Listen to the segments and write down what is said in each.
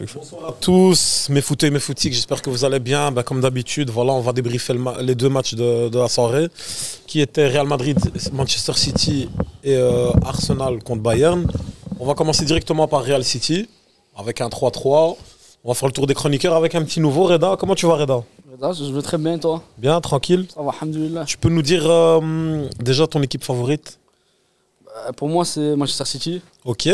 Bonsoir à tous, mes footeux et mes foutiques, j'espère que vous allez bien. Comme d'habitude, voilà, on va débriefer les deux matchs de la soirée, qui étaient Real Madrid, Manchester City et Arsenal contre Bayern. On va commencer directement par Real City, avec un 3-3. On va faire le tour des chroniqueurs avec un petit nouveau. Reda, comment tu vas, Reda? Reda, je vais très bien, toi? Bien, tranquille? Ça va, alhamdoulilah. Tu peux nous dire déjà ton équipe favorite? Pour moi, c'est Manchester City. Ok.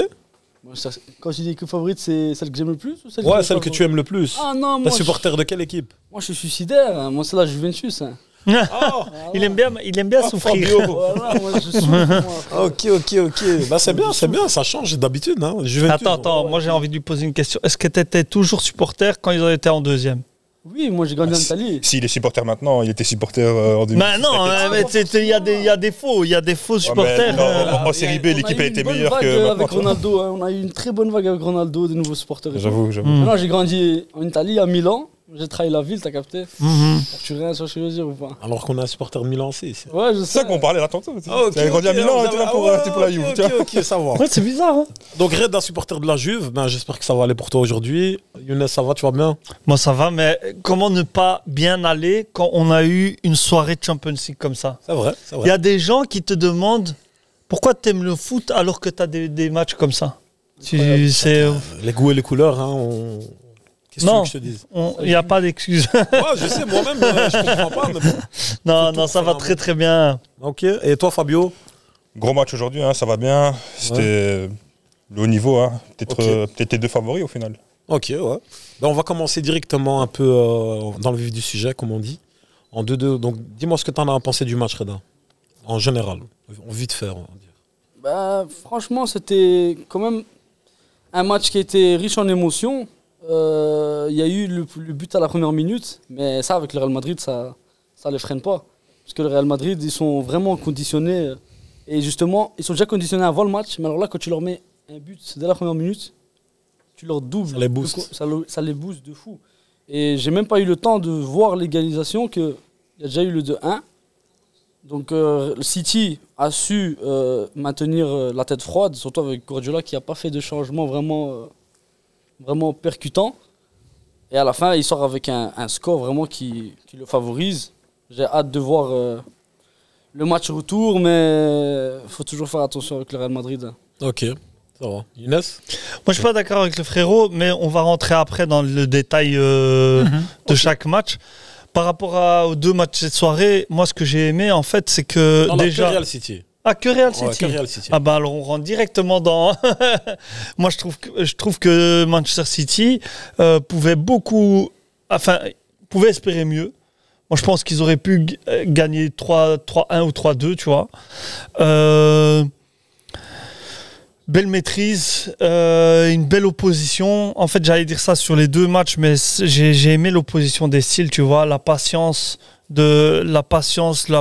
Quand je dis équipe favorite, c'est celle que j'aime le plus ou celle celle que tu aimes le plus. Ah non, moi. T'es supporter de quelle équipe? Moi, je suis suicidaire. Moi, c'est la Juventus. Oh, il aime bien souffrir. Voilà, moi, je souffre, moi. Ok. Bah, c'est bien, ça change d'habitude. Hein. Juventus, attends, moi j'ai envie de lui poser une question. Est-ce que tu étais toujours supporter quand ils ont été en deuxième? Oui, moi j'ai gagné en Italie. S'il est supporter maintenant, il était supporter en 2000. Bah non, il y a des faux supporters. En Série B, l'équipe a été meilleure que maintenant. Avec Ronaldo, on a eu une très bonne vague avec Ronaldo, de nouveaux supporters. J'avoue. Maintenant, j'ai grandi en Italie, à Milan. J'ai trahi la ville, t'as capté? Tu rien sur ce que je veux dire ou pas? Alors qu'on a un supporter de Milan aussi. Ouais, je sais. C'est ça qu'on parlait là tantôt. Tu as grandi à Milan, tu es pour la Juve. Ok, ça va. Ouais, c'est bizarre. Hein. Donc Red, un supporter de la Juve, j'espère que ça va aller pour toi aujourd'hui. Younes, ça va, tu vas bien? Moi ça va, mais comment ne pas bien aller quand on a eu une soirée de Champions League comme ça? C'est vrai. Il y a des gens qui te demandent pourquoi tu aimes le foot alors que tu as des matchs comme ça. Les goûts et les couleurs, hein, Qu'est-ce que je te dise? Il n'y a pas d'excuse. Ouais, je sais, moi-même, je comprends pas. Mais non, ça va très très bien. Ok, et toi, Fabio? Gros match aujourd'hui, hein, ça va bien. C'était le haut niveau, hein. Peut-être tes deux favoris au final. Ok, ouais. On va commencer directement un peu dans le vif du sujet, comme on dit. En 2-2. Donc, dis-moi ce que tu en as pensé du match, Reda. En général, vite fait, on va dire. Franchement, c'était quand même un match qui était riche en émotions. Il y a eu le but à la première minute, mais ça, avec le Real Madrid, ça les freine pas. Parce que le Real Madrid, ils sont vraiment conditionnés. Et justement, ils sont déjà conditionnés avant le match. Mais alors là, quand tu leur mets un but dès la première minute, tu leur doubles. Ça les booste. Ça les booste de fou. Et j'ai même pas eu le temps de voir l'égalisation, qu'il y a déjà eu le 2-1. Donc le City a su maintenir la tête froide, surtout avec Guardiola qui n'a pas fait de changement vraiment percutant. Et à la fin, il sort avec un score vraiment qui le favorise. J'ai hâte de voir le match retour, mais il faut toujours faire attention avec le Real Madrid. Ok, ça va. Younes? Moi, je suis pas d'accord avec le frérot, mais on va rentrer après dans le détail de chaque match. Par rapport aux deux matchs cette soirée, moi, ce que j'ai aimé, en fait, c'est que déjà... Que Real City. Ah, que Real City. Ouais, que Real City. Ah bah alors on rentre directement dans... Moi je trouve que Manchester City pouvait espérer mieux. Moi je pense qu'ils auraient pu gagner 3-1 ou 3-2, tu vois. Belle maîtrise, une belle opposition. En fait, j'allais dire ça sur les deux matchs, mais j'ai aimé l'opposition des styles, tu vois, la patience, la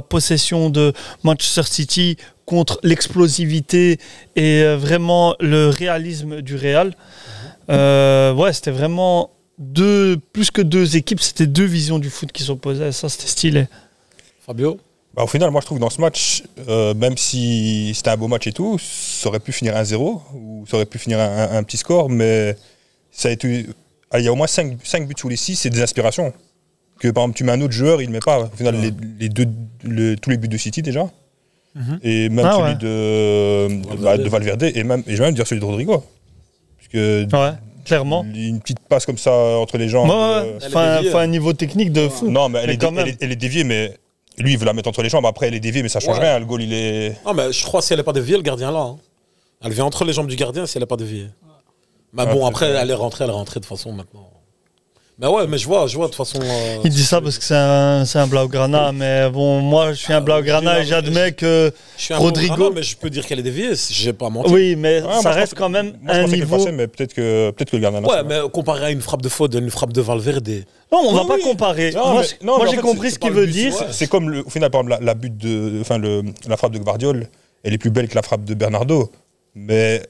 possession de Manchester City contre l'explosivité et vraiment le réalisme du Real. C'était vraiment plus que deux équipes, c'était deux visions du foot qui s'opposaient. Ça, c'était stylé. Fabio? Au final, moi je trouve que dans ce match, même si c'était un beau match et tout, ça aurait pu finir 1-0 ou ça aurait pu finir un petit score, mais ça a été. Il y a au moins 5 buts sous les 6, c'est des inspirations. Que par exemple, tu mets un autre joueur, il ne met pas. Au final, tous les buts de City déjà. Et même celui de Valverde, et je vais même dire celui de Rodrigo. Clairement. Une petite passe comme ça entre les jambes. Faut un niveau technique de fou. Non, mais elle est déviée, mais. Lui, il veut la mettre entre les jambes. Après, elle est déviée, mais ça change rien. Le goal, il est. Non, mais je crois que si elle n'est pas déviée, le gardien là. Hein. Elle vient entre les jambes du gardien si elle n'est pas déviée. Mais bon, après, elle est rentrée de toute façon maintenant. Mais ouais, mais je vois de toute façon. Il dit ça parce que c'est un Blaugrana, mais bon, moi je suis un Blaugrana et j'admets que Rodrigo. Mais je peux dire qu'elle est déviée, j'ai pas menti. Oui, mais ça reste quand même un niveau. Mais peut-être que le Gardien. Ouais, mais comparé à une frappe de faute, une frappe de Valverde. Non, on va pas comparer. Moi j'ai compris ce qu'il veut dire. C'est comme au final, par exemple, la frappe de Gvardiol, elle est plus belle que la frappe de Bernardo, mais.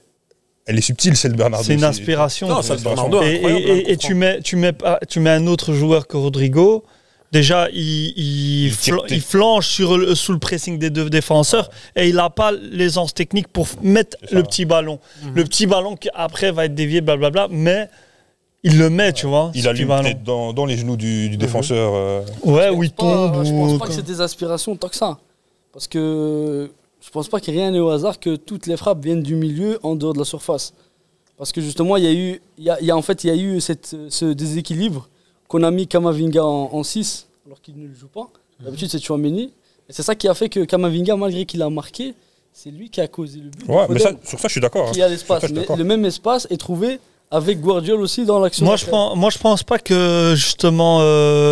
Elle est subtile, celle de Bernardo. C'est une inspiration. Non, celle de Bernardo. Et tu mets un autre joueur que Rodrigo. Déjà, il flanche sous le pressing des deux défenseurs et il n'a pas l'aisance technique pour mettre le petit ballon. Le petit ballon qui après va être dévié, blablabla. Mais il le met, tu vois. Il ce allume petit ballon. peut-être dans les genoux du défenseur. Ouais, où il tombe. Je ou- pense pas que c'est des aspirations tant que ça. Parce que je pense pas qu'il y ait rien n'est au hasard que toutes les frappes viennent du milieu en dehors de la surface. Parce que justement, il y a eu ce déséquilibre qu'on a mis Kamavinga en 6 alors qu'il ne le joue pas. D'habitude, c'est Tchouaméni. Et c'est ça qui a fait que Kamavinga, malgré qu'il a marqué, c'est lui qui a causé le but. Ouais, mais Foden, sur ça, je suis d'accord. qui a Sur l'espace. ça, je suis Mais d'accord. le même espace est trouvé avec Guardiola aussi dans l'action. Moi, je pense pas que justement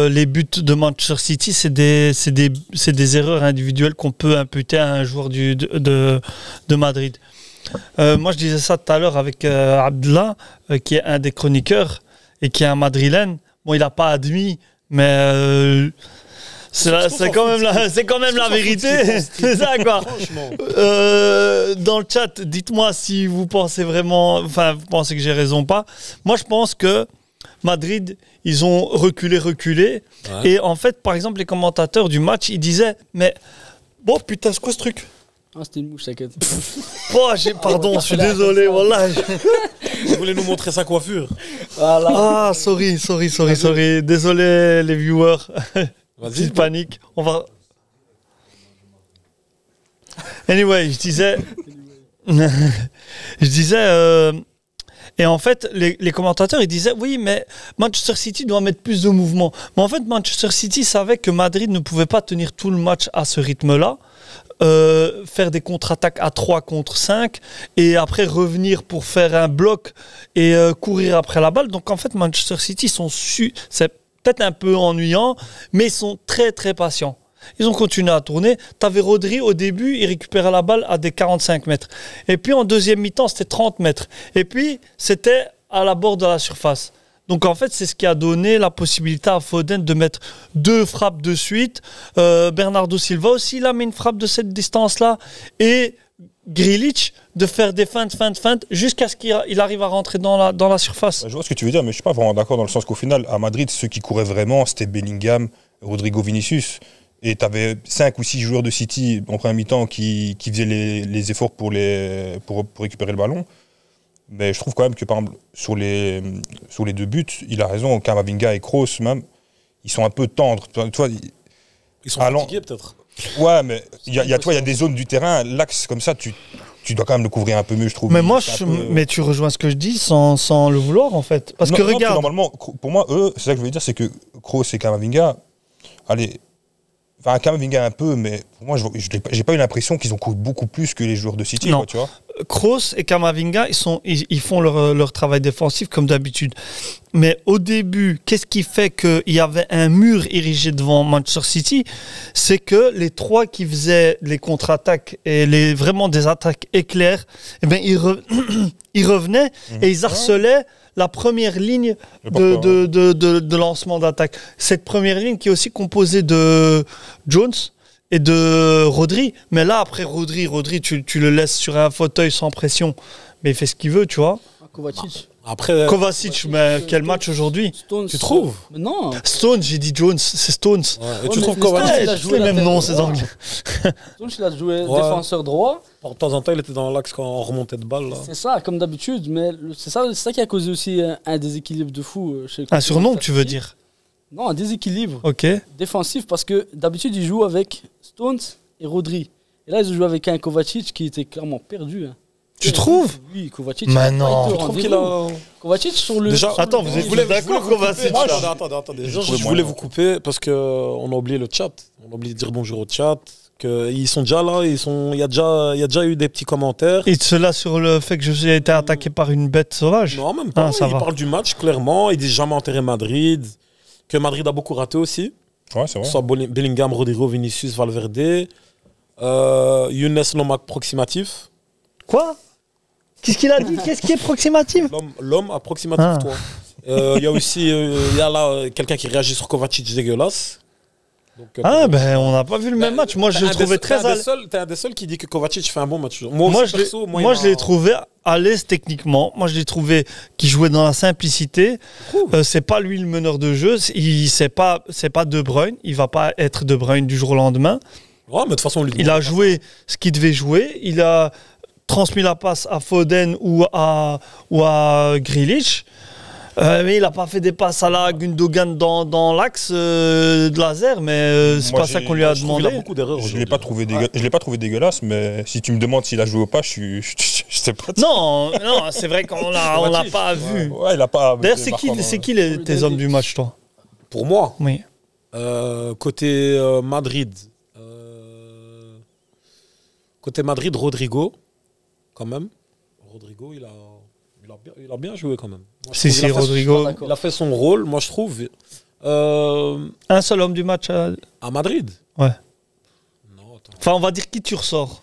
les buts de Manchester City, c'est des erreurs individuelles qu'on peut imputer à un joueur de Madrid. Moi, je disais ça tout à l'heure avec Abdallah, qui est un des chroniqueurs et qui est un madrilène. Bon, il n'a pas admis, mais c'est quand même la vérité. C'est ça, quoi. Franchement. Dans le chat, dites-moi si vous pensez vraiment, vous pensez que j'ai raison ou pas. Moi, je pense que Madrid, ils ont reculé. Ouais. Et en fait, par exemple, les commentateurs du match, ils disaient, mais bon, putain, c'est quoi ce truc? Ah, c'était une mouche, t'inquiète. Oh, pardon, je suis désolé, voilà. Vous voulez nous montrer sa coiffure? Voilà. Ah, sorry. Désolé, les viewers. Vas-y. Petite panique. On va. Anyway, je disais. Et en fait, les commentateurs, ils disaient, oui, mais Manchester City doit mettre plus de mouvement. Mais en fait, Manchester City savait que Madrid ne pouvait pas tenir tout le match à ce rythme-là. Faire des contre-attaques à 3 contre 5 et après revenir pour faire un bloc et courir après la balle. Donc en fait, Manchester City c'est peut-être un peu ennuyant, mais ils sont très très patients. Ils ont continué à tourner. T'avais Rodri au début, il récupérait la balle à des 45 mètres. Et puis en deuxième mi-temps, c'était 30 mètres. Et puis c'était à la bord de la surface. Donc en fait, c'est ce qui a donné la possibilité à Foden de mettre 2 frappes de suite. Bernardo Silva aussi, il a mis une frappe de cette distance-là. Et Grealish de faire des feintes jusqu'à ce qu'il arrive à rentrer dans la surface. Je vois ce que tu veux dire, mais je ne suis pas vraiment d'accord dans le sens qu'au final, à Madrid, ceux qui couraient vraiment, c'était Bellingham, Rodrigo, Vinicius. Et tu avais 5 ou 6 joueurs de City en première mi-temps qui faisaient les efforts pour récupérer le ballon. Mais je trouve quand même que, par exemple, sur les 2 buts, il a raison, Kamavinga et Kroos, même, ils sont un peu tendres. Tu vois, Ils sont fatigués peut-être. Ouais, mais il y a des zones du terrain, l'axe comme ça, tu dois quand même le couvrir un peu mieux, je trouve. Mais mais tu rejoins ce que je dis sans le vouloir, en fait. Parce que regarde. Normalement, pour moi, c'est ça que je veux dire, c'est que Kroos et Kamavinga, Kamavinga un peu, mais pour moi, j'ai pas eu l'impression qu'ils ont couru beaucoup plus que les joueurs de City. Non. Quoi, tu vois. Kroos et Kamavinga, ils font leur travail défensif comme d'habitude. Mais au début, qu'est-ce qui fait qu'il y avait un mur érigé devant Manchester City? C'est que les 3 qui faisaient les contre-attaques et vraiment des attaques éclairs, ils revenaient et ils harcelaient la première ligne de lancement d'attaque. Cette première ligne qui est aussi composée de Jones et de Rodri. Mais là, après Rodri, tu le laisses sur un fauteuil sans pression. Mais il fait ce qu'il veut, tu vois. Kovacic. Après, Kovacic, mais quel match aujourd'hui? Stones. tu trouves? Mais non. Stones, j'ai dit Jones, c'est Stones. Ouais. Et tu mais trouves Stones, Kovacic? il a C'est joué les la mêmes tête noms, ces droit. anglais. Stones, il a joué Ouais. défenseur droit. De temps en temps, il était dans l'axe quand on remontait de balle. Là. C'est ça, comme d'habitude. Mais c'est ça qui a causé aussi un déséquilibre de fou chez Un surnom, tu veux dire? Non, un déséquilibre Ok. défensif parce que d'habitude, ils jouent avec Stones et Rodri. Et là, ils ont joué avec un Kovacic qui était clairement perdu. Hein. Tu trouves? Oui, Kovacic. Mais il a pas non. été au Je trouve rendez-vous. qu'il a. Kovacic sur le. Déjà, sur le attends, banc, vous êtes il- tous d'accord, Kovacic? Moi, attendez. Je voulais vous couper parce qu'on a oublié le chat. On a oublié de dire bonjour au chat. Ils sont déjà là. Il y a déjà eu des petits commentaires. Et cela sur le fait que j'ai été attaqué par une bête sauvage? Non, même pas. Ah, ça Ils va. parlent du match, clairement. Ils disent jamais enterrer Madrid. Que Madrid a beaucoup raté aussi. Ouais, c'est vrai. Soit Bellingham, Rodrigo, Vinicius, Valverde. Younes l'homme approximatif. Quoi? Qu'est-ce qu'il a dit? Qu'est-ce qui est approximatif? L'homme approximatif, Ah. toi. Il y a aussi quelqu'un qui réagit sur Kovacic dégueulasse. Donc, Ah, ben on n'a pas vu le même match. Moi, je le trouvais très à l'aise. T'es un des seuls qui dit que Kovacic fait un bon match. Moi, Moi, aussi, je l'ai- perso, moi, je l'ai trouvé à l'aise techniquement. Moi, je l'ai trouvé qu'il jouait dans la simplicité. C'est pas lui le meneur de jeu. C'est pas De Bruyne. Il va pas être De Bruyne du jour au lendemain. Ouais, mais de toute façon, lui. Il a joué ce qu'il devait jouer. Il a transmis la passe à Foden ou à Grealish. Mais il n'a pas fait des passes à la Gundogan dans l'axe de laser, mais c'est Moi, pas ça j'ai- qu'on lui a Je trouve qu'il demandé. a beaucoup d'erreurs. Je aujourd'hui. l'ai pas trouvé dégueulasse, mais si tu me demandes s'il a joué ou pas, je sais pas. Non, c'est vrai qu'on l'a pas vu. Ouais, il a pas. D'ailleurs, c'est qui tes hommes du match, toi? Pour moi, Oui. côté Madrid, Rodrigo, quand même. Rodrigo, il a bien joué quand même. Moi, je Si, trouve, si, il a fait- Rodrigo. Il a fait son rôle, moi je trouve. Un seul homme du match. À Madrid. Ouais. Non, attends. Enfin, on va dire qui tu ressors.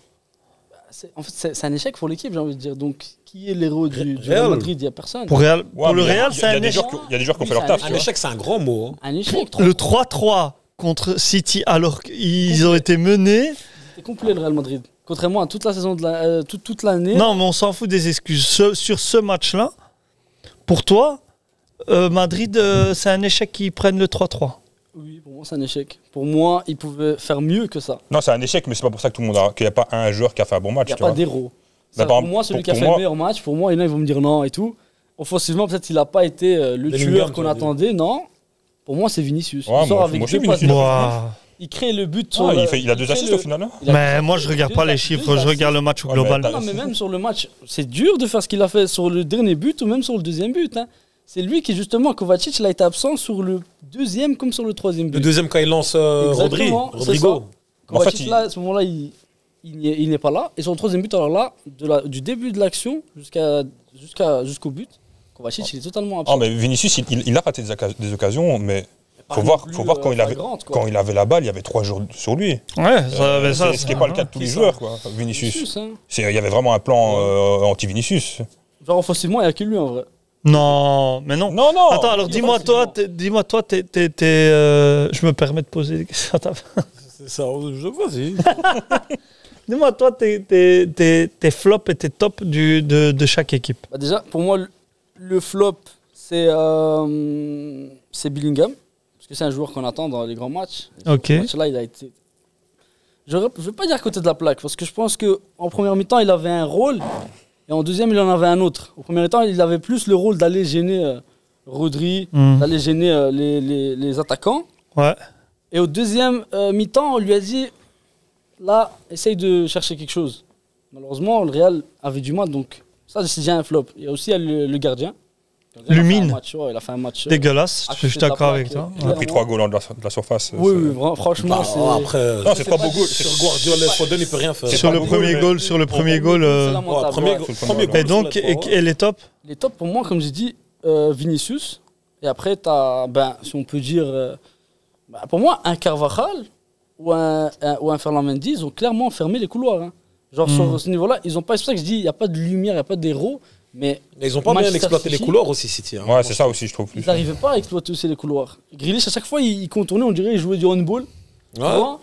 En fait, c'est un échec pour l'équipe, j'ai envie de dire. Donc, qui est l'héros du Real. Real Madrid? Il n'y a personne. Pour le Real, Il c'est y a un des échec. joueurs qui- il y a des joueurs qui ont fait Oui, leur taf. c'est tu Un vois. échec, c'est un grand mot. Hein. Un échec. Le 3-3 contre City, alors qu'ils ont été menés. C'était complet le Real Madrid. Contrairement à toute la saison de toute l'année. Non, mais on s'en fout des excuses. Sur ce match-là, pour toi, Madrid, c'est un échec qu'ils prennent le 3-3. Oui, pour moi, c'est un échec. Pour moi, ils pouvaient faire mieux que ça. Non, c'est un échec, mais c'est pas pour ça que tout le monde qu'il n'y a pas un joueur qui a fait un bon Il match. n'y a tu pas vois. d'héros. Bah, Ça, par pour moi, celui qui a pour fait moi- le meilleur match, pour moi, il y en a, ils vont me dire non et tout. Offensivement, peut-être qu'il n'a pas été le Bellingham, tueur tu qu'on vas dire. attendait, non. Pour moi, c'est Vinicius. Ouais, il sort moi avec aussi, deux passes. Vinicius. Ouah. Il crée le but. Ah, le- il a deux crée assists le- au final. Hein. il a Mais moi, je regarde pas les chiffres, je regarde le match au Ouais, global. mais Non, mais même sur le match, c'est dur de faire ce qu'il a fait sur le dernier but ou même sur le deuxième but. Hein. C'est lui qui, justement, Kovacic, il a été absent sur le deuxième comme sur le troisième but. Le deuxième, quand il lance Exactement, c'est Rodrigo. En fait, Kovacic, là, à ce moment-là, il n'est pas là. Et sur le troisième but, alors là, du début de l'action jusqu'au but, Kovacic, il est totalement absent. Ah, mais Vinicius, il a raté des occasions, mais Pas faut non voir, plus, faut voir quand il avait flagrante, quoi. quand il avait la balle, il y avait 3 jours sur lui. Ouais, ça, mais ça, C'est ce qui n'est pas le cas de tous les c'est joueurs, quoi. Vinicius. Vinicius, hein. Il y avait vraiment un plan anti-Vinicius. Genre, offensivement, il n'y a que lui en vrai. Non, mais non. Non, non. Attends, alors il est dis-moi pas toi, physiquement. je me permets de poser des questions. Attends. C'est ça, vas-y. Dis-moi toi, tes flops et tes tops de chaque équipe. Bah, déjà, pour moi, le flop, c'est Bellingham. Parce que c'est un joueur qu'on attend dans les grands matchs. Ok. Ce match-là, il a été. Je ne veux pas dire côté de la plaque, parce que je pense qu'en première mi-temps, il avait un rôle, et en deuxième, il en avait un autre. Au premier mi-temps, il avait plus le rôle d'aller gêner Rodri, d'aller gêner les attaquants. Ouais. Et au deuxième mi-temps, on lui a dit, là, essaye de chercher quelque chose. Malheureusement, le Real avait du mal, donc ça, c'est déjà un flop. Il y a aussi le gardien. Lumine. Il a fait un match. Dégueulasse, à je côté suis de la d'accord plaque, avec toi. Il a pris 3 goals de la surface. Oui, oui, franchement, c'est. Après, Non, c'est 3 beaux goals. sur Guardiola et Foden, il peut rien faire. C'est Sur pas le beau premier goal, goal, mais- sur le premier goal. C'est lamentable, Ouais, premier ouais. goal. Sur le Premier premier Et goal, donc, sur les trois, et les tops? Les tops, pour moi, comme j'ai dit, Vinicius. Et après, tu as, si on peut dire, pour moi, un Carvajal ou un Ferland Mendy, ils ont clairement fermé les couloirs. Hein. Genre, sur ce niveau-là, ils ont pas. C'est pour ça que je dis, il n'y a pas de lumière, il n'y a pas d'héros. Mais Mais ils ont pas bien Manchester exploité les City, couloirs aussi, City. Hein. Ouais, c'est ça aussi, je trouve. ils n'arrivaient pas à exploiter aussi les couloirs. Grealish, à chaque fois, il contournait, on dirait, il jouait du handball. Tu Ouais. vois.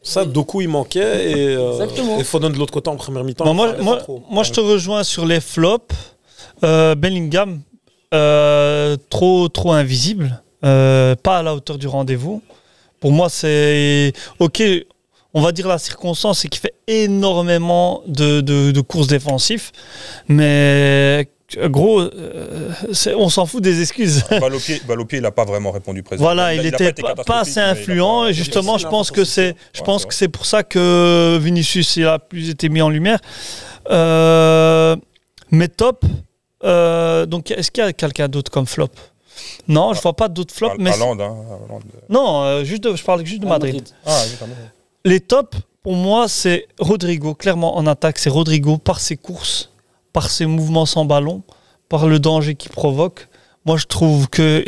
Ça, Doku, il manquait. Exactement. Et Foden de l'autre côté en première mi-temps. Bon, ça allait pas trop. moi, je te rejoins sur les flops. Bellingham, trop invisible, pas à la hauteur du rendez-vous. Pour moi, c'est ok. On va dire la circonstance, c'est qu'il fait énormément de courses défensives, mais gros, on s'en fout des excuses. Balle au pied, il n'a pas vraiment répondu présent. Voilà, il a n'était été pas catastrophique, assez mais il a influent. pas- Et justement, il je a pense pas que sorti. c'est, Ouais, c'est c'est pour ça que Vinicius il a plus été mis en lumière. Mais top. Donc, est-ce qu'il y a quelqu'un d'autre comme flop? Non, je vois pas d'autres flops. Mais Haaland, hein. non, je parle juste de Madrid. Ah, oui, pardon. Les tops, pour moi, c'est Rodrigo. Clairement, en attaque, c'est Rodrigo par ses courses, par ses mouvements sans ballon, par le danger qu'il provoque. Moi, je trouve que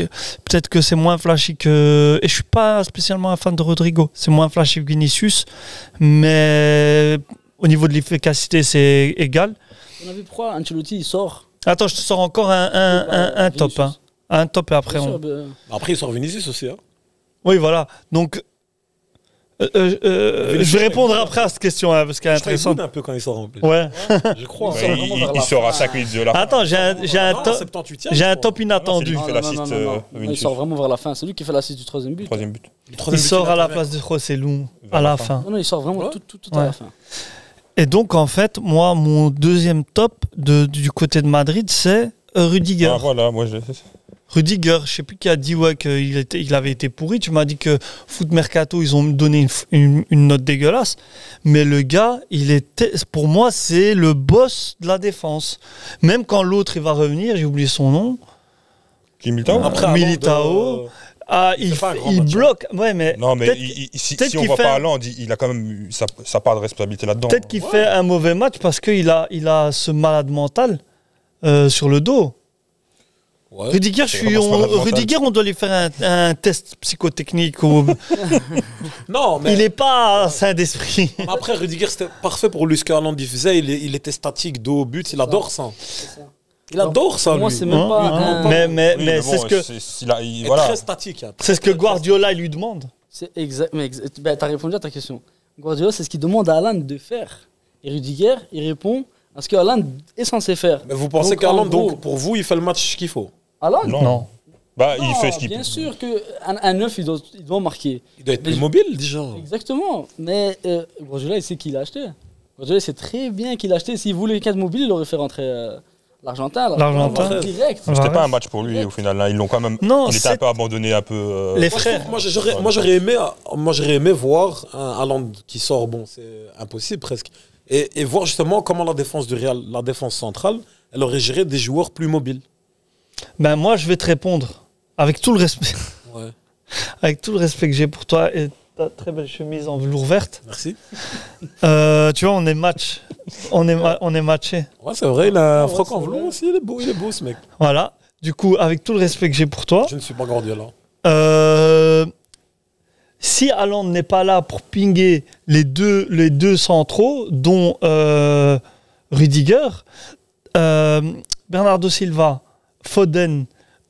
peut-être que c'est moins flashy que... Et je suis pas spécialement un fan de Rodrigo. C'est moins flashy que Vinicius. Mais au niveau de l'efficacité, c'est égal. On a vu pourquoi Ancelotti, il sort. Attends, je te sors encore un top. Vinicius. Hein. Un top et après Bien on... sûr, ben, Après, il sort Vinicius aussi. Hein. Oui, voilà. Donc, je vais répondre après à cette question, hein, parce qu'elle est Je crois qu'il intéressante. boude un peu quand il sort en plus. Ouais. Je crois. sort vraiment vers Il la sort à fin. 5 minutes de la fin. Attends, j'ai un Non, top. 78e, J'ai un je top crois. inattendu. Non, Il fait l'assist, Non, il Vinicius. sort vraiment vers la fin. C'est lui qui fait l'assist du troisième but. Troisième but. Le Il troisième but, sort à la intervient. place de José Lou Vers à la la fin. fin. Non, il sort vraiment Ouais. tout à Ouais. la fin. Et donc, en fait, moi, mon deuxième top du côté de Madrid, c'est Rudiger. Ah, voilà, moi, Rudiger, je sais plus qui a dit qu'il avait été pourri. Tu m'as dit que Foot Mercato, ils ont donné une note dégueulasse. Mais le gars, pour moi, c'est le boss de la défense. Même quand l'autre il va revenir, j'ai oublié son nom. Qui Militao Militao. Il bloque. Ouais, mais non, mais si on voit pas Haaland, il a quand même eu sa part de responsabilité là-dedans. Peut-être qu'il fait un mauvais match parce qu'il a ce malade mental sur le dos. Ouais. Rudiger, on doit lui faire un test psychotechnique. Non, mais... Il n'est pas sain d'esprit. Après, Rudiger, c'était parfait pour lui ce qu'Haaland faisait. Il était statique, dos au but. Il adore ça. Il adore ça, lui. Moi, c'est même pas... Mais c'est ce que... Il est très statique. C'est ce que Guardiola lui demande. C'est exact. Tu as répondu à ta question. Guardiola, c'est ce qu'il demande à Haaland de faire. Et Rudiger, il répond à ce que Haaland est censé faire. Mais vous pensez qu'Haaland, donc, pour vous, il fait le match qu'il faut? Haaland ? Non. Bah, il fait ce qu'il peut. Bien sûr qu'un 9, il doit marquer. Il doit être plus mobile, déjà. Exactement. Mais Guardiola, il sait qui l'a acheté. Guardiola, il sait très bien qui l'a acheté. S'il voulait être mobile, il aurait fait rentrer l'Argentin. Direct. C'était pas un match pour lui, au final. Là. Ils l'ont quand même... Non, il était un peu abandonné, un peu... Les frères. Moi, j'aurais aimé voir un Haaland qui sort. Bon, c'est impossible, presque. Et voir justement comment la défense du Real, la défense centrale, elle aurait géré des joueurs plus mobiles. Ben moi, je vais te répondre avec tout le respect. Ouais. Avec tout le respect que j'ai pour toi et ta très belle chemise en velours verte. Merci. Tu vois, on est match. On est matché. Ouais, c'est vrai, il a un froc en velours aussi. Il est beau ce mec. Voilà. Du coup, avec tout le respect que j'ai pour toi. Je ne suis pas Guardiola. Si Haaland n'est pas là pour pinguer les deux centraux, dont Rudiger, Bernardo Silva, Foden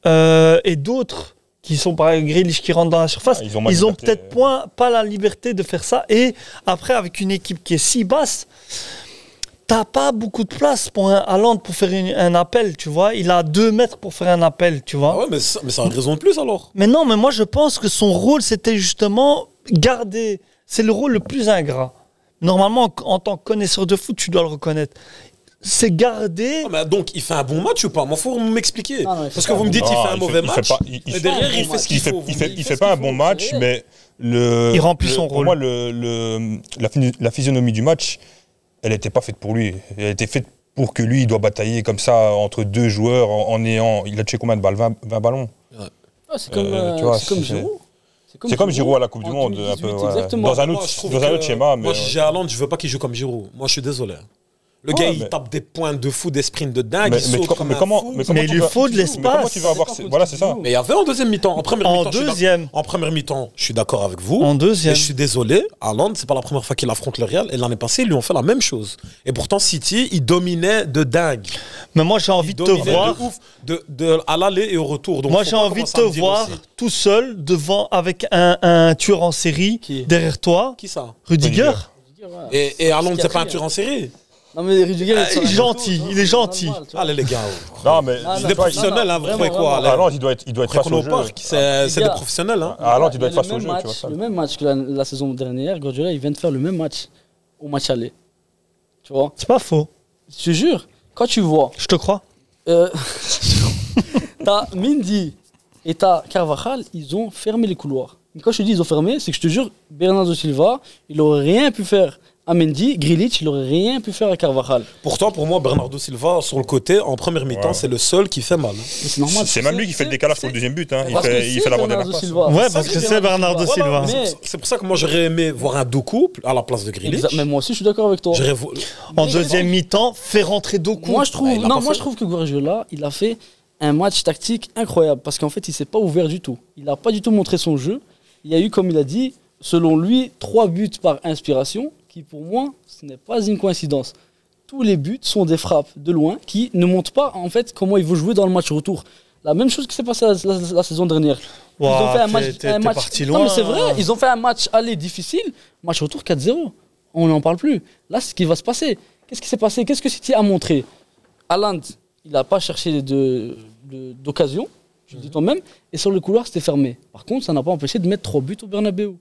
et d'autres qui sont par exemple Grealish qui rentrent dans la surface, ils ont peut-être pas la liberté de faire ça. Et après, avec une équipe qui est si basse, t'as pas beaucoup de place pour un Haaland pour faire un appel, tu vois. Il a 2 mètres pour faire un appel, tu vois. Ah ouais, mais ça a une raison de plus alors. Mais non, mais moi je pense que son rôle c'était justement garder. C'est le rôle le plus ingrat. Normalement, en tant que connaisseur de foot, tu dois le reconnaître. C'est garder. Ah, mais donc, il fait un bon match ou pas? Moi, il faut m'expliquer. Parce que vous me dites qu'il fait un mauvais match. Mais derrière, il fait ce qu'il faut. Il fait pas un bon match, mais il remplit son rôle. Pour moi, la physionomie du match, elle n'était pas faite pour lui. Elle était faite pour que lui, il doit batailler comme ça entre 2 joueurs en ayant. Il a tué combien de balles? 20 ballons. Ouais. C'est comme Giroud. C'est comme Giroud à la Coupe du Monde, un peu. Dans un autre schéma. Moi, j'ai Haaland, je veux pas qu'il joue comme Giroud. Moi, je suis désolé. Le gars, il tape des points de fou, des sprints de dingue, il saute comme un fou. Mais il lui faut de l'espace. Comment tu vas avoir... Voilà, c'est ça. Mais il y avait en deuxième mi-temps. En première mi-temps, je suis d'accord avec vous. En deuxième. Et je suis désolé, Haaland, c'est pas la première fois qu'il affronte le Real. Et l'année passée, ils lui ont fait la même chose. Et pourtant, City, il dominait de dingue. Mais moi, j'ai envie de te voir... à l'aller et au retour. Donc, moi, j'ai envie de te voir tout seul, avec un tueur en série derrière toi. Qui ça? Rudiger. Et Haaland, c'est pas un tueur en série. Non mais Rudiger, il est gentil, il est gentil. Allez les gars. Non mais c'est des professionnels, hein, vous croyez quoi? Haaland, il doit être face au jeu. C'est des professionnels, hein. Haaland, il doit être face au jeu, tu vois ça. Le même match que la saison dernière, Guardiola, il vient de faire le même match au match aller. Tu vois? C'est pas faux. Je te jure, quand tu vois. Je te crois. T'as Mendy et t'as Carvajal, ils ont fermé les couloirs. Mais quand je te dis ils ont fermé, c'est que je te jure, Bernardo Silva, il aurait rien pu faire à Mendy, Grealish, il aurait rien pu faire à Carvajal. Pourtant, pour moi, Bernardo Silva, sur le côté, en première mi-temps, c'est le seul qui fait mal. C'est normal. C'est même lui qui fait le décalage pour le deuxième but. Hein. Il fait la bande de la passe. Ouais, parce que c'est Bernardo Silva. C'est pour ça que moi, j'aurais aimé voir un Doku à la place de Grealish. Mais moi aussi, je suis d'accord avec toi. En deuxième mi-temps, fait rentrer Doku. Moi, je trouve que Guardiola, il a fait un match tactique incroyable. Parce qu'en fait, il s'est pas ouvert du tout. Il n'a pas du tout montré son jeu. Il y a eu, comme il a dit, selon lui, 3 buts par inspiration, qui pour moi, ce n'est pas une coïncidence. Tous les buts sont des frappes de loin qui ne montrent pas en fait comment il veut jouer dans le match retour. La même chose qui s'est passée la saison dernière. Ils ont fait un match parti loin. Non mais c'est vrai, ils ont fait un match aller difficile, match retour 4-0. On n'en parle plus. Là, c'est ce qui va se passer. Qu'est-ce qui s'est passé? Qu'est-ce que City a montré? Haaland, il n'a pas cherché d'occasion, je le dis toi-même, et sur le couloir, c'était fermé. Par contre, ça n'a pas empêché de mettre 3 buts au Bernabeu.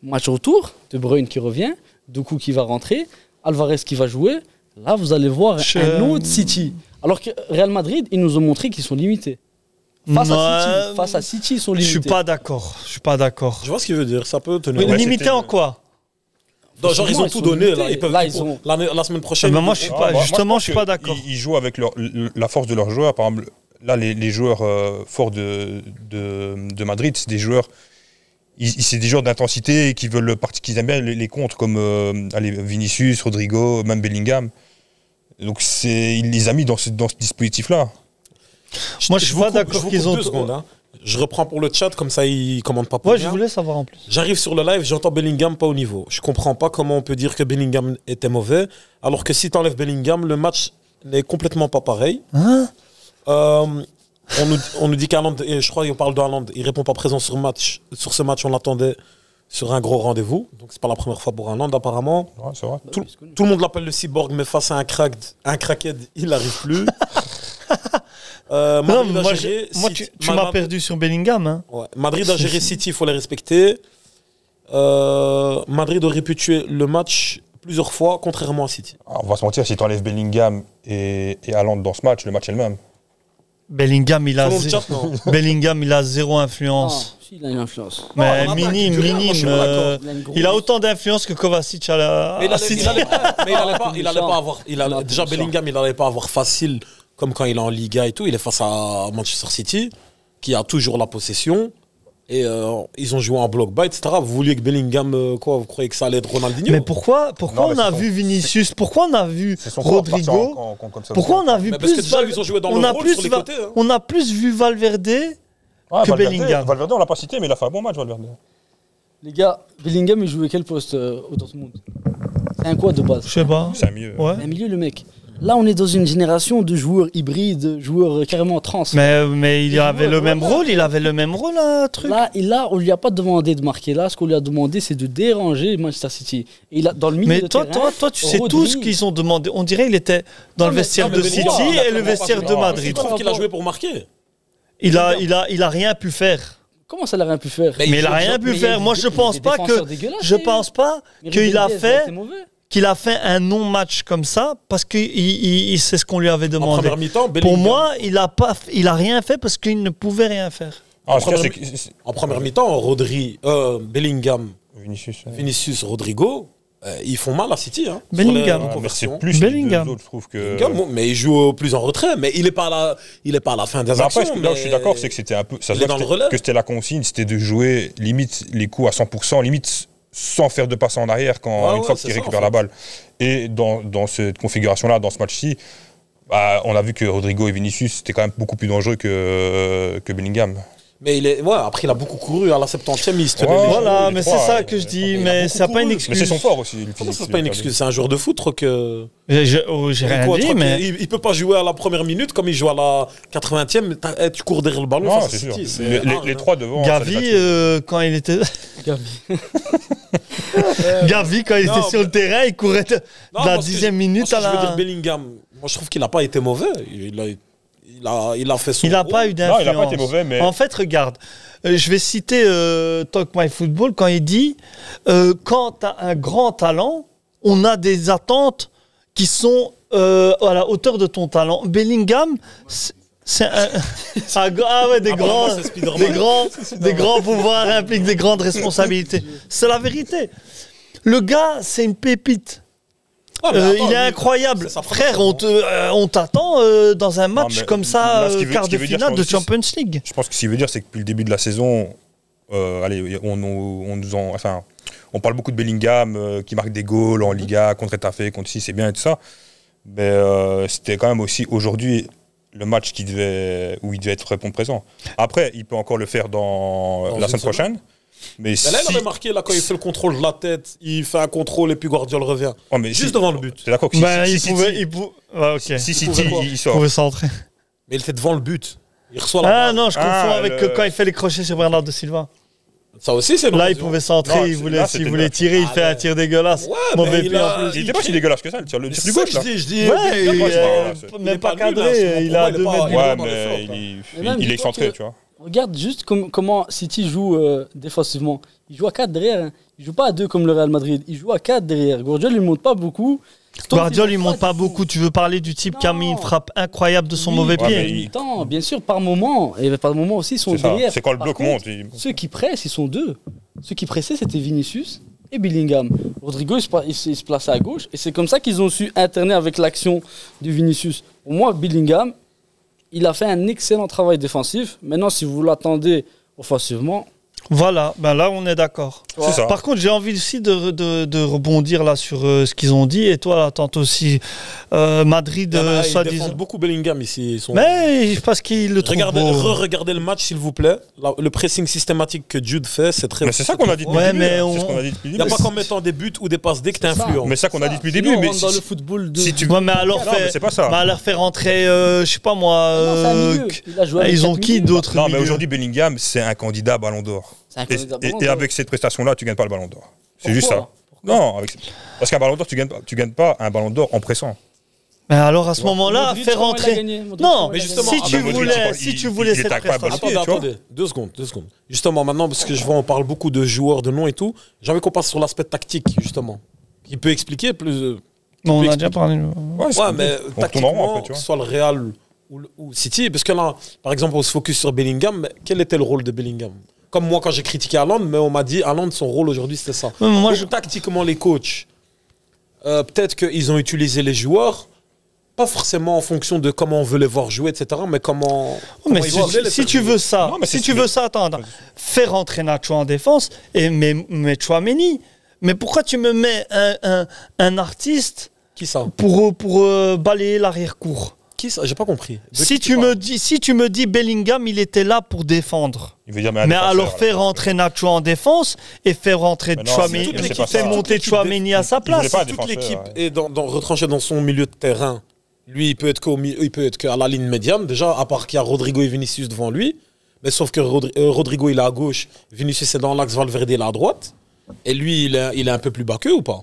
Match retour, De Bruyne qui revient, Doku qui va rentrer, Alvarez qui va jouer. Là, vous allez voir un autre City. Alors que Real Madrid, ils nous ont montré qu'ils sont limités. Face à City, ils sont Je limités. suis pas d'accord. Je suis pas d'accord. Je vois ce qu'il veut dire, ça peut tenir. Mais Ouais, limité c'était- en quoi? Non, genre, ils ont Ils tout sont donné, là. limités. Ils peuvent, Là, ils ils ont- la semaine prochaine. Mais moi, je suis pas. Justement, pense je suis pas que d'accord. Ils jouent avec la force de leurs joueurs. Par exemple, là, les joueurs forts de Madrid, c'est des joueurs. C'est des joueurs d'intensité qui veulent qui aiment bien les contres comme Vinicius, Rodrigo, même Bellingham. Donc il les a mis dans ce dispositif-là. Moi, je suis pas d'accord qu'ils ont. 2 secondes, hein. Je reprends pour le chat, comme ça, ils commandent pas pour Ouais, je rien. voulais savoir en plus. J'arrive sur le live, j'entends Bellingham pas au niveau. Je comprends pas comment on peut dire que Bellingham était mauvais, alors que si tu enlèves Bellingham, le match n'est complètement pas pareil. Hein? On nous dit qu'Haaland, et je crois qu'on parle de Haaland, il répond pas présent sur ce match, on l'attendait sur un gros rendez-vous. Donc c'est pas la première fois pour Haaland apparemment. Ouais, c'est vrai. Tout le monde l'appelle le cyborg, mais face à un crackhead, il n'arrive plus. Non, Madrid a moi, géré tu City- m'as perdu sur Bellingham. Hein. Ouais. Madrid a géré City, il faut les respecter. Madrid aurait pu tuer le match plusieurs fois, contrairement à City. Alors, on va se mentir, si tu enlèves Bellingham et Haaland dans ce match, le match est le même. Bellingham, il a Selon le zéro, chat, non. Bellingham, il a zéro influence. Si, il a une influence. Mais en attaque, minime, tu dis rien, moi, je suis pas d'accord. minime. Il a autant d'influence que Kovacic à la. Mais il à allait, City. il allait pas, mais il allait pas avoir. Non, Déjà, c'est Bellingham, il allait pas avoir facile comme quand il est en Liga et tout. Il est face à Manchester City, qui a toujours la possession. Et ils ont joué en bloc bas, etc. Vous vouliez que Bellingham, quoi, vous croyez que ça allait être Ronaldinho? Mais pourquoi Non, on mais a c'est vu Vinicius? Pourquoi on a vu C'est son corps partir Rodrigo? comme ça. Pourquoi on a vu Mais parce que plus déjà, ils ont joué dans on le a rôle plus sur les Va- côtés, hein. on a plus vu Valverde que Bellingham. Valverde, on l'a pas cité, mais il a fait un bon match, Valverde. Les gars, Bellingham, il jouait quel poste au Dortmund? C'est un quoi de base? Je sais pas. C'est un mieux. Ouais. Un milieu, le mec. Là, on est dans une génération de joueurs hybrides, joueurs carrément trans. Mais il Les avait joueurs, le même voilà. rôle, il avait le même rôle, un truc. Là, on lui a pas demandé de marquer. Là, ce qu'on lui a demandé, c'est de déranger Manchester City. Et il a, dans le milieu Mais de toi, terrain, tu sais Rodri- tout ce qu'ils ont demandé. On dirait qu'il était dans Non, le mais- vestiaire Non, mais de Bellingham, City il a et le clairement vestiaire pas de joué. Madrid. Je trouve qu'il a joué pour marquer. Il a rien pu faire. Comment ça, il a rien pu faire? Mais Mais il a rien pu faire. Moi, je pense pas que qu'il a fait qu'il a fait un non-match comme ça parce que c'est ce qu'on lui avait En demandé. première mi-temps, Pour Bellingham. moi, il a rien fait parce qu'il ne pouvait rien faire. Ah, en tout cas, première En première mi-temps, Bellingham, Vinicius. Vinicius, Rodrigo, ils font mal à City. Hein, sur Bellingham. les Ah, mais c'est conversions. plus Bellingham. les deux autres, je trouve que. Bellingham, mais il joue plus en retrait, mais il est pas à la fin des Mais actions. après, là où je suis d'accord, c'est que c'était un peu. Ça il se est voit dans que le relais. c'était la consigne, c'était de jouer limite les coups à 100%, limite sans faire de passe en arrière Ouais, une fois c'est qu'il ça, récupère en la fait. balle. Et dans cette configuration-là, dans ce match-ci, bah, on a vu que Rodrigo et Vinicius c'était quand même beaucoup plus dangereux que Bellingham. Mais après, il a beaucoup couru. À la 70e, il se tenait Ouais, les Voilà, genoux, les mais trois, c'est ça que je dis. il a Mais beaucoup c'est pas une couru. excuse. Mais c'est son fort aussi. le Comment physique, ça, c'est pas une excuse? C'est un joueur de foot, que. J'ai rien Quoi, dit, Troc, mais il peut pas jouer à la première minute comme il joue à la 80e. Tu cours derrière le ballon Non, face à c'est sûr. City. c'est Les hard, hein. trois devant. ça Gavi, les a tués. quand il était Gavi. Gavi, quand il Non, était sur le terrain, il courait de Non, la parce que 10e minute à Je veux dire, la. Bellingham, moi je trouve qu'il n'a pas été mauvais. Il a fait son Il n'a rôle. pas eu Non, d'influence. il n'a pas été mauvais, mais. En fait, regarde, je vais citer Talk My Football quand il dit quand tu as un grand talent, on a des attentes qui sont à la hauteur de ton talent. Bellingham, c'est des Apparemment, c'est Spider-Man. des grands pouvoirs impliquent des grandes responsabilités. C'est la vérité. Le gars, c'est une pépite. Ouais, mais attends, Il est lui, incroyable. c'est sa Frère, première on t'attend dans un match mais comme ça, là, ce qu'il veut- quart ce qu'il de veut dire, finale je de pense aussi, Champions League. Je pense que ce qu'il veut dire, c'est que depuis le début de la saison, on parle beaucoup de Bellingham qui marque des goals en Liga, contre Etafé, contre ici, c'est bien et tout ça. Mais c'était quand même aussi aujourd'hui le match où il devait être répondre présent. Après, il peut encore le faire dans Dans la une semaine prochaine. Mais Mais là, il si... avait marqué là, quand il fait le contrôle de la tête, il fait un contrôle et puis Guardiola revient. Oh, mais Juste si- devant le but. T'es d'accord que si, Ben, si- il si pouvait. City, Ouais, ok. si City, pouvait quoi il Il sort. pouvait s'entrer. Mais il était devant le but. Il reçoit la Ah balle. non, je confonds Ah, avec le- quand il fait les crochets sur Bernardo Silva. Ça aussi, c'est une Là, il occasion. pouvait Non, s'entrer, il c'est- voulait, là, s'il c'était voulait là. tirer, il fait un tir dégueulasse. Ouais, Mauvais mais pied il a- en plus. Il était pas si dégueulasse que ça, le tir C'est du ça gauche que là. je dis. Ouais, Bellingham, Ouais, c'est pas grave, il même est pas nul, hein, cadré, il a pour moi, 2 pas- mètres. il est Ouais, dans mais l'effort, quoi. Mais même, il est dis-toi excentré, que- tu vois. Regarde juste comment City joue défensivement. Il joue à 4 derrière. Hein. Il joue pas à 2 comme le Real Madrid. Il joue à 4 derrière. Guardiola, il monte pas beaucoup. Guardiola, il monte pas beaucoup. Tu veux parler du type qui a mis une frappe incroyable de son mauvais pied. Mais bien sûr, par moment. Et par moment aussi, ils sont derrière. C'est quand le bloc monte. Ceux qui pressent, ils sont deux. Ceux qui pressaient, c'était Vinicius et Bellingham. Rodrigo, il se plaçait à gauche. Et c'est comme ça qu'ils ont su alterner avec l'action de Vinicius. Pour moi, Bellingham, il a fait un excellent travail défensif. Maintenant, si vous l'attendez offensivement... Voilà, ben là on est d'accord. C'est ça. Par contre, j'ai envie aussi de rebondir là sur ce qu'ils ont dit. Et toi, là, tente aussi Madrid, Ils soi-disant. défendent beaucoup Bellingham ici. Ils sont... Mais parce qu'il le trouve beau. Regardez le match, s'il vous plaît. Le pressing systématique que Jude fait, c'est très... Mais c'est ça qu'on a dit depuis Ouais, le début. mais C'est on- ce qu'on a dit depuis le Il n'y a début. pas qu'en mettant des buts ou des passes dès que t'es influent. Mais c'est ça qu'on a dit depuis le Sinon, début. on Mais rentre dans le football de... si tu Ouais, mais alors, Non, mais c'est pas ça. mais alors faire rentrer, je sais pas moi. Non, c'est un milieu. Il a joué avec Ils ont quatre qui milieux. d'autres Non, mais milieux aujourd'hui, Bellingham, c'est un candidat Ballon d'Or. C'est un candidat Ballon Et d'Or. avec cette prestation-là, tu gagnes pas le Ballon d'Or. C'est juste ça. Pourquoi Non, parce qu'un Ballon d'Or, tu gagnes pas un Ballon d'or en pressant. Mais alors à ce moment-là, Modric, faire comment il a rentrer. gagné Modric, Non, comment il a justement, gagné si tu Modric, voulais, il- si tu il- voulais il cette attaque pas le ballon. prestation. Attendez, tu vois. attendez. Deux secondes. Justement, maintenant, parce que je vois, on parle beaucoup de joueurs, de noms et tout, j'ai envie qu'on passe sur l'aspect tactique, justement. Il peut expliquer plus... Non, on peut a déjà expliquer. parlé. Ouais, mais on tourne en rond, tactiquement, après, tu que vois. ce soit le Real ou City, parce que là, par exemple, on se focus sur Bellingham, mais quel était le rôle de Bellingham? Comme moi, quand j'ai critiqué Haaland, mais on m'a dit, Haaland, son rôle aujourd'hui, c'était ça. Ouais, mais moi, Donc, tactiquement, les coachs, peut-être qu'ils ont utilisé les joueurs, pas forcément en fonction de comment on veut les voir jouer, etc., mais comment... Mais comment ils voulaient les si faire tu jouer. veux ça, Non, mais si c'est- tu veux ça, attends, faire rentrer Nacho en défense et mais Chouameni. Mais pourquoi tu me mets un artiste Qui ça? pour balayer l'arrière-cour? Qui ça? J'ai pas compris. De Si qui tu parles? me dis Bellingham, il était là pour défendre. Il veut dire, un Mais défenseur, alors là. faire rentrer Nacho en défense et faire rentrer Mais non, Chouameni, c'est- c'est pas fait ça. monter Toute l'équipe Chouameni à sa il voulait place. pas un Toute défenseur, l'équipe ouais. est retranchée dans son milieu de terrain. Lui, il peut être il peut être qu'à la ligne médiane, déjà, à part qu'il y a Rodrigo et Vinicius devant lui. Mais sauf que Rodrigo, il est à gauche, Vinicius est dans l'axe, Valverde, il est à droite. Et lui, il est un peu plus bas qu'eux ou pas?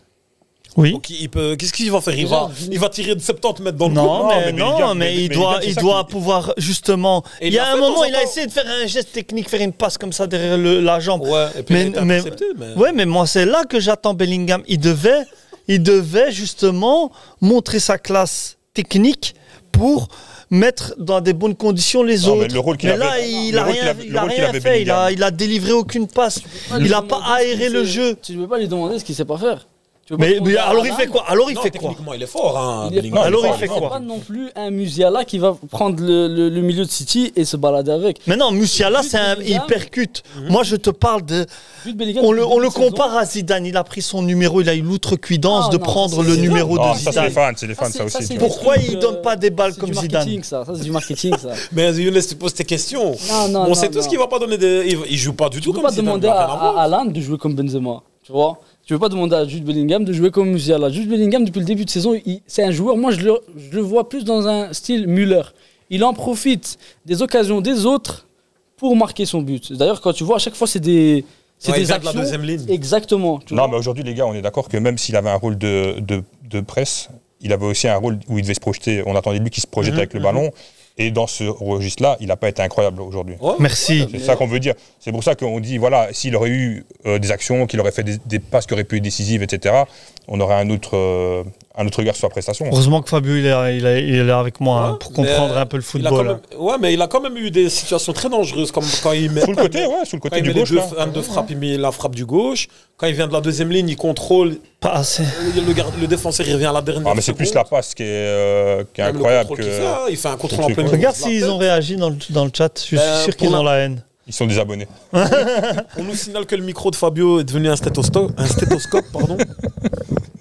Oui. Donc, il peut. Qu'est-ce qu'il va faire? Déjà, Il va tirer de 70 mètres dans le Non, coup. mais, mais non, Bellingham, mais il Bellingham, doit, c'est il ça doit qui- pouvoir justement. Et Il il y a l'a un fait de moment, temps il en a temps. essayé de faire un geste technique, faire une passe comme ça derrière la jambe. Ouais, et puis il a été intercepté, mais- ouais, mais moi c'est là que j'attends Bellingham. Il devait justement montrer sa classe technique pour mettre dans des bonnes conditions les Non, mais autres. le rôle qu'il là, avait- il le a rôle qu'il rien, avait- il le a rôle qu'il rien avait fait. Bellingham. Il a délivré aucune passe. Il n'a pas aéré le jeu. Tu ne peux pas lui demander ce qu'il sait pas faire. Tu peux pas Mais demander à alors il Haaland. fait quoi? Alors il Non, fait quoi? techniquement, il est fort, hein, Il est Bellingham. pas- Alors, il c'est fait quoi? pas non plus un Musiala qui va prendre le milieu de City et se balader avec. Mais non, Musiala, Jude il Bellingham. percute. Moi, je te parle de. Jude Bellingham, On depuis le début de saison, compare à Zidane. Il a pris son numéro, il a eu l'outrecuidance Ah, de non, prendre ça, le c'est- numéro Non, de ça, c'est les Zidane. fans, c'est les fans, c'est- ça aussi. c'est tu des vois. Pourquoi trucs, il donne pas des balles c'est comme du Zidane? marketing, ça. Ça, c'est du marketing, ça. Mais Younes, tu poses tes questions. Non, On non, sait non, tous non. qu'il va pas donner des. Il joue pas du Tu tout peux comme pas Zidane, demander il a à rien à voir. Haaland de jouer comme Benzema. Tu vois? Tu peux pas demander à Jude Bellingham de jouer comme Musiala. Jude Bellingham, depuis le début de saison, c'est un joueur, moi je le vois plus dans un style Müller. Il en profite des occasions des autres pour marquer son but. D'ailleurs, quand tu vois, à chaque fois, c'est des Ouais, il des vient de la actions. deuxième ligne. Exactement. tu Non, vois. mais aujourd'hui, les gars, on est d'accord que même s'il avait un rôle de presse, il avait aussi un rôle où il devait se projeter. On attendait de lui qu'il se projette avec le ballon. Et dans ce registre-là, il n'a pas été incroyable aujourd'hui. Ouais. Merci. C'est ça qu'on veut dire. C'est pour ça qu'on dit, voilà, s'il aurait eu des actions, qu'il aurait fait des passes qui auraient pu être décisives, etc., on aurait un autre regard sur sa prestation. Heureusement que Fabio il est là avec moi hein, Ouais, pour mais, comprendre un peu le Il a quand football. même- ouais, mais il a quand même eu des situations très dangereuses, comme quand il met. Sous le côté, ouais, sous le Quand côté il du met les gauche. deux, là. un de frappe, il met la frappe du gauche. Quand il vient de la deuxième ligne, il contrôle. Pas assez. Le défenseur, il revient à la dernière. Ah, mais c'est plus la passe qui est Même le incroyable contrôle que. qu'il fait, hein. Il fait un contrôle en truc, pleine ouais. Regarde course, s'ils la ont tête. réagi dans le chat. Je suis sûr qu'ils pour ont la haine. Ils sont désabonnés. On nous signale que le micro de Fabio est devenu un stéthoscope. Pardon.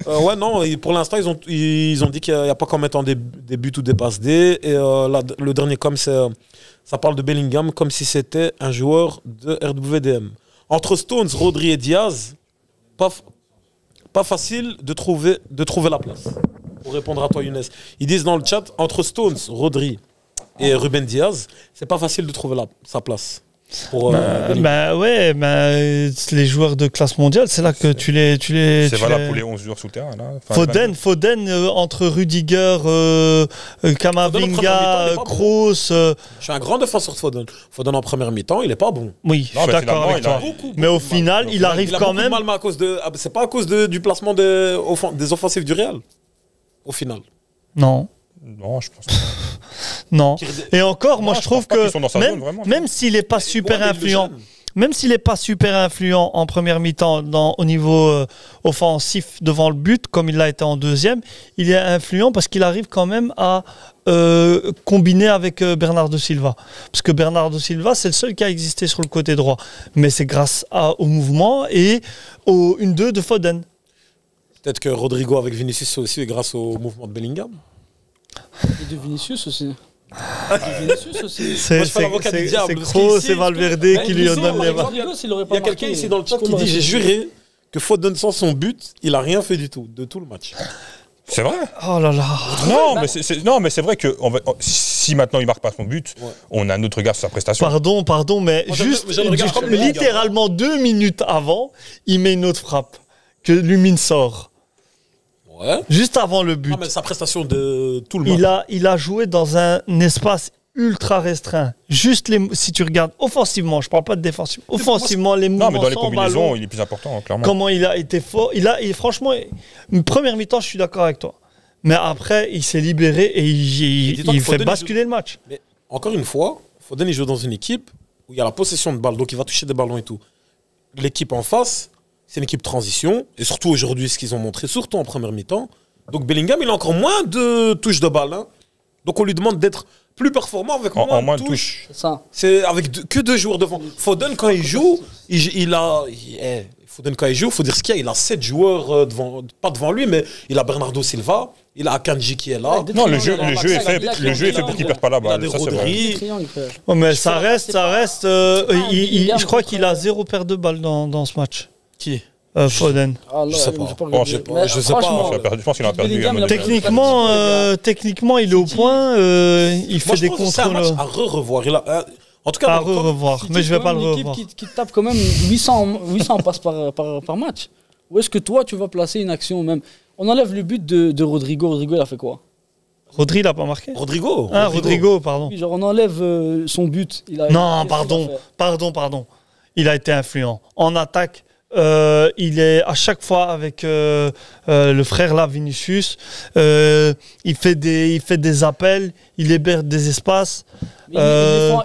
Ouais, non, et pour l'instant, ils ont dit qu'il n'y a pas qu'en mettant des buts ou des passes D. Et le dernier ça parle de Bellingham comme si c'était un joueur de RWDM. Entre Stones, Rodri et Diaz, pas facile de trouver la place. Pour répondre à toi, Younes. Ils disent dans le chat, entre Stones, Rodri et Ruben Diaz, c'est pas facile de trouver sa place. Pour, Bellingham. Ouais, les joueurs de classe mondiale, c'est là que tu les. C'est valable pour les 11 joueurs sous le terrain. Là. Enfin, Foden entre Rudiger, Kamavinga, mi-temps, il est pas bon. Kroos. Je suis un grand défenseur de Foden. Foden en première mi-temps, il est pas bon. Oui, je Non, suis mais d'accord finalement, avec il a- toi. Beaucoup Mais au de mal. final, il arrive Il a quand beaucoup de même. mal, mais à cause de. C'est pas à cause du placement des offensifs du Real. au final. Non. Non, je pense pas. Non. Et encore, moi, Non, je trouve pense pas qu'ils que sont dans sa zone, vraiment. même s'il n'est pas super Ouais, mais influent, le jeune. même s'il n'est pas super influent en première mi-temps au niveau offensif devant le but, comme il l'a été en deuxième, il est influent parce qu'il arrive quand même à combiner avec Bernardo Silva. Parce que Bernardo Silva, c'est le seul qui a existé sur le côté droit. Mais c'est grâce au mouvement et au 1-2 de Foden. Peut-être que Rodrigo avec Vinicius, c'est aussi grâce au mouvement de Bellingham. Et de Vinicius aussi. De Vinicius aussi. C'est Moi, je fais l'avocat du diable, c'est parce Kroos qu'ici, et Valverde mais qui lui ici, donnent par les exemple, mains. Il y a quelqu'un ici dans le chat qui dit j'ai juré que Foden sans son but, il a rien fait du tout, de tout le match. C'est vrai. Oh là là. Non, mais c'est vrai que si maintenant il marque pas son but, Ouais. on a un autre regard sur sa prestation. Pardon, mais Moi, juste, je le regarde comme le littéralement 2 minutes avant, il met une autre frappe que Lumine sort. Ouais. Juste avant le but. Non, mais sa prestation de tout le match. Il a joué dans un espace ultra restreint. Juste si tu regardes offensivement, je parle pas de défensif. Offensivement, les mouvements Non, mais dans les sans combinaisons, ballon, il est plus important, clairement. comment il a été fort. Franchement, une première mi-temps, je suis d'accord avec toi. Mais après, il s'est libéré et dis-toi il que fait Foden, basculer le match. Mais encore une fois, Foden il joue dans une équipe où il y a la possession de balle, donc il va toucher des ballons et tout. L'équipe en face, c'est une équipe transition, et surtout aujourd'hui, ce qu'ils ont montré, surtout en première mi-temps. Donc Bellingham, il a encore moins de touches de balle. Hein. Donc on lui demande d'être plus performant avec En moins de de touches. C'est ça. C'est avec que 2 joueurs devant. Foden, quand il joue, Foden, quand il joue, il faut dire ce qu'il y a. Il a 7 joueurs devant, pas devant lui, mais il a Bernardo Silva, il a Akanji qui est là. Non, le jeu est fait pour qu'il perde pas la Il a balle. des Ça, c'est vrai. Rodri. Triangle, frère. Oh, mais Je sais pas, c'est pas- je crois qu'il a 0 perte de balle dans ce match. Qui Foden. Ah, là, Je sais j'ai pas. regardé. Bon, je sais pas. Mais Je sais pas. franchement, Je pense qu'il en a perdu. Bellingham, il a Techniquement, il est au point. Il fait Moi, je des pense que c'est un contrôles match à revoir. En tout cas, à dans le top, revoir. City, Mais je vais quand pas le même une revoir. équipe qui tape quand même 800 passes par match. Où est-ce que toi, tu vas placer une action même? On enlève le but de Rodrigo. Rodrigo, il a fait quoi? Rodri, il a pas marqué Rodrigo. Rodrigo, pardon. Genre, on enlève son but. Non, qu'est-ce qu'il a fait? pardon. Il a été influent. En attaque, il est à chaque fois avec le frère là, Vinicius. Il fait des appels, il libère des espaces. Mais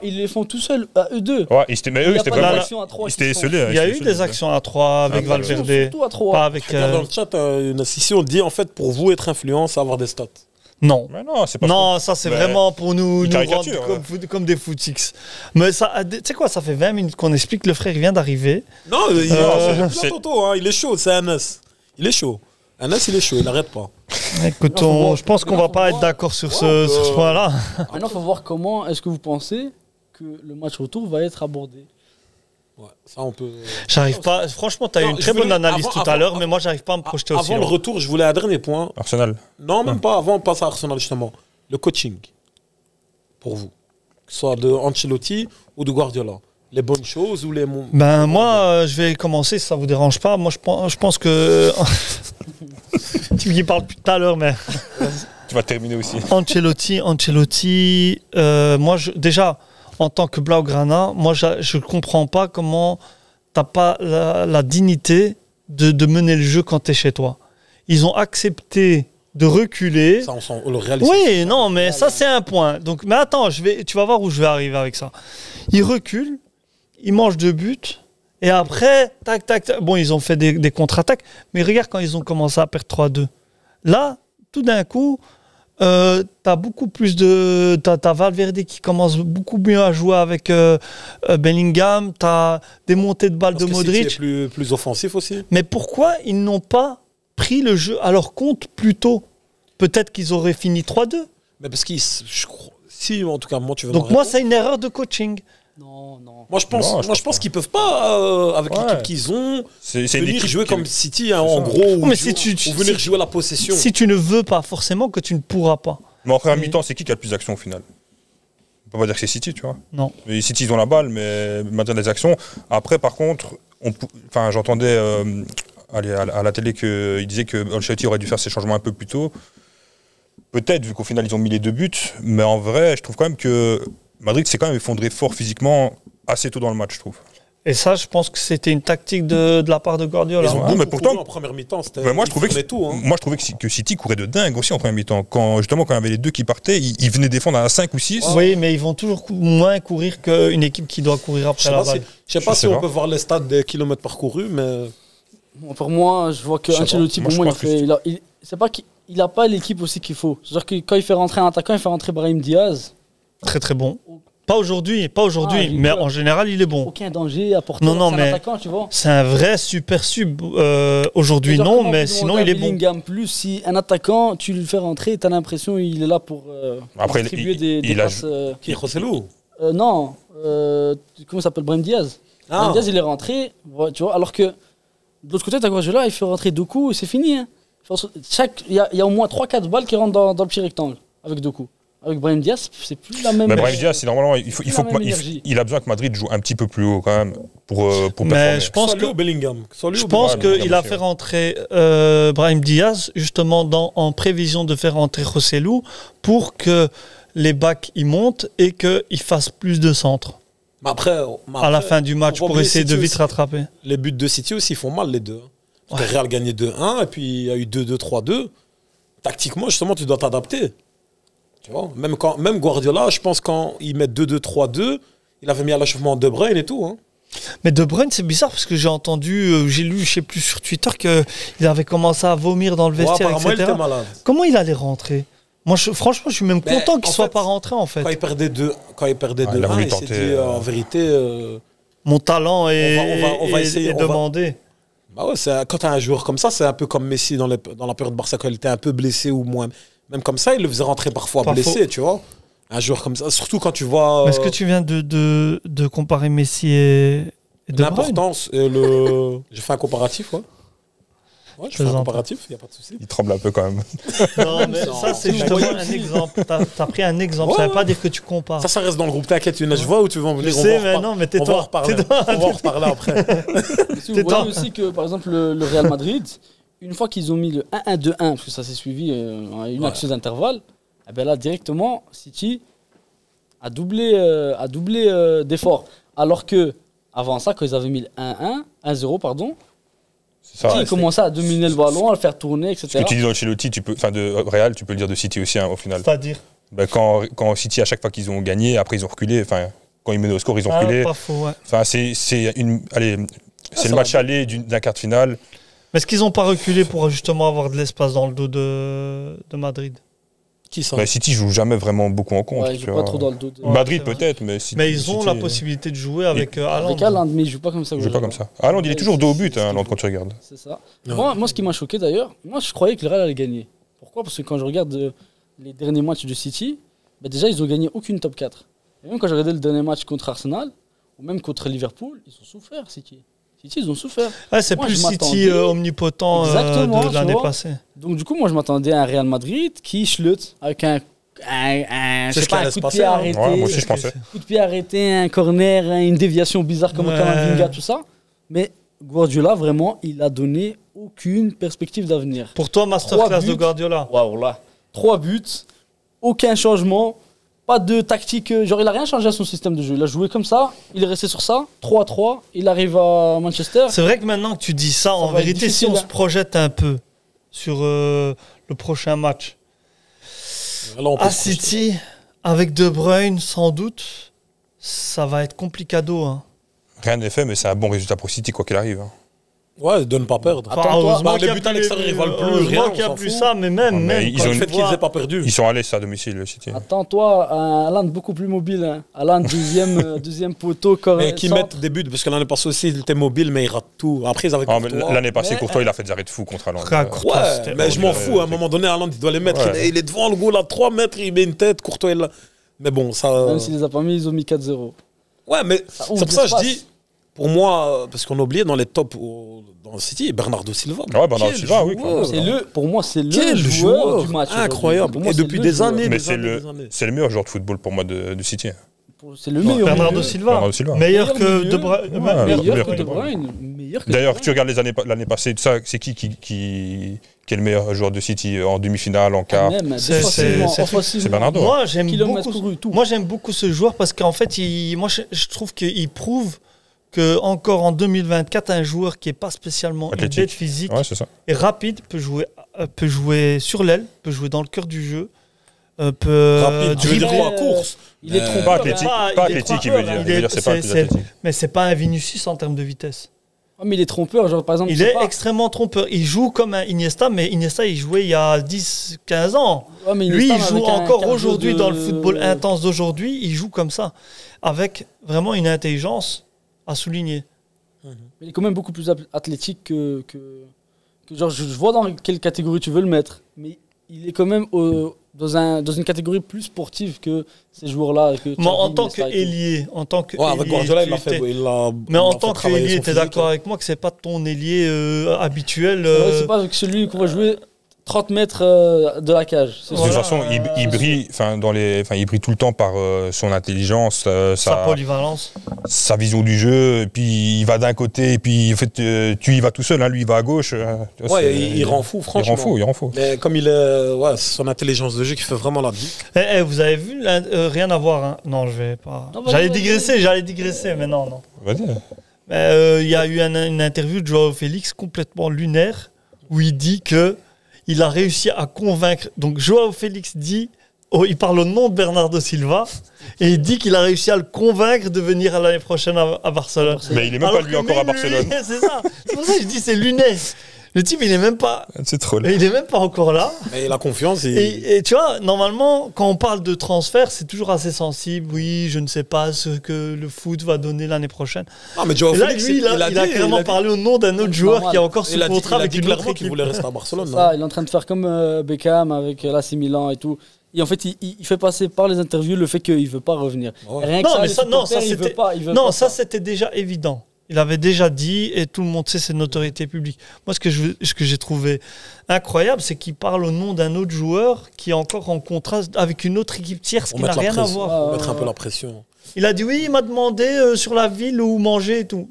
ils les font tout seuls, à eux deux. Ouais, mais eux, Il y a c'était pas vraiment. d'action à trois Ils qui étaient sont- scellés. Il y a eu des actions à 3 avec Valverde. Surtout à trois. Pas avec. Regarde dans le chat, une scission dit en fait pour vous être influent, c'est avoir des stats. Non. Mais non, c'est pas Non, ça c'est Mais vraiment pour nous rendre caricature, comme des footix. Mais ça, tu sais quoi, ça fait 20 minutes qu'on explique, le frère vient d'arriver. Non, c'est- c'est Toto, hein, il est chaud, c'est Anas. Il est chaud. Anas, il est chaud, il n'arrête pas. Écoute, Non, faut voir- je pense qu'on non, va faut pas être voir. d'accord sur ce point-là. Maintenant, il faut voir comment est-ce que vous pensez que le match retour va être abordé. Ouais, ça on peut. J'arrive pas. Franchement, tu as eu Non, une je très bonne voulais- analyse avant- tout à l'heure, avant- mais moi, j'arrive pas à me projeter aussi. Avant le loin. retour, je voulais un dernier point. Arsenal. Non, même pas. Avant, on passe à Arsenal justement. Le coaching, pour vous, que ce soit de Ancelotti ou de Guardiola. Les bonnes choses ou les. Ben moi, je vais commencer si ça vous dérange pas. Moi, je pense que. Tu me parles plus tout à l'heure, mais Tu vas terminer aussi. Ancelotti. Moi, déjà, en tant que Blaugrana, moi, je comprends pas comment t'as pas la dignité de mener le jeu quand t'es chez toi. Ils ont accepté de reculer. Ça, on le réalise. Oui, non, mais ça c'est un point. Donc, mais attends, tu vas voir où je vais arriver avec ça. Ils reculent, ils mangent 2 buts, et après, tac, tac, tac. Bon, ils ont fait des contre-attaques, mais regarde quand ils ont commencé à perdre 3-2. Là, tout d'un coup, t'as beaucoup plus de. T'as Valverde qui commence beaucoup mieux à jouer avec Bellingham, t'as des montées de balles Parce de que City Modric. est plus offensif aussi. Mais pourquoi ils n'ont pas pris le jeu à leur compte plus tôt? Peut-être qu'ils auraient fini 3-2. Mais parce qu'ils. Je crois. Si, en tout cas, moi, tu veux. Donc moi, c'est une erreur de coaching. Non, non. Moi, je pense, Non, je pense qu'ils peuvent pas, avec Ouais. l'équipe qu'ils ont, C'est une venir équipe jouer qui- comme City, hein, C'est en ça. gros, ou, Mais si tu- ou venir si- jouer la possession. Si tu ne veux pas, forcément que tu ne pourras pas. Mais en première mi-temps, c'est qui a le plus d'actions au final? On peut pas dire que c'est City, tu vois. Non. Mais City, ils ont la balle, mais maintenant des actions. Après, par contre, j'entendais à la télé qu'il disait que Ancelotti aurait dû faire ses changements un peu plus tôt. Peut-être, vu qu'au final, ils ont mis les 2 buts. Mais en vrai, je trouve quand même que Madrid s'est quand même effondré fort physiquement assez tôt dans le match, je trouve. Et ça, je pense que c'était une tactique de la part de Guardiola. Ils ont mais beaucoup pourtant- couru en première mi-temps. Mais moi, je trouvais tout. Hein. moi, je trouvais que City courait de dingue aussi en première mi-temps. Quand il y avait les deux qui partaient, ils venaient défendre à 5 ou 6. Oui, mais ils vont toujours moins courir qu'une équipe qui doit courir Je après sais la pas si, balle. je sais pas Je si sais on pas. peut voir les stats des kilomètres parcourus, mais Bon, pour moi, je vois que Je sais Ancelotti, pas. pour Moi, moi, je pense que c'est pas qu'il n'a pas l'équipe aussi qu'il faut. C'est-à-dire que quand il fait rentrer un attaquant, il fait rentrer Brahim Diaz. Très très bon. Pas aujourd'hui, il mais peut. en général, il est bon. Aucun danger à porter. Non, non, C'est un mais- attaquant, tu vois. C'est un vrai super sub. Aujourd'hui, C'est-à-dire, non, comment mais tu sinon, demandes il à est bon. Bellingham plus, si un attaquant, tu le fais rentrer, tu as l'impression qu'il est là pour Après, distribuer des il a passes. qui est Rosselló Non, comment ça s'appelle Brahim Diaz. Brahim Diaz, il est rentré, tu vois, alors que de l'autre côté, t'as Guardiola, il fait rentrer Doku et c'est fini. Hein. Il y a au moins 3-4 balles qui rentrent dans le petit rectangle avec Doku. Avec Brahim Diaz, c'est plus la même. Mais Brahim Diaz, c'est normalement, il a besoin que Madrid joue un petit peu plus haut quand même pour Mais performer. je pense Soit lui que ou Bellingham. Soit lui Je ou pense Bellingham qu'il a aussi, fait ouais. rentrer Brahim Diaz justement en prévision de faire rentrer Rosselló pour que les backs y montent et qu'ils fassent plus de centres Mais après, à la fin du match faut pas pour oublier essayer de City vite aussi. rattraper. Les buts de City aussi font mal, les deux. Parce que Ouais. Real gagnait 2-1, et puis il y a eu 2-2, 3-2. Tactiquement, justement, tu dois t'adapter. Tu vois, même Guardiola, je pense, quand il met 2-2, 3-2, il avait mis à l'échauffement De Bruyne et tout. Hein. Mais De Bruyne, c'est bizarre parce que j'ai lu, je sais plus sur Twitter qu'il avait commencé à vomir dans le Ouais, vestiaire, apparemment, il etc. était malade. Comment il allait rentrer? Moi, franchement, je suis même Mais content qu'il en soit fait, pas rentré en fait. Quand il perdait 2-1, il a voulu il s'est tenter, dit, en vérité, Mon talent est, on va est- essayer, est on va- demandé. bah ouais, quand tu as un joueur comme ça, c'est un peu comme Messi dans la période Barça, quand il était un peu blessé ou moins. Même comme ça, il le faisait rentrer parfois Pas blessé, tu vois. Un joueur comme ça, surtout quand tu vois Mais est-ce que tu viens de comparer Messi et De Bruyne? l'importance. J'ai fait un comparatif, ouais. Ouais, je fais un Plaisante. comparatif, il n'y a pas de souci. Il tremble un peu quand même. Non, mais ça, c'est justement un exemple. T'as pris un exemple. Ça Ouais, veut pas ouais. dire que tu compares. Ça reste dans le groupe, t'inquiète, je vois où tu veux en Je venir. sais, mais non, mais On va en tais-toi. reparler. Tais-toi. On va en reparler après. Si vous T'es voyez temps. aussi que, par exemple, le Real Madrid, une fois qu'ils ont mis le 1-1-2-1, parce que ça s'est suivi à une Ouais. action d'intervalle, eh ben là, directement, City a doublé d'efforts. Alors que, avant ça, quand ils avaient mis le 1-0, pardon, C'est ça. ils commençaient à dominer le ballon, à le faire tourner, etc. Ce que tu dis d'Ancelotti, de Real, tu peux le dire de City aussi, hein, au final. C'est-à-dire Ben, quand City, à chaque fois qu'ils ont gagné, après ils ont reculé. Enfin, quand ils menaient au score, ils ont reculé. Pas faux, ouais. Enfin, c'est le ça match va. aller d'un quart de finale. Mais est-ce qu'ils n'ont pas reculé pour justement avoir de l'espace dans le dos de Madrid? Qui ça Ben, City joue jamais vraiment beaucoup en contre. Ouais, ils tu jouent vois. pas trop dans le dos. Ouais, Madrid c'est vrai. peut-être, mais City. Mais ils ont City, la possibilité de jouer avec Haaland. Avec Haaland, mais ils jouent pas comme ça. Ils jouent pas comme ça. Haaland, il est toujours dos au but, Haaland, quand tu regardes. C'est ça. Ouais. Moi, ce qui m'a choqué d'ailleurs, moi je croyais que le Real allait gagner. Pourquoi? Parce que quand je regarde les derniers matchs de City, bah déjà ils ont gagné aucune top 4. Et même quand j'ai regardé le dernier match contre Arsenal, ou même contre Liverpool, ils ont souffert, City. City, ils ont souffert. Ouais, c'est Moi, plus je City m'attendais- omnipotent Exactement, de tu l'année vois. passée. Donc du coup, moi je m'attendais à un Real Madrid qui schlutte avec un je C'est sais ce pas, qui un allait coup se de passer, pied hein. arrêté, Ouais, moi aussi, je pensais. coup de pied arrêté, un corner, une déviation bizarre comme Ouais. Kamavinga, tout ça. Mais Guardiola, vraiment, il a donné aucune perspective d'avenir. Pour toi, masterclass 3 de buts. Guardiola. Waouh là. 3 buts, aucun changement, pas de tactique. Genre, il a rien changé à son système de jeu. Il a joué comme ça, il est resté sur ça. 3-3, il arrive à Manchester. C'est vrai que maintenant que tu dis ça, en va être vérité, si difficile, on hein. se projette un peu sur le prochain match, Là, on peut à se projeter. City, avec De Bruyne, sans doute, ça va être complicado. Hein. Rien n'est fait, mais c'est un bon résultat pour City, quoi qu'il arrive. hein. Ouais, de ne pas perdre. Enfin, Attends-toi. heureusement Bah, qu'il y les a buts à plus- l'extérieur, ils valent plus heureusement rien, qu'il y a on s'en plus fout. ça, mais même, Ouais, mais même ils quand ont Le tu fait qu'ils vois- n'aient pas perdu. Ils sont allés à domicile, le City. Attends-toi à un Haaland beaucoup plus mobile. Hein. Haaland, deuxième poteau, Mais qui centre. mettent des buts, parce que l'année passée aussi, il était mobile, mais il rate tout. Après, ils avaient Ah, mais Courtois. l'année passée, Mais- Courtois, il a fait des arrêts de fou contre Haaland. Frère, Courtois, Ouais, c'était mais je m'en horrible. fous. À un moment donné, Haaland, il doit les mettre. Ouais. Il est devant le goal à 3 mètres, il met une tête. Courtois est là. Mais bon, ça. Même s'il les a pas mis, ils ont mis 4-0. Ouais, mais ouvre c'est pour ça que je l'espace. dis, pour moi, parce qu'on a oublié dans les tops dans le City, Bernardo Silva. Ouais, Bernardo Quel Silva, oui, joueur. clairement. Pour moi, c'est le Quel joueur joueur du match. aujourd'hui. incroyable. Pour moi, Et c'est depuis le des joueur. années. Mais des années. c'est le meilleur joueur de football pour moi de City. C'est le meilleur. Bernardo milieu. Silva, Bernardo Silva. meilleur que milieu. De Bruyne. Ouais, meilleur Meilleur que que De De Bruyne. Bruyne. Meilleur que D'ailleurs, De tu Bruyne. regardes l'année passée, tout ça, c'est qui est le meilleur joueur de City en demi-finale, en quart? Même, C'est- défensivement, c'est- offensivement. c'est Bernardo. Moi, j'aime Kilomètres beaucoup. courus, tout. Moi, j'aime beaucoup ce joueur parce qu'en fait, moi, je trouve qu'il prouve que encore en 2024, un joueur qui n'est pas spécialement Athlétique. une bête physique Ouais, c'est ça. et rapide peut jouer sur l'aile, peut jouer dans le cœur du jeu, peut Rapide, tu veux dire dribbler. quoi, course? Il est Pas trompeur. Pas athlétique, Ah, pas il est athlétique, il trompeur, veut dire. il Il veut est- dire c'est pas le plus c'est- athlétique. Mais c'est pas un Vinicius en termes de vitesse. Ah, mais il est trompeur, genre par exemple. Il je sais est pas. extrêmement trompeur. Il joue comme un Iniesta, mais Iniesta, il jouait il y a 10-15 ans. Ouais, mais Lui, Iniesta, il joue avec un encore cardio aujourd'hui de- dans le football intense d'aujourd'hui. Il joue comme ça, avec vraiment une intelligence à souligner. Il est quand même beaucoup plus athlétique que genre, je vois dans quelle catégorie tu veux le mettre, mais il est quand même dans une catégorie plus sportive que ces joueurs-là. que Moi, en Xavi, tant Iniesta et tout. qu'ailier, en tant que Ouais, avec ailier, Guardiola, tu il l'a fait. t'es- Il mais en l'a tant fait travailler qu'ailier, son tu es physique, d'accord hein. avec moi que c'est pas ton ailier habituel. C'est vrai, c'est pas avec celui qu'on va jouer 30 mètres de la cage. C'est De sûr. toute façon, il brille, il brille tout le temps par son intelligence, sa sa polyvalence. vision du jeu. Et puis il va d'un côté, et puis en fait, tu y vas tout seul, hein, lui il va à gauche. Ouais, il rend fou, franchement. Il rend fou. Mais comme il est. Ouais, c'est son intelligence de jeu qui fait vraiment la vie. Vous avez vu, rien à voir. Hein. Non, je vais pas. Non, vas-y, J'allais digresser, mais non. Vas-y. Il y a eu une interview de Joao Félix complètement lunaire où il dit que il a réussi à convaincre. Donc Joao Félix dit, il parle au nom de Bernardo Silva et il dit qu'il a réussi à le convaincre de venir à l'année prochaine à Barcelone. Mais il est même Alors pas lui que encore à même Barcelone. lui, c'est ça. C'est pour ça que je dis c'est lunaire. Le type il est même pas encore là. Mais il a confiance. Et tu vois, normalement, quand on parle de transfert, c'est toujours assez sensible. Oui, je ne sais pas ce que le foot va donner l'année prochaine. Ah, mais Joao Et là, Félix, lui, il a carrément parlé au nom d'un autre joueur qui a encore sous il a dit, contrat avec une autre clairement qu'il équipe. voulait rester à Barcelone. C'est non ça, il est en train de faire comme Beckham avec l'AC Milan et tout. Et en fait, il fait passer par les interviews le fait qu'il veut pas revenir. Ouais. Rien que Non, mais les ça, non, ça, supporters, il veut c'était- pas. il veut Non, pas ça c'était déjà évident. Il avait déjà dit et tout le monde sait c'est une notoriété publique. Moi, ce que j'ai trouvé incroyable, c'est qu'il parle au nom d'un autre joueur qui est encore en contrat avec une autre équipe tierce Pour qui n'a mettre la rien à pression, voir. pour mettre un peu la pression. Il a dit oui, il m'a demandé sur la ville où manger et tout.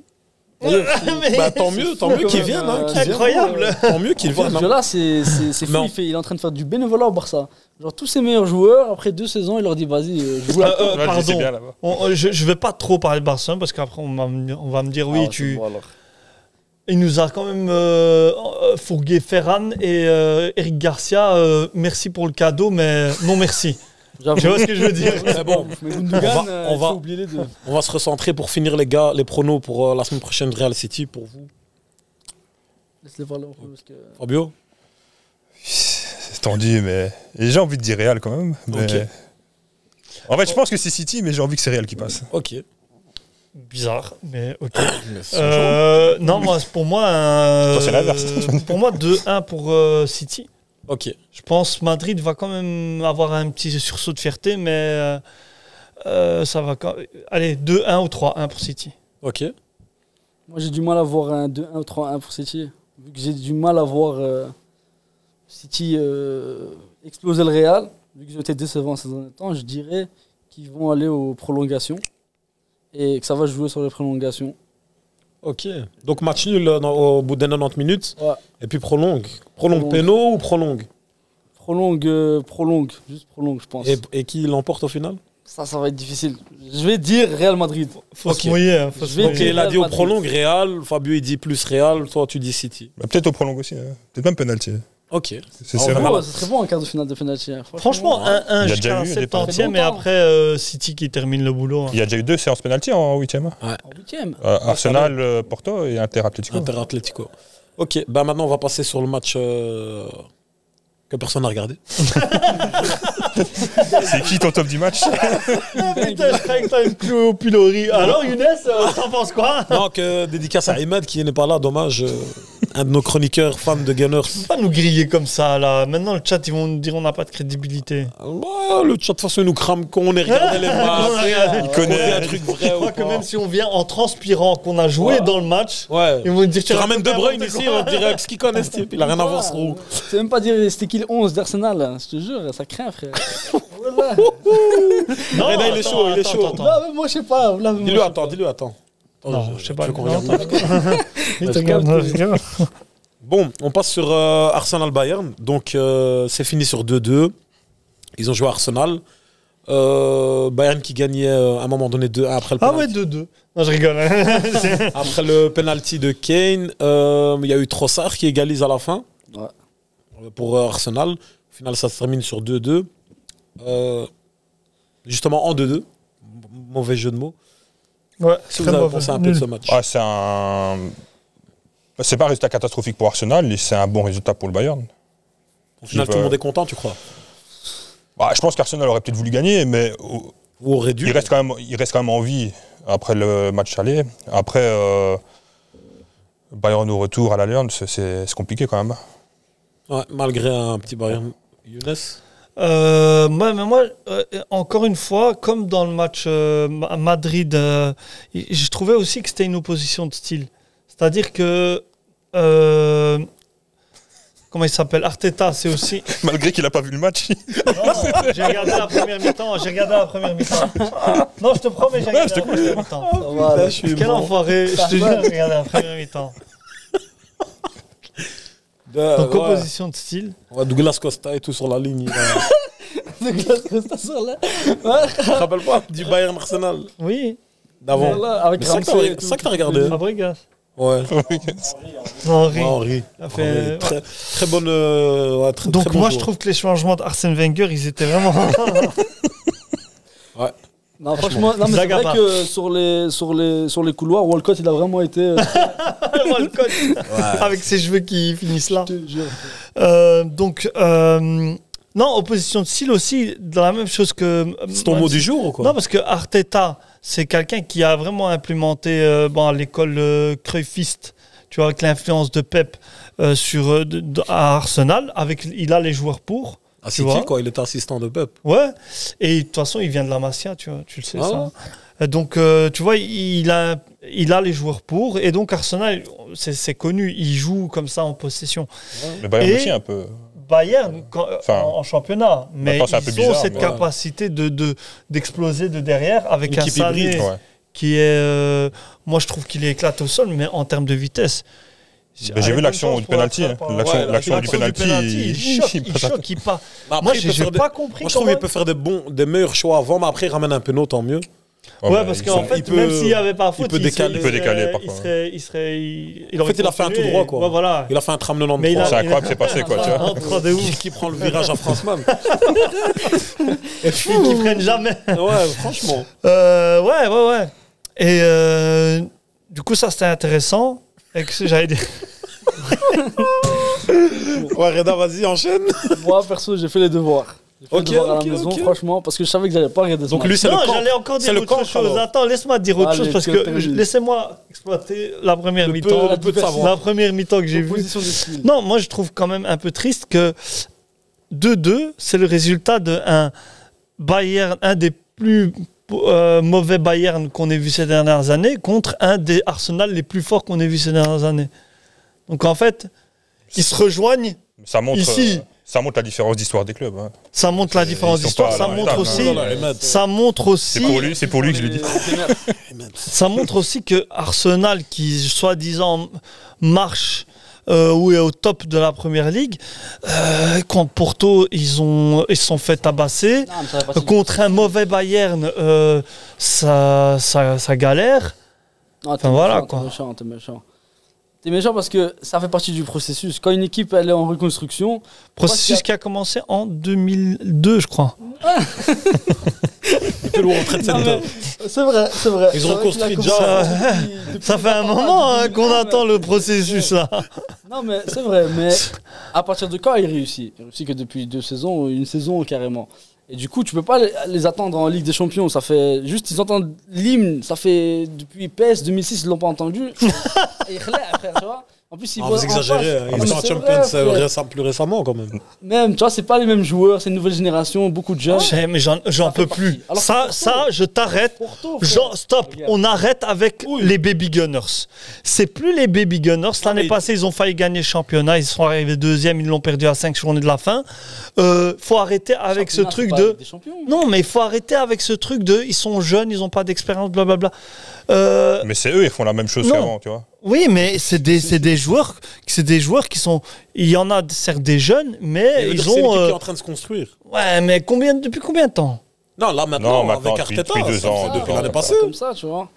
Mais- Bah, tant mieux qu'il vienne. Hein, qu'il vienne. Incroyable. Tant mieux qu'il vienne. hein. Guardiola, c'est fou. Non. Il est en train de faire du bénévolat au Barça. Genre, tous ses meilleurs joueurs, après 2 saisons, il leur dit vas-y, joue à Vas-y, pardon. c'est bien, là-bas. Je vais pas trop parler de Barcelone parce qu'après on va me dire oui, il nous a quand même fourgué Ferran et Eric Garcia. Merci pour le cadeau, mais non merci. Tu vois ce que je veux dire? Mais bon, Mais Gundogan, on va- faut oublier les deux. on va se recentrer pour finir, les gars, les pronos pour la semaine prochaine Real City pour vous. Laisse-les parler un peu parce que. Fabio? C'est tendu, mais j'ai envie de dire Real quand même. Mais... Ok. En fait, je pense que c'est City, mais j'ai envie que c'est Real qui passe. Ok. Bizarre, mais ok. Mais c'est Non, moi, pour moi, Toi, c'est l'inverse. pour moi 2-1 pour City. Ok. Je pense Madrid va quand même avoir un petit sursaut de fierté, mais ça va quand... Allez, 2-1 ou 3-1 pour City. Ok. Moi, j'ai du mal à voir un 2-1 ou 3-1 pour City. Vu que j'ai du mal à voir City exploser le Real, vu qu'ils ont été décevants ces derniers temps, je dirais qu'ils vont aller aux prolongations et que ça va jouer sur les prolongations. Ok. Donc match nul au bout des 90 minutes. Ouais. Et puis prolongue. Prolongue Prolongue. péno ou prolongue? Prolongue, juste prolongue, je pense. Et qui l'emporte au final? Ça va être difficile. Je vais dire Real Madrid. Faut Ok. se mouiller. Hein, faut Je se vais Ok, mouiller. il a dit au Madrid. prolongue Real, Fabio il dit plus Real, toi tu dis City. Bah, peut-être au prolongue aussi. Hein. Peut-être même penalty. Ok. C'est Ah, serré. voilà. Oh, ce serait bon un quart de finale de penalty. Hein. Franchement, 1-1 Il y a jusqu'à déjà la eu des 70e et longtemps. après City qui termine le boulot. Hein. Il y a déjà eu 2 séances penalty en 8e. En 8ème. Arsenal, Porto et Inter Atlético. Inter Atlético. Ok, bah maintenant on va passer sur le match que personne n'a regardé. C'est qui ton top du match? Putain, je croyais que t'avais une clou au pilori. Alors Younes, t'en penses quoi? Non, que dédicace à Ahmed qui n'est pas là, dommage. Un de nos chroniqueurs fans de Gunners. Pas nous griller comme ça là. Maintenant le chat ils vont nous dire on n'a pas de crédibilité. Ouais, le chat de toute façon il nous crame quand on est regardé les matchs. Il connaît un truc vrai Je ou crois que pas. même si on vient en transpirant qu'on a joué Ouais. dans le match, Ouais. ils vont dire Tu ramènes De Bruyne n'importe ici, quoi. on dirait ce qu'il connaît ce type. Il a rien à voir sur où. C'est même pas dire c'était qui le 11 d'Arsenal, hein. Je te jure, ça craint, frère. Voilà. Non, Reda, il est attends, chaud, il est attends, chaud. attends. Là, mais moi, je sais pas. Là, moi, Dis-le, je sais attends, dis-le, attends. Non, je sais pas. Tu veux qu'on Non, regarde Il te Je regarde, capte. je regarde. Bon, on passe sur Arsenal-Bayern. Donc, c'est fini sur 2-2. Ils ont joué à Arsenal. Bayern qui gagnait à un moment donné 2-1 après le Ah penalty. ouais, 2-2. Non, je rigole. Après le penalty de Kane, il y a eu Trossard qui égalise à la fin pour Arsenal. Au final, ça se termine sur 2-2. Justement en 2-2. Mauvais jeu de mots. Ouais, Qu'est-ce que vous avez pensé un peu de ce match? Ah, c'est pas un résultat catastrophique pour Arsenal, et c'est un bon résultat pour le Bayern. Au final, tout le monde est content, tu crois? Bah, je pense qu'Arsenal aurait peut-être voulu gagner, mais Ou aurait dû? il reste quand même en vie après le match aller. Après, Bayern au retour à l'Allianz, c'est compliqué quand même. Ouais, malgré un petit Bayern. Younes? Moi, encore une fois, comme dans le match à Madrid, je trouvais aussi que c'était une opposition de style. C'est-à-dire que comment il s'appelle, Arteta, c'est aussi. Malgré qu'il n'a pas vu le match. Non, j'ai regardé la première mi-temps. Non, je te promets, j'ai regardé la première mi-temps. Voilà. Quel enfoiré, je te jure, j'ai regardé la première mi-temps. Donc, opposition de style. Ouais, Douglas Costa et tout sur la ligne. Douglas Costa sur là. Tu te rappelles pas du Bayern Arsenal Oui, d'avant? Voilà, avec Mais c'est ça que t'as regardé. Fabregas. Ouais. Henri. Henri. A fait- Très, très bonne. Très Donc, bon moi, je joueur. trouve que les changements d'Arsène Wenger, ils étaient vraiment. Ouais. Non, franchement, non, mais c'est Zagaba. vrai que sur les couloirs, Walcott, il a vraiment été. Walcott. Avec ses cheveux qui finissent là. Je te jure. Non, opposition de style aussi, dans la même chose que. C'est ton mot du jour ou quoi? Non, parce que Arteta, c'est quelqu'un qui a vraiment implémenté à l'école Cruyffiste, tu vois, avec l'influence de Pep à Arsenal. Il a les joueurs pour. À tu City, vois. quoi. Il était assistant de Pep. Ouais. Et de toute façon, il vient de la Masia, tu vois, tu le sais Ah ça. Donc, tu vois, il a les joueurs pour. Et donc, Arsenal, c'est connu, il joue comme ça en possession. Le Bayern Et- aussi un peu. Bayern Enfin, en championnat, mais maintenant, c'est un peu ils ont bizarre, cette mais- capacité d'exploser de derrière avec Une un équipe Sané hybride. Ouais. qui est, moi je trouve qu'il est éclaté au sol, mais en termes de vitesse. Mais j'ai vu l'action du penalty. Hein. L'action du penalty, il choque, il part. Après, Moi il peut j'ai faire pas compris. Moi, je trouve qu'il peut faire des meilleurs choix avant, mais après, il ramène un péno, tant mieux. Ouais, parce qu'en fait, il peut- même s'il n'y avait pas faute, il peut décaler. Il peut décaler, il parfois. aurait En fait, il a fait un tout continué. droit, quoi. Ouais, voilà. Il a fait un tram 93. Mais il a- C'est incroyable, c'est passé, quoi, tu vois. Un train de ouf. Qui prend le virage à Franceman. Et puis qui prennent jamais. Ouais, franchement. Ouais. Et du coup, ça c'était intéressant. Et que j'allais dire. Ouais, Reda, vas-y, enchaîne. Moi, perso, j'ai fait les devoirs. J'ai fait Ok, les devoirs à ok, la maison, ok. franchement, parce que je savais que j'allais pas regarder ce Donc, match. lui, c'est Non, le camp. j'allais encore C'est dire le autre camp, chose. alors. Attends, laisse-moi dire autre Allez, chose parce tu que vas te dire. laissez-moi exploiter la première Le mi-temps. peu- le peu de savoir. La première mi-temps que j'ai vue. Opposition de style. Non, moi je trouve quand même un peu triste que 2-2, c'est le résultat d'un Bayern, un des plus mauvais Bayern qu'on ait vu ces dernières années, contre un des Arsenal les plus forts qu'on ait vu ces dernières années. Donc en fait, ils se rejoignent. Ça montre, Ici. Ça montre la différence d'histoire des clubs. Hein. Ça montre la différence ils sont d'histoire. pas à Ça la montre table, aussi. hein. Voilà, les maths. Ça montre aussi. C'est pour lui que je le dis. Ça montre aussi que Arsenal, qui soi-disant marche ou est au top de la première ligue, quand Porto ils se sont fait tabasser, Non, mais ça va pas si- contre un mauvais Bayern, ça galère. Non, t'es Enfin, voilà, méchant, quoi. T'es méchant, t'es méchant. T'es méchant parce que ça fait partie du processus. Quand une équipe elle est en reconstruction, Processus qui a commencé en 2002, je crois. Que le retraite Non, center. mais c'est vrai, c'est vrai. Ils ont C'est vrai reconstruit qu'il a déjà. commencé Ça- depuis Ça fait un longtemps, moment depuis qu'on 2001, attend mais- le processus là. Non, mais c'est vrai, mais à partir de quand il réussit? Il réussit que depuis 2 saisons, une saison carrément. Et du coup, tu peux pas les attendre en Ligue des Champions. Ça fait juste, ils entendent l'hymne, ça fait depuis PES 2006, ils l'ont pas entendu. Et ils relèvent, frère, tu vois. En plus, ils Ah, voient vous en exagérez. face. Hein. Non, Ils mais étaient en c'est Champions vrai, frère. plus récemment, quand même. Même, tu vois, c'est pas les mêmes joueurs, c'est une nouvelle génération, beaucoup de jeunes. Mais j'en Ça fait peux plus. partie. Alors que Ça, Porto- je t'arrête. Porto, frère. Genre, stop, Regarde. on arrête avec les Baby Gunners. C'est plus les Baby Gunners. L'année mais- passée, ils ont failli gagner le championnat. Ils sont arrivés deuxième, ils l'ont perdu à 5 journées de la fin. Faut arrêter avec ce Championnat, truc c'est pas de. Ligue des Champions. Non, mais il faut arrêter avec ce truc de. Ils sont jeunes, ils n'ont pas d'expérience, blablabla. Mais c'est eux, ils font la même chose Non. qu'avant, tu vois. Oui, mais c'est des joueurs qui sont. Il y en a certes des jeunes, mais Ça veut dire ils que c'est une ont. équipe qui est en train de se construire. Ouais, mais depuis combien de temps? Non, là maintenant, Non, maintenant, avec depuis Arteta, 2 ans, depuis l'année ouais. passée. C'est comme ça, tu vois.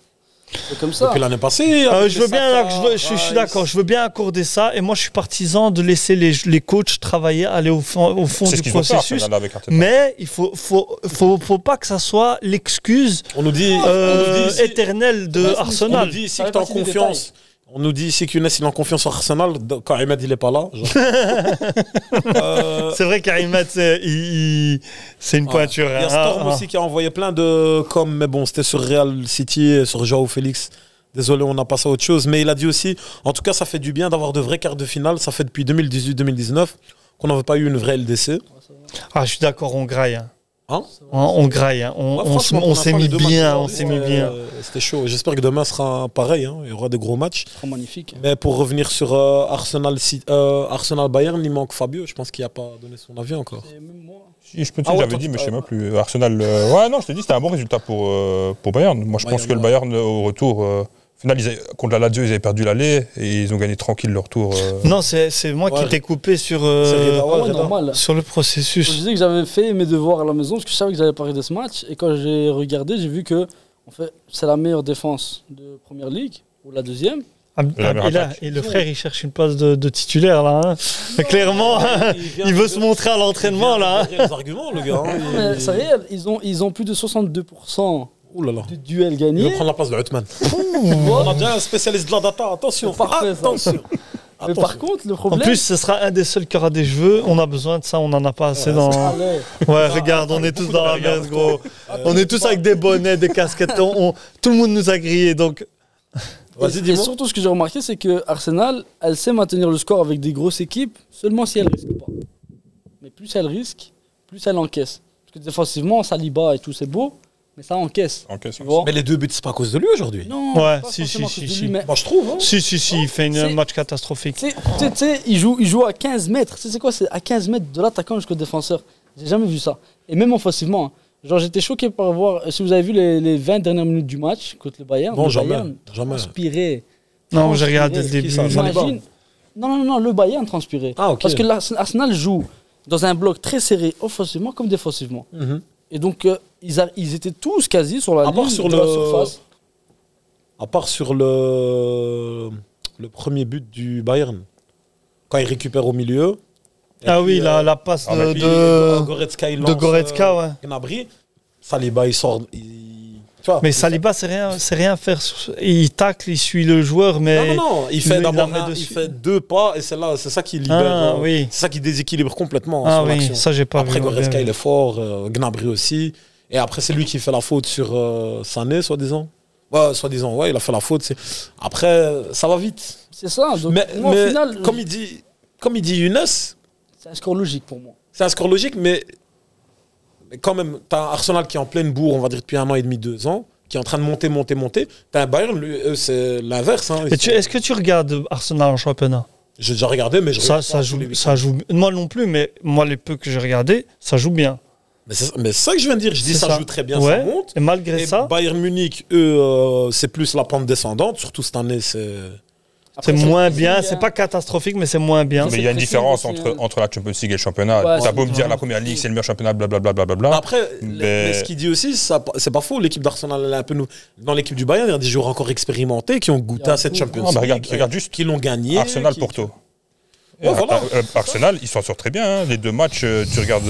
C'est comme ça. Depuis l'année passée. Je veux bien, je suis d'accord, je veux bien accorder ça. Et moi, je suis partisan de laisser les coachs travailler, aller au fond C'est ce du qu'ils ont fait processus. Arsenal avec Arteta. Mais il faut pas que ça soit l'excuse On nous dit, éternelle de Ouais, on Arsenal. nous dit ici Ça que fait t'es en partie des confiance. On nous dit ici qu'Yunus il est en confiance en Arsenal quand Ahmed il est pas là. Genre. C'est vrai qu'Arimat, c'est une pointure. Il y a Storm aussi qui a envoyé plein de mais bon, c'était sur Real City et sur Joao Félix. Désolé, on a passé à autre chose. Mais il a dit aussi, en tout cas, ça fait du bien d'avoir de vrais quarts de finale. Ça fait depuis 2018-2019 qu'on n'avait pas eu une vraie LDC. Ah, je suis d'accord, on graille. Hein On graille. On s'est mis bien. On s'est mis bien. C'était chaud. J'espère que demain sera pareil. Hein. Il y aura des gros matchs. Trop magnifique. Mais pour revenir sur Arsenal-Bayern, il manque Fabio. Je pense qu'il n'a pas donné son avis encore. Et même moi. Si, je peux te Ah dire, ouais, j'avais toi, dit, tu- mais je sais même plus. Arsenal. Ouais, non, je t'ai dit, c'était un bon résultat pour Bayern. Moi, je pense Bayern, que le ouais. Bayern, au retour, au final, contre la Lazio, ils avaient perdu l'aller et ils ont gagné tranquille le retour. Non, c'est moi qui Ouais. t'ai coupé sur Reda, Ouais, Reda. normal. sur le Je processus. disais que j'avais fait mes devoirs à la maison parce que je savais que j'allais parler de ce match. Et quand j'ai regardé, j'ai vu que en fait, c'est la meilleure défense de Première Ligue ou la deuxième. Et le frère, il cherche une place de titulaire, là. Hein. Mais clairement, il veut se montrer à l'entraînement, là. Hein. Il a des arguments, le gars. hein. Mais c'est réel, ils ont plus de 62% Ouh là là. de duels Il gagnés. va prendre la place de Huttman. On a déjà un spécialiste de la data. Attention. Parfait, ça. Attention. Mais par contre, le En problème. plus, ce sera un des seuls qui aura des cheveux. On a besoin de ça, on n'en a pas assez dans. Allez. Ouais, regarde, on est tous dans la merde, gros. On est tous avec des bonnets, des casquettes. Tout le monde nous a grillés, donc. Vas-y, Et dis-moi. surtout, ce que j'ai remarqué, c'est que Arsenal, elle sait maintenir le score avec des grosses équipes, seulement si elle risque pas. Mais plus elle risque, plus elle encaisse. Parce que défensivement, Saliba et tout, c'est beau, mais ça encaisse. Tu vois. Mais les 2 buts, c'est pas à cause de lui aujourd'hui. Non, Ouais, pas si, forcément si, à cause de si, lui, si. mais Moi, je trouve. Hein. Si, il fait un C'est- match catastrophique. tu sais, il joue à 15 mètres. Tu sais quoi, c'est à 15 mètres de l'attaquant jusqu'au défenseur. J'ai jamais vu ça. Et même offensivement. Hein. Genre, j'étais choqué par voir, si vous avez vu les 20 dernières minutes du match contre le Bayern, Non, le jamais. Bayern Jamais. transpirait. Non, j'ai regardé le Transpirait. début. ça Imagine. Non, le Bayern transpirait. Ah, ok. Parce que l'Arsenal joue dans un bloc très serré, offensivement comme défensivement. Mhm. Et donc, ils étaient tous quasi sur la À part ligne sur de la surface. À part sur le premier but du Bayern. Quand il récupère au milieu. Et Ah puis, oui, la passe ah, mais puis, de Goretzka, il de lance, Goretzka, ouais. Gnabry. Saliba, il sort. Tu vois, Mais il Saliba, c'est rien faire. Il tacle, il suit le joueur, mais. Non, il lui, fait il la d'abord met il dessus. fait 2 pas et c'est ça qui libère. Ah, oui. C'est ça qui déséquilibre complètement Ah sur oui, l'action. ça, j'ai pas Après, vu. Goretzka, Ouais. il est fort, Gnabry aussi. Et après, c'est lui qui fait la faute sur Sané, soi-disant. Ouais, soi-disant, ouais, il a fait la faute. Après, ça va vite. C'est ça. Donc, Mais, moi, au final, comme il dit Younes, c'est un score logique pour moi. c'est un score logique, mais quand même, tu as un Arsenal qui est en pleine bourre, on va dire depuis 1 an et demi, 2 ans, qui est en train de monter. Tu as un Bayern, lui, eux, c'est l'inverse. Hein. Est-ce que tu regardes Arsenal en championnat? J'ai déjà regardé, mais je regarde Ça pas tous les week-ends. ça joue. Moi non plus, mais moi, les peu que j'ai regardé, ça joue bien. Mais c'est ça que je viens de dire. Je dis C'est ça ça. joue très bien, Ouais. ça monte. Et malgré Et ça, Bayern Munich, eux, c'est plus la pente descendante. Surtout cette année, c'est. Après, c'est moins bien. pressing, C'est hein. pas catastrophique, mais c'est moins bien. Mais il y a une précis, différence aussi, entre la Champions League et le championnat. Ouais, T'as c'est beau me dire vrai. la première ligue, c'est le meilleur championnat, blablabla. Après, Mais- mais ce qu'il dit aussi, c'est pas faux. L'équipe d'Arsenal, elle est un peu dans l'équipe du Bayern, il y a des joueurs encore expérimentés qui ont goûté Il y a à cette beaucoup. Champions Ah, bah, League, regarde juste qui l'ont gagné. Arsenal, qui- Porto. Ouais, voilà. Arsenal, ils s'en sortent très bien. Hein. Les 2 matchs, tu regardes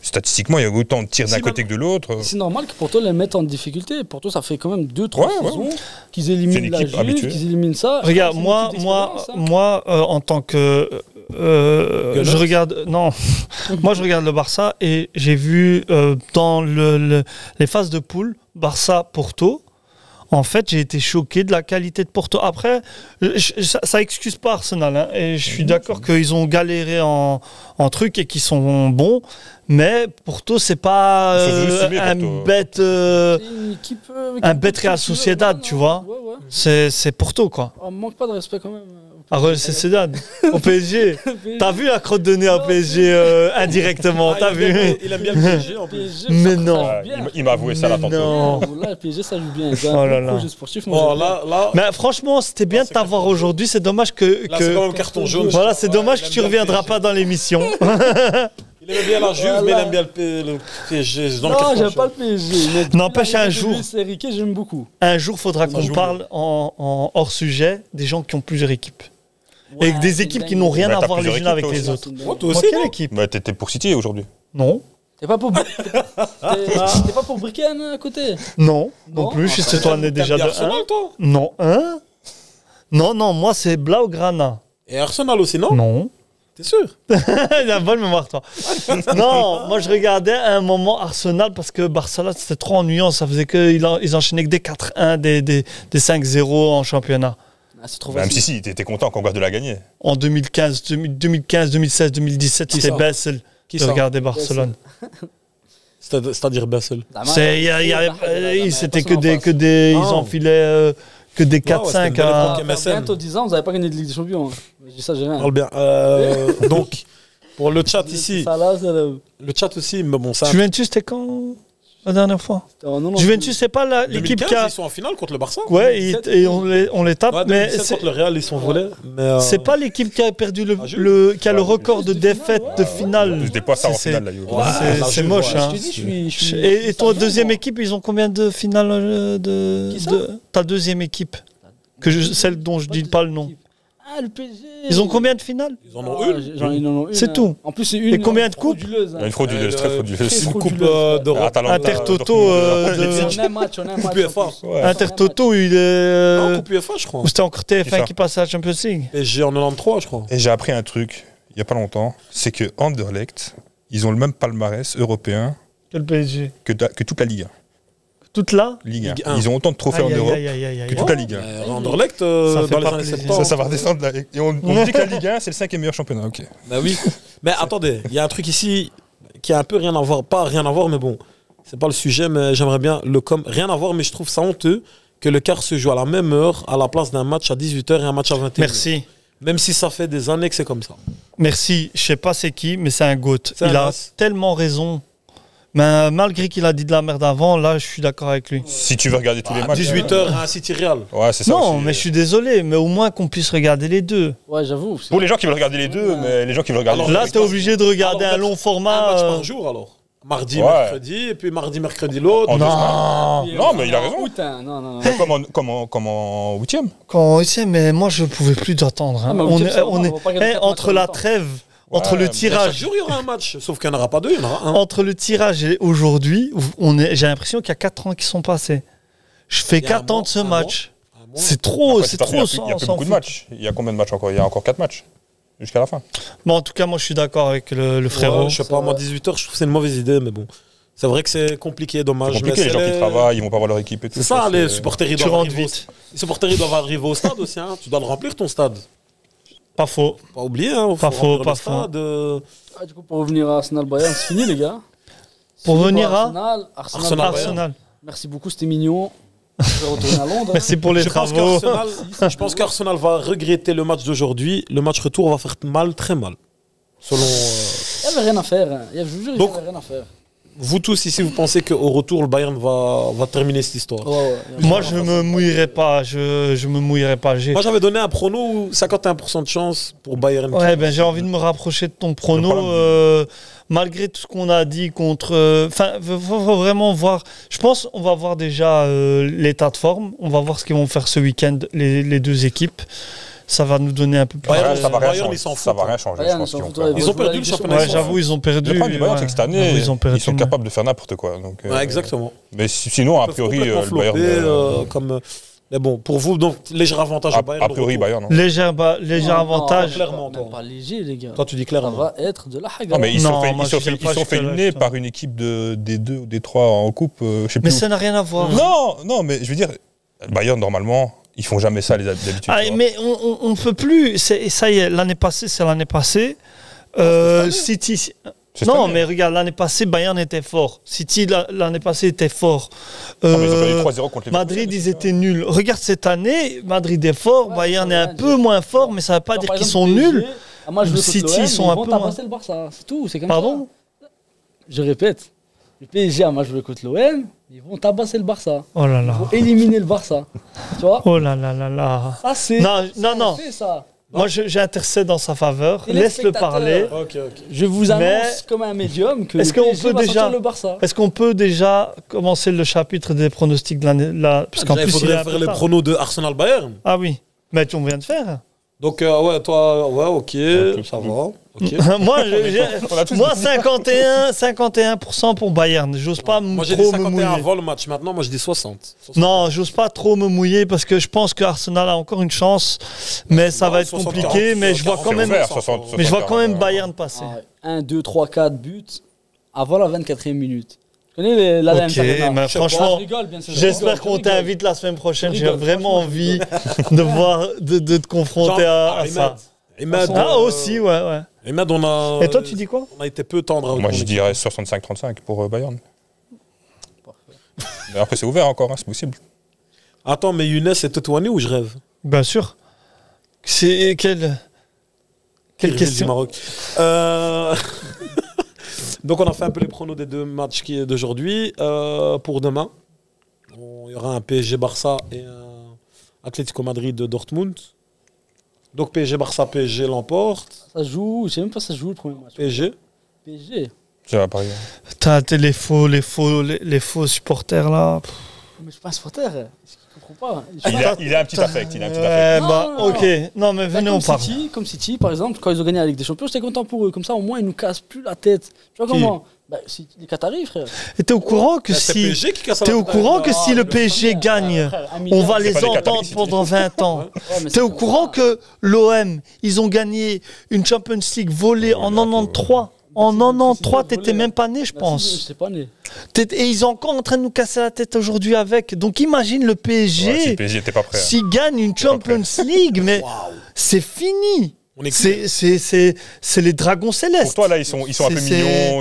statistiquement, il y a autant de tirs d'un Si, côté que de l'autre. C'est normal que Porto les mette en difficulté. Porto, ça fait quand même 2-3 Ouais, ouais. saisons qu'ils C'est éliminent une la équipe Juve, habituée. qu'ils éliminent ça. Regarde, C'est une moi, équipe moi, d'expérience, hein. moi, en tant que, je regarde, non, moi je regarde le Barça et j'ai vu dans les phases de poule Barça-Porto. En fait, j'ai été choqué de la qualité de Porto. Après, ça excuse pas Arsenal. Hein, et je suis d'accord qu'ils ont galéré en trucs et qu'ils sont bons. Mais Porto, c'est pas Ils sont sous-estimés, un Porto. bête. C'est une équipe, un bête Real Sociedad, tu vois. Ouais, ouais. C'est Porto, quoi. On manque pas de respect quand même. À Real Sociedad, au PSG. T'as vu la crotte de nez au PSG indirectement, Ah, t'as il aime bien- vu? Il aime bien le PSG en plus. PSG, Mais ça non. joue bien. Il m'a avoué ça là Mais tantôt. non. Là, le PSG, ça joue bien. Oh là là. Projet sportif, moi, Bon, j'aime bien. là, Mais franchement, c'était bien de t'avoir aujourd'hui. C'est dommage que. là, c'est quand même carton jaune. Voilà, c'est Ouais, dommage il que aime tu bien le reviendras PSG. pas dans l'émission. Il Il aime bien la Juve, Voilà. mais il aime bien le PSG. Dans le Non, cœur j'aime penché. pas le PSG. mais N'empêche, la un Juve, jour- C'est Riquet, j'aime beaucoup. Un jour, faudra qu'on joue parle en hors sujet des gens qui ont plusieurs équipes. Ouais, Et des c'est équipes qui dingue. n'ont rien Ouais, à t'as voir les plusieurs unes avec équipes, toi les aussi. autres. Moi, toi Moi, aussi, quelle non équipe? Bah, t'étais pour City aujourd'hui. Non. T'es pas pour t'es pas pour Bricken à côté? Non, non Non. plus. Je sais toi, on est déjà T'aimes bien de Arsenal, 1. toi Non, 1. Non, moi, c'est Blaugrana. Et Arsenal aussi, non Non. T'es sûr Il a bonne mémoire, toi. Non, moi, je regardais à un moment Arsenal parce que Barcelone, c'était trop ennuyant. Ça faisait qu'ils enchaînaient que des 4-1, des 5-0 en championnat. Ah, c'est trop Même facile. si, t'étais content qu'Angoisse de la gagné. En 2015, 2016, 2017, Qui c'était ça Bessel Qui de ça regarder Barcelone. C'est-à-dire Bessel. C'était que des. Ils Ah. enfilaient que des Ouais, 4-5 c'était une belle à. époque. Ça fait MSN. bientôt 10 ans, vous n'avez pas gagné de Ligue des Champions. Hein. Je dis ça, j'ai rien. Parle bien. Donc, pour le chat ici, Ça là, c'est le... le chat aussi, mais bon, ça. Juventus, c'était quand la dernière fois Oh, non, non, Juventus, c'est pas l'équipe 2015, qui a. ils sont en finale contre le Barça. Ouais, et on les tape, Ouais, mais 2017 c'est contre le Real, ils sont volés. Mais c'est pas l'équipe qui a perdu Ah, Juve qui a le record de défaites de finale. C'était pas ça en C'est- finale, la Juve. Ouais, C'est- la c'est Juve, moche, ouais. hein. Je te dis, je suis. Et ton ça vient, deuxième moi. équipe, ils ont combien de finales Qui ça ta deuxième équipe celle dont je dis pas le nom. Ah, le PSG. Ils ont combien de finales? Ils en ont une. Ils en ont une. C'est hein. tout. En plus, c'est une. Et combien de coupes frauduleuse, hein. Une frauduleuse, très frauduleuse. C'est une coupe frauduleuse. d'Europe. Atalanta, Intertoto, Dortmund, On a un match, on a un match. Coupe UEFA. en plus. Ouais. Intertoto, il Non, est. coupe UEFA, je crois. Ou c'était encore C'est TF1 ça. qui passait à la Champions League? PSG en 93, je crois. Et j'ai appris un truc, il n'y a pas longtemps, c'est que Anderlecht, ils ont le même palmarès européen Que le PSG. que toute la Ligue 1. Toute là? Ligue 1. Ligue 1. Ils ont autant de trophées en Aïe, aïe, Europe aïe, aïe, aïe, aïe. que toute la Ligue 1. Anderlecht, Ça fait dans les pas années plaisir. 70. Ça va descendre là. Et on dit que la Ligue 1, c'est le 5e meilleur championnat. Ok. Bah oui. Mais attendez, il y a un truc ici qui a un peu rien à voir. Pas rien à voir, mais bon, c'est pas le sujet, mais j'aimerais bien le com. Rien à voir, mais je trouve ça honteux que le quart se joue à la même heure, à la place d'un match à 18h et un match à 21h. Merci. Même si ça fait des années que c'est comme ça. Merci. Je sais pas c'est qui, mais c'est un goat. C'est un Il a as. tellement raison. Mais malgré qu'il a dit de la merde avant, là, je suis d'accord avec lui. Si tu veux regarder tous les À matchs. 18h à un City Real. Ouais, c'est ça. Non, aussi. mais je suis désolé, mais au moins qu'on puisse regarder les deux. Ouais, j'avoue. Pour les gens qui veulent regarder les deux, mais les gens qui veulent regarder Alors, les Là, deux. t'es obligé de regarder Alors, un long Un format. match par jour alors. Mardi, Ouais. mercredi, et puis mardi, mercredi l'autre. En deux Non. Non, mais il a raison. Putain, non, non, non. Comme en 8e. Quand on sait, mais moi, je pouvais plus d'attendre. hein. Ah, mais On ok, est, ça va, on on est- va pas regarder quatre entre matchs en la même temps. trêve, entre Ouais, le mais Chaque tirage, jour, il y aura un match. Sauf qu'il n'y en aura pas deux, il y en aura un. entre le tirage et aujourd'hui, j'ai l'impression qu'il y a 4 ans qui sont passés. Je fais Il y a 4 un ans mois, de ce un mois. match. Un mois. C'est trop, Après, c'est de toute façon, trop. il y a plus beaucoup de matchs. Il y a combien de matchs encore? Il y a encore 4 matchs. Jusqu'à la fin. Bon, en tout cas, moi, je suis d'accord avec le frérot. Ouais, je sais pas, moi 18h, je trouve que c'est une mauvaise idée, mais bon. C'est vrai que c'est compliqué, dommage. C'est compliqué, mais les gens qui travaillent, ils vont pas voir leur équipe et tout. C'est ça, les supporters, ils Tu doivent rentres arriver. vite. Les supporters, ils doivent arriver au stade aussi. Hein. Tu dois le remplir, ton stade. Pas faux. Pas oublier, hein. Pas faut faux, remplir pas le stade. Ah, du coup, pour revenir à Arsenal Bayern, c'est fini, les gars. Pour C'est fini venir à Arsenal. Arsenal. Bayern. Arsenal. Merci beaucoup, c'était mignon. Je vais retourner à Londres. Merci pour les Je pense travaux. je pense qu'Arsenal va regretter le match d'aujourd'hui. Le match retour va faire mal, très mal. Selon Il n'y avait rien à faire. Hein. Je vous jure, il n'y Donc- avait rien à faire. vous tous ici, vous pensez qu'au retour, le Bayern va terminer cette histoire. Ouais, ouais. Moi, je me mouillerai pas. Je me mouillerai pas. Moi, j'avais donné un prono où 51% de chance pour Bayern. Ouais, ben j'ai envie de me rapprocher de ton prono. Le problème- Malgré tout ce qu'on a dit contre. Enfin, faut vraiment voir. Je pense qu'on va voir déjà l'état de forme. On va voir ce qu'ils vont faire ce week-end, les deux équipes. Ça va nous donner un peu plus. Bayern, Ça va rien Bayern, changer. ils s'en Ça va foutent. rien changer. Bayern, je pense ils s'en qu'ils vont foutent, faire. ouais. Ils ont perdu le championnat. Ouais, ils sont- j'avoue, ils ont perdu. Le problème du Bayern, ouais. c'est que cette année, Ils ont perdu ils sont tout le monde. capables de faire n'importe quoi. Donc, Ouais, exactement. Mais sinon, a Ils peuvent priori, complètement le Bayern. flopper, comme. Mais bon, pour vous, donc, léger avantage au Bayern. A priori, le retour. Bayern. Non, Léger Non, avantage. non, Clairement, même toi. pas léger, les gars. Toi, tu dis Ça clairement. va être de la hague. Non, mais ils Non, sont fait, moi, ils sont je fait, dirais ils pas sont fait jusque-là, éliminer ça. par une équipe des 2 ou des 3 en coupe. Je sais Mais plus. ça n'a rien à voir. Non, mais je veux dire, Bayern, normalement, ils font jamais ça d'habitude. Ah, tu vois. mais on ne peut plus. Ça y est, l'année passée, c'est l'année passée. City. C'est cette Non, année. mais regarde, l'année passée, Bayern était fort. City, l'année passée, était fort. Ah, mais ils ont perdu 3-0 contre les Madrid, ils étaient nuls. Regarde cette année, Madrid est fort, Ouais, Bayern c'est est un vrai, peu moins fort, mais ça ne veut pas Non, dire par qu'ils exemple, sont PSG, nuls. moi, je veux City, contre l'OM, ils sont ils un vont peu moins. tabasser le Barça. C'est tout, c'est comme Pardon ça. Je répète. Le PSG, moi, je veux contre l'OM, ils vont tabasser le Barça. Oh là Ils là. vont éliminer le Barça. Tu vois Oh là là là là. Ça, c'est. Non, non, non. C'est ça. Moi, j'intercède en sa faveur. Laisse-le parler. Ok. Je vous annonce comme un médium que est-ce le qu'on PSG peut va déjà- sortir le Barça. Est-ce qu'on peut déjà commencer le chapitre des pronostics de l'année parce qu'en Déjà, il plus, il est faudrait un peu faire les tard. pronos de Arsenal-Bayern. Ah oui. Mais on vient de faire. Donc, ouais, toi, ouais, ok, ça va. Ok. moi, On a tous moi 51% pour Bayern. J'ose pas Moi, j'ai dit trop me 51 mouiller. avant le match. Maintenant, moi, je dis 60. Non, j'ose pas trop me mouiller parce que je pense que Arsenal a encore une chance, mais ça va être 60, compliqué. 40, Mais je vois quand C'est même, ouvert, 60, mais je vois quand même 60, Bayern passer. 1, 2, 3, 4 buts avant la 24e minute. Tu connais la Ok, mais franchement, je rigole, bien sûr. je j'espère rigole, qu'on je rigole. t'invite la semaine prochaine. Je J'ai rigole, vraiment franchement, envie de voir, de te confronter à ça. Imad, Ah aussi, ouais. Imad, on a. Et toi, tu dis quoi? On a été peu tendre. avec Moi, mon je équipe. dirais 65-35 pour Bayern. Mais après, c'est ouvert encore, hein, c'est possible. Attends, mais Younes et Totouani ou je rêve? Bien sûr. C'est quelle Quelle du question? Maroc. Donc, on a fait un peu les pronos des deux matchs d'aujourd'hui. Pour demain, il y aura un PSG-Barça et un Atlético Madrid-Dortmund. Donc, PSG-Barça, PSG l'emporte. Ça joue, je sais même pas si ça joue le premier match. PSG. PSG. C'est à Paris. T'as les faux supporters là. Mais je suis pas un supporter. Je comprends pas. Il a un petit affect. Il a un petit affect. Ouais, Non, bah, non, non. ok. Non, mais venez, on parle. Comme City, par exemple, quand ils ont gagné la Ligue des Champions, j'étais content pour eux. Comme ça, au moins, ils nous cassent plus la tête. Tu vois Qui comment les Qataris, frère. Et t'es au courant que C'est si. PSG qui casse la T'es au tête. courant que Ah, si le mais PSG frère, gagne, frère, un on milliard. va C'est les pas des entendre Qataris, pendant 20 ans. Ouais, mais T'es c'est au comme courant ça. que l'OM, ils ont gagné une Champions League volée en 93. En 93, t'étais même pas né, je Je pense. sais pas né. Et ils sont encore en train de nous casser la tête aujourd'hui avec. Donc imagine le Ouais, si PSG, le PSG n'était pas prêt. s'il gagne une Champions League, mais c'est fini. On est C'est les dragons célestes. Pour toi, là, ils sont un peu C'est-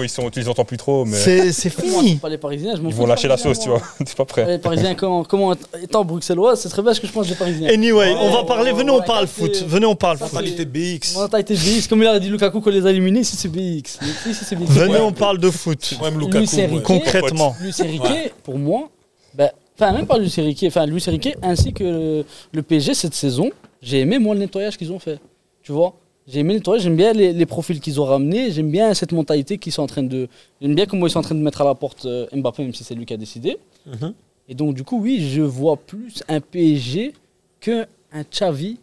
mignons, tu les entends plus trop, mais C'est Moi, c'est fini. pas les Parisiens. Je m'en ils fous vont des lâcher la Parisiens, sauce, tu moi. vois. T'es pas prêt. Les Parisiens, comment étant bruxellois, c'est très bien ce que je pense des Parisiens. Anyway, on va Ouais, parler. ouais, Venez, on ouais, parle c'est- foot. Venez, on parle foot. Mentalité BX. Mon mentalité BX, comme il a dit Lukaku qu'on les a éliminés, ici c'est BX. Ici c'est BX. Venez, Ouais. on parle de foot. Même Luis Lukaku. Enrique. ouais. Concrètement. Luis Enrique, pour moi, enfin même pas Luis Enrique ainsi que le PSG cette saison, j'ai aimé moi le nettoyage qu'ils ont fait. Tu vois, j'ai aimé le nettoyage, j'aime bien les profils qu'ils ont ramenés, j'aime bien cette mentalité qu'ils sont en train de, j'aime bien comment ils sont en train de mettre à la porte Mbappé, même si c'est lui qui a décidé. Mhm. Et donc du coup oui, je vois plus un PSG qu'un Xavi.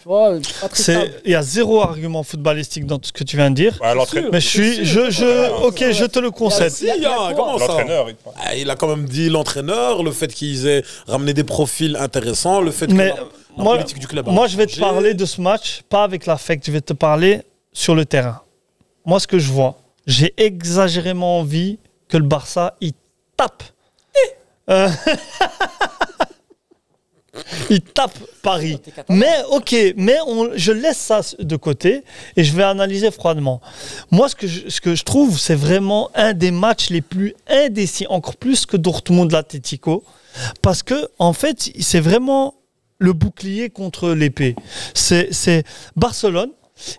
Tu vois, pas très stable. Il y a zéro argument footballistique dans tout ce que tu viens de dire. Ouais, l'entraîneur, Mais ok, je te le concède. Si, hein, comment ça l'entraîneur, Ah, il a quand même dit l'entraîneur, le fait qu'ils aient ramené des profils intéressants, le fait que Mais la moi, politique du club a moi, je vais te changé. parler de ce match, pas avec l'affect, je vais te parler sur le terrain. Moi, ce que je vois, j'ai exagérément envie que le Barça, il tape. Il tape Paris. Mais ok, je laisse ça de côté et je vais analyser froidement. Moi, ce que je trouve, c'est vraiment un des matchs les plus indécis, encore plus que Dortmund-L'Atlético, parce que en fait, c'est vraiment le bouclier contre l'épée. C'est Barcelone.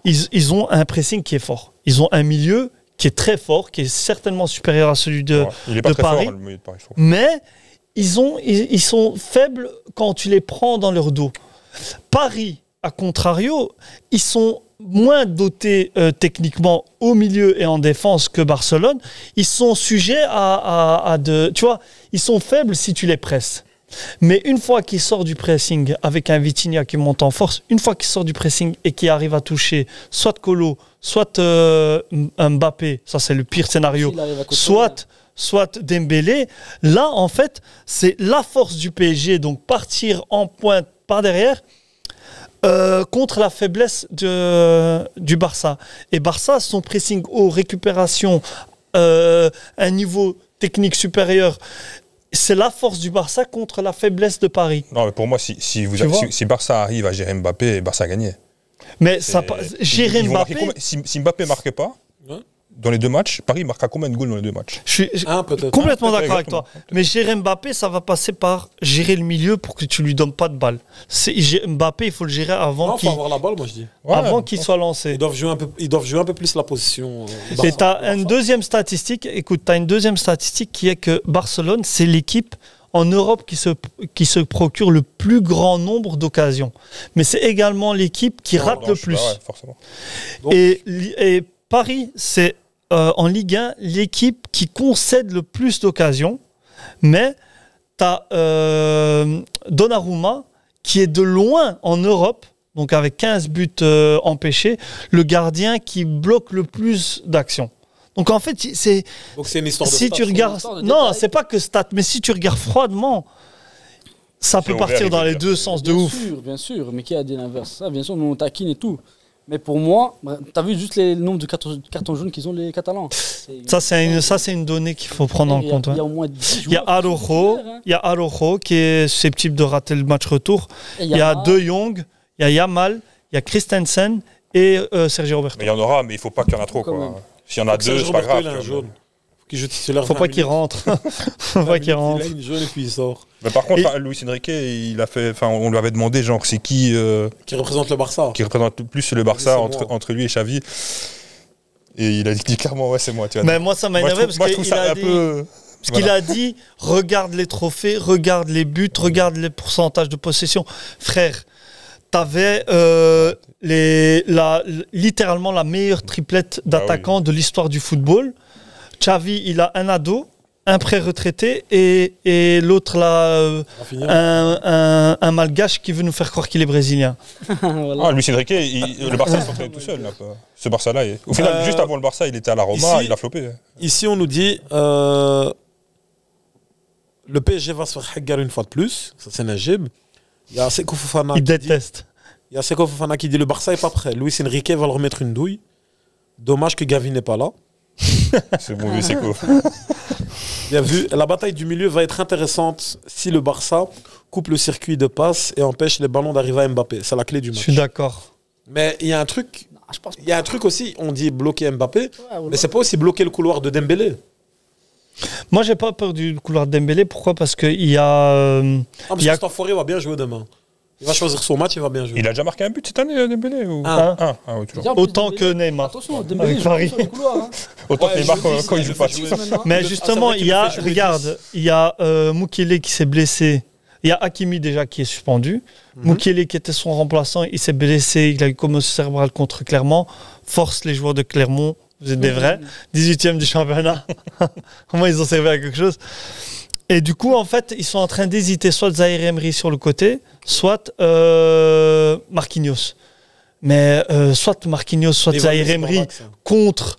Ils ont un pressing qui est fort. Ils ont un milieu qui est très fort, qui est certainement supérieur à celui de il est pas de très Paris. fort, le milieu de Paris, je trouve. Mais ils sont faibles quand tu les prends dans leur dos. Paris, à contrario, ils sont moins dotés techniquement au milieu et en défense que Barcelone. Ils sont sujets tu vois, ils sont faibles si tu les presses. Mais une fois qu'il sort du pressing avec un Vitinha qui monte en force, une fois qu'il sort du pressing et qu'il arrive à toucher soit Kolo, soit Mbappé, ça c'est le pire scénario, S'il arrive à contrôler. soit Dembélé, là en fait c'est la force du PSG, donc partir en pointe par derrière contre la faiblesse du Barça. Et Barça, son pressing haut, récupération, un niveau technique supérieur, c'est la force du Barça contre la faiblesse de Paris. Non, mais pour moi, si Barça arrive à gérer Mbappé, Barça a gagné. Mais gérer Ils vont marquer Mbappé, si Mbappé ne marquait pas, Ouais. dans les deux matchs, Paris marquera combien de goals dans les deux matchs? je suis Peut-être. complètement peut-être, d'accord avec toi. exactement. Mais gérer Mbappé, ça va passer par gérer le milieu pour que tu lui donnes pas de balle. Mbappé, il faut le gérer Non, avant faut avoir la balle, moi je dis. Ouais. qu'il soit lancé. Ils doivent jouer un peu plus la position. Et tu as une deuxième statistique, écoute, tu as une deuxième statistique qui est que Barcelone, c'est l'équipe en Europe qui se procure le plus grand nombre d'occasions. Mais c'est également l'équipe qui rate le plus. Ouais, forcément. Et Paris, c'est en Ligue 1 l'équipe qui concède le plus d'occasions. Mais tu as Donnarumma qui est de loin en Europe, donc avec 15 buts empêchés, le gardien qui bloque le plus d'actions. Donc en fait, c'est une histoire de si stats, tu regardes, non, c'est pas que stats, mais si tu regardes froidement, ça peut partir dans les deux sens de ouf. Bien sûr, mais qui a dit l'inverse? Ça, bien sûr, nous on taquine et tout. Mais pour moi, t'as vu juste les nombres de cartons jaunes qu'ils ont les Catalans. Ça c'est une donnée qu'il faut prendre en compte. Il y a au moins 10 il y a Araujo qui est susceptible de rater le match retour. Il y a De Jong, il y a Yamal, il y a Christensen et Sergio Roberto. Mais il y en aura, mais il faut pas qu'il y en a trop, quoi. S'il y en a deux, c'est pas grave. Faut pas qu'il rentre. Faut pas qu'il rentre. Il a une jaune et puis il sort. Mais par contre, Luis Enrique, on lui avait demandé, genre, c'est qui représente le Barça. Qui représente le plus le Barça entre lui et Xavi. Et il a dit clairement, ouais, c'est moi. Tu vois. Mais moi, ça m'a énervé parce qu'il a dit, regarde les trophées, regarde les buts, regarde les pourcentages de possession. Frère, t'avais littéralement la meilleure triplette d'attaquants de l'histoire du football. Xavi, il a un ado, un pré-retraité et l'autre là, un malgache qui veut nous faire croire qu'il est brésilien. Voilà. Luis Enrique, le Barça s'entraînait tout seul. Là, ce Barça-là, au final, juste avant le Barça, il était à la Roma, il a floppé. Ici, on nous dit le PSG va se faire hagar une fois de plus. Ça, c'est Najib. Il y a Seko Fofana. Il déteste. Il y a Seko Fofana qui dit le Barça n'est pas prêt. Luis Enrique va le remettre une douille. Dommage que Gavi n'est pas là. C'est bon vieux Seko. Bien vu. La bataille du milieu va être intéressante si le Barça coupe le circuit de passe et empêche les ballons d'arriver à Mbappé. C'est la clé du match. Je suis d'accord. Mais il y a un truc. Il y a un truc aussi. On dit bloquer Mbappé, mais c'est pas aussi bloquer le couloir de Dembélé. Moi, j'ai pas peur du couloir de Dembélé. Pourquoi? Parce qu'il y a. Parce que cet enfoiré va bien jouer demain. Il va choisir son match, il va bien jouer. Il a déjà marqué un but cette année, Dembélé ou... oui, toujours. Autant que Neymar. Attention, Dembélé joue sur le couloir. Hein. Autant que Neymar quand il joue pas. Mais justement, il y a, regarde, il y a Mukele qui s'est blessé. Il y a Hakimi déjà qui est suspendu. Mukele qui était son remplaçant, il s'est blessé. Il a eu commotion cérébrale contre Clermont. Force les joueurs de Clermont. Vous êtes des vrais. 18e du championnat. Au moins, ils ont servi à quelque chose. Et du coup, en fait, ils sont en train d'hésiter soit Zaïre Emery sur le côté, soit Marquinhos. Mais soit Marquinhos, soit Zaïre Emery contre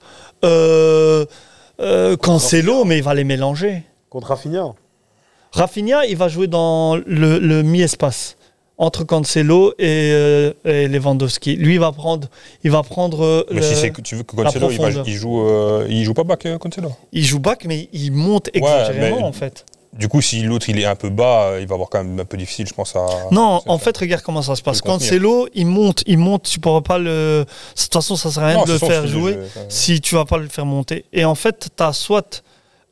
Cancelo, mais il va les mélanger. Contre Rafinha. Rafinha, il va jouer dans le mi-espace entre Cancelo et Lewandowski. Lui, il va prendre. Mais si tu veux que Cancelo, il joue pas back, Cancelo. Il joue back, mais il monte exagérément, en fait. Du coup, si l'autre il est un peu bas, il va avoir quand même un peu difficile, je pense. Non, en fait, regarde comment ça se passe. Cancelo, il monte, tu pourras pas le. De toute façon, ça sert à rien de le faire jouer si tu vas pas le faire monter. Et en fait, tu as soit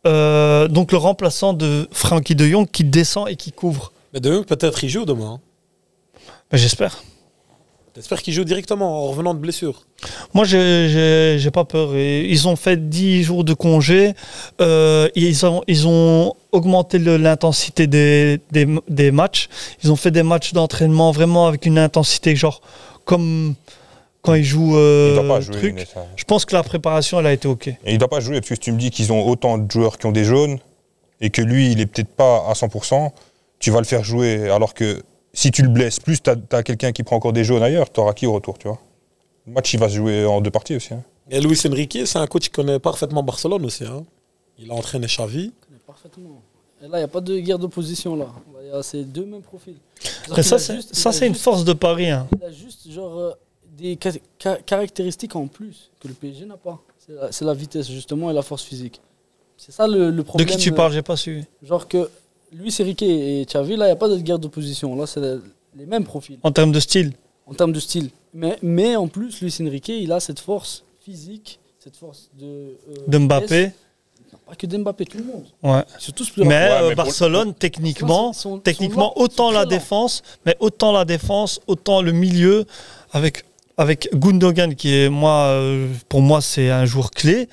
donc le remplaçant de Frenkie de Jong qui descend et qui couvre. Mais de Jong, peut-être il joue demain. Ben, j'espère. J'espère qu'il joue directement en revenant de blessure. Moi, j'ai pas peur. Ils ont fait 10 jours de congé. Ils ont augmenté l'intensité des matchs. Ils ont fait des matchs d'entraînement vraiment avec une intensité, genre comme quand ils jouent truc. Je pense que la préparation, elle a été OK. Et il ne doit pas jouer parce que tu me dis qu'ils ont autant de joueurs qui ont des jaunes et que lui, il n'est peut-être pas à 100%. Tu vas le faire jouer alors que si tu le blesses, plus tu as quelqu'un qui prend encore des jaunes ailleurs, tu auras qui au retour, tu vois. Le match, il va se jouer en 2 parties aussi. Hein. Et Luis Enrique, c'est un coach qui connaît parfaitement Barcelone aussi. Hein. Il a entraîné Xavi. Il connaît parfaitement. Et là, il n'y a pas de guerre d'opposition. Là. Il y a ces deux mêmes profils. Ça, c'est une force de Paris. Hein. Il a juste des caractéristiques en plus que le PSG n'a pas. C'est la vitesse, justement, et la force physique. C'est ça le problème. De qui tu parles? J'ai pas su. Genre que Luis Enrique et Xavi, là, il n'y a pas de guerre d'opposition. Là, c'est les mêmes profils. En termes de style? En termes de style. Mais en plus, Luis Enrique, il a cette force physique, cette force de Mbappé. Non, pas que d'Mbappé, tout le monde. Ouais. Ils sont tous plus mais Barcelone, techniquement, autant la défense, autant le milieu, avec Gundogan, qui est, pour moi, c'est un joueur clé.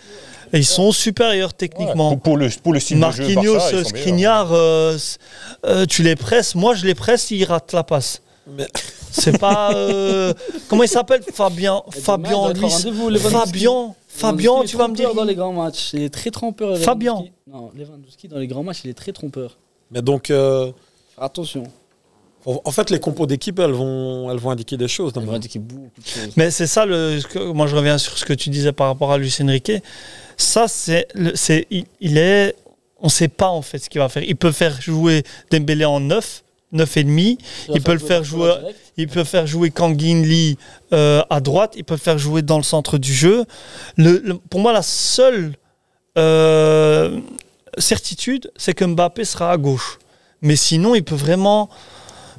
Et ils sont supérieurs Ouais, techniquement. pour le style de jeu, Marquinhos, Barça, ils sont meilleurs. Skriniar, tu les presses. Moi, je les presse, ils ratent la passe. Mais- C'est pas. Comment il s'appelle Fabien, Demain, il doit être au rendez-vous, Lewandowski. Fabian, il est tu vas me dire. trompeur dans les grands matchs. Il est très trompeur. Fabien. Lewandowski. Non, Lewandowski dans les grands matchs, il est très trompeur. Mais donc, Faire attention. en fait, les compos d'équipe, elles vont indiquer des choses. Il non, va indiquer beaucoup de choses. Mais c'est ça, moi je reviens sur ce que tu disais par rapport à Luis Enrique. Ça, il est. On ne sait pas en fait ce qu'il va faire. Il peut faire jouer Dembélé en 9 et demi. Il peut le faire jouer. Il peut faire jouer Kangin Lee à droite. Il peut le faire jouer dans le centre du jeu. Pour moi, la seule certitude, c'est que Mbappé sera à gauche. Mais sinon, il peut vraiment.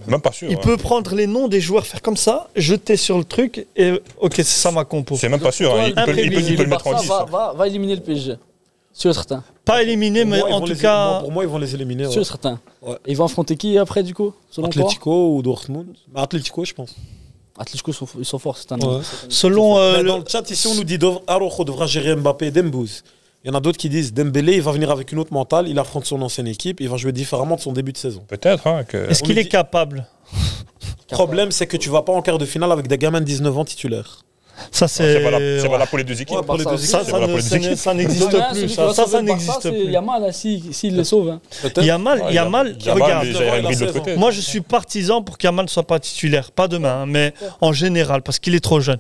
Même pas sûr. Il hein. peut prendre les noms des joueurs, faire comme ça, jeter sur le truc et ok, c'est ça ma compo. C'est même pas sûr. hein. Il peut le mettre en 10. Va éliminer le PSG. Sûr et certain. Pas éliminé, mais en tout cas. Pour moi, ils vont les éliminer. Sûr Ouais. et certain. Ouais. Et ils vont affronter qui après du coup selon toi Atletico ou Dortmund. Mais Atletico, je pense. Atletico, ils sont forts cette année. Ouais. Selon. Mais dans le chat, ici, on nous dit Araujo devra gérer Mbappé et Dembouz. Il y en a d'autres qui disent Dembélé, il va venir avec une autre mentale, il affronte son ancienne équipe, il va jouer différemment de son début de saison. Peut-être. Hein, Est-ce on qu'il nous est dit- capable? Le problème, c'est que tu vas pas en quart de finale avec des gamins de 19 ans titulaires. Ça, C'est valable pour les deux équipes. Ouais, pour les deux Ça, équipes. C'est valable pour les deux équipes. ça n'existe Demain, plus. celui qui Ça, va ça sauver le Barça, n'existe c'est plus. Yamal là, s'il les sauve. Hein. Peut-être. Yamal, Ouais, Yamal, Yamal, regarde. j'ai Henry de l'autre 16 côté. ans. Moi, je suis partisan pour qu'Yamal ne soit pas titulaire. Pas demain, hein, mais en général, parce qu'il est trop jeune.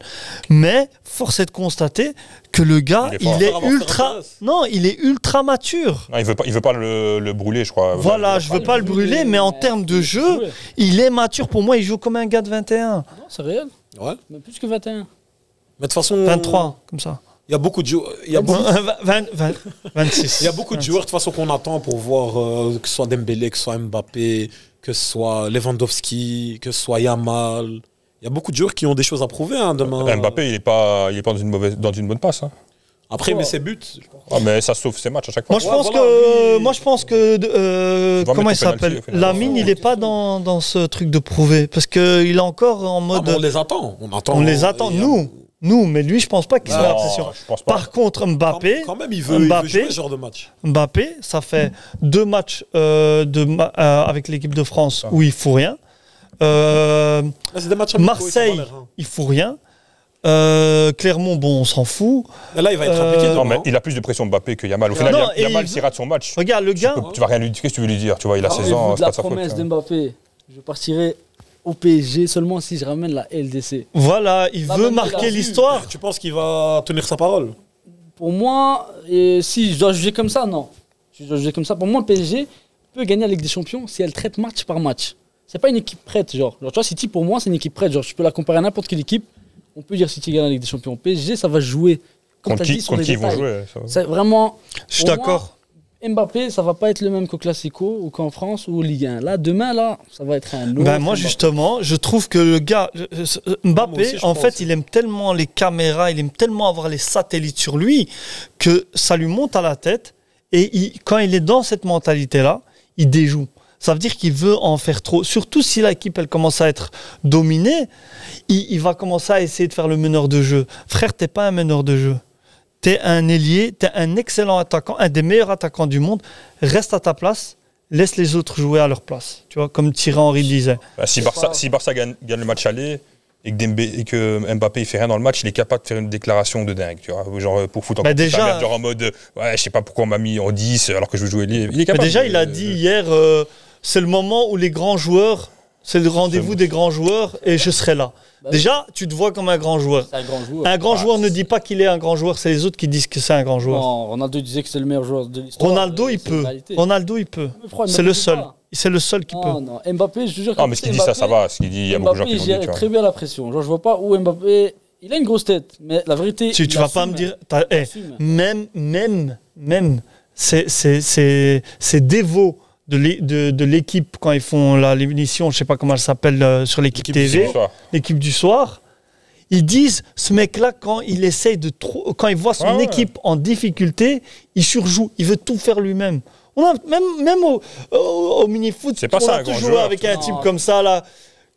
Mais force est de constater que le gars, Il est fort. il est Avoir ultra. Fernandez. Non, il est ultra mature. Non, il veut pas le brûler, je crois. Voilà, je veux pas le brûler, mais en termes de jeu, il est mature. Pour moi, il joue comme un gars de 21. Non, c'est réel. Ouais. Mais plus que 21. Mais de toute façon, 23, comme ça. il y a beaucoup de joueurs. Il y a beaucoup, 26. il y a beaucoup de joueurs de toute façon qu'on attend pour voir que ce soit Dembélé, que ce soit Mbappé, que ce soit Lewandowski, que ce soit Yamal. Il y a beaucoup de joueurs qui ont des choses à prouver hein, demain. Mbappé, il est pas dans une bonne passe. Hein. Après, mais ses buts. Ah, mais ça sauve ses matchs à chaque fois. Moi, je Ouais, pense voilà, que, lui- moi, je pense que va comment il mettre au penalty, s'appelle au final. Lamine, il est pas dans ce truc de prouver parce que il est encore en Ah, mode. mais on les attend. On les attend, Il y a- nous, mais lui, je pense pas qu'il soit la Non, pression. je pense pas. Par contre, Mbappé, Quand même, il veut jouer ce genre de match. Ça fait 2 matchs avec l'équipe de France où il fout rien. Là, c'est des matchs amicaux, Marseille, ils sont pas l'air, hein. il fout rien. Clermont, bon, on s'en fout. Mais là, il va être impliqué Non, demain. mais il a plus de pression Mbappé que Yamal. Au final, Non, et Yamal, il s'il rate son match, Regarde, le gars, tu vas rien lui dire. Qu'est-ce que tu veux lui dire? Tu vois, il a 16 ans, Au vu de c'est la pas de sa faute. promesse hein. d'Mbappé, je partirai au PSG seulement si je ramène la LDC. voilà, il Là, veut maintenant, il a marquer vu. l'histoire. Tu penses qu'il va tenir sa parole? Pour moi, et si je dois juger comme ça, non. Si je dois juger comme ça, pour moi, le PSG peut gagner la Ligue des Champions si elle traite match par match. C'est pas une équipe prête, genre. Tu vois, City, pour moi, c'est une équipe prête. Genre, je peux la comparer à n'importe quelle équipe. On peut dire City gagne la Ligue des Champions. PSG, ça va jouer. Comme Contre t'as dit, qui sur les ils vont détails. jouer? Ça va. C'est vraiment. Je suis Pour d'accord. Mbappé, ça va pas être le même qu'au Classico ou qu'en France ou au Ligue 1. Là, demain, là, ça va être un autre. Ben moi Mbappé. justement, je trouve que le gars Moi Mbappé, aussi, je en pense. fait, il aime tellement les caméras, il aime tellement avoir les satellites sur lui que ça lui monte à la tête et quand il est dans cette mentalité-là, il déjoue. Ça veut dire qu'il veut en faire trop. Surtout si l'équipe elle commence à être dominée, il va commencer à essayer de faire le meneur de jeu. Frère, t'es pas un meneur de jeu. T'es un ailier, t'es un excellent attaquant, un des meilleurs attaquants du monde. Reste à ta place, laisse les autres jouer à leur place. Tu vois, comme Thierry Henry disait. Bah, si Barça gagne le match aller et que Mbappé il fait rien dans le match, il est capable de faire une déclaration de dingue, tu vois, genre pour foutre Bah, encore toute déjà- la merde, genre en mode ouais, je sais pas pourquoi on m'a mis en 10 alors que je veux jouer lié. Il est Mais capable. déjà, il a dit hier, c'est le moment où les grands joueurs, c'est le rendez-vous des grands joueurs et je serai là. Bah, Déjà, tu te vois comme un grand joueur. C'est un grand joueur. Un grand joueur ne dit pas qu'il est un grand joueur, c'est les autres qui disent que c'est un grand joueur. Non, Ronaldo disait que c'est le meilleur joueur de l'histoire. Ronaldo, il C'est une peut. réalité. Ronaldo, il peut. Mais pourquoi C'est Mbappé le peut seul. pas C'est le seul qui Non, peut. non, Mbappé, je te jure. Non, mais ce qu'il dit ça va. Ce qu'il dit, il y a beaucoup de gens Mbappé, qui il l'ont dit, gère tu vois. très bien la pression. Genre, je vois pas où Mbappé. Il a une grosse tête, mais la vérité. Tu il vas pas assume. me dire. Il Eh, assume. même, c'est dévots de l'équipe quand ils font l'émission, je sais pas comment elle s'appelle sur l'équipe L'équipe du TV, soir. l'équipe du soir. Ils disent, ce mec-là, quand il essaye quand il voit son Ouais. équipe en difficulté, il surjoue, il veut tout faire lui-même. On a même au mini-foot, C'est pas on ça, a un grand toujours joueur, avec ça. un type comme ça, là,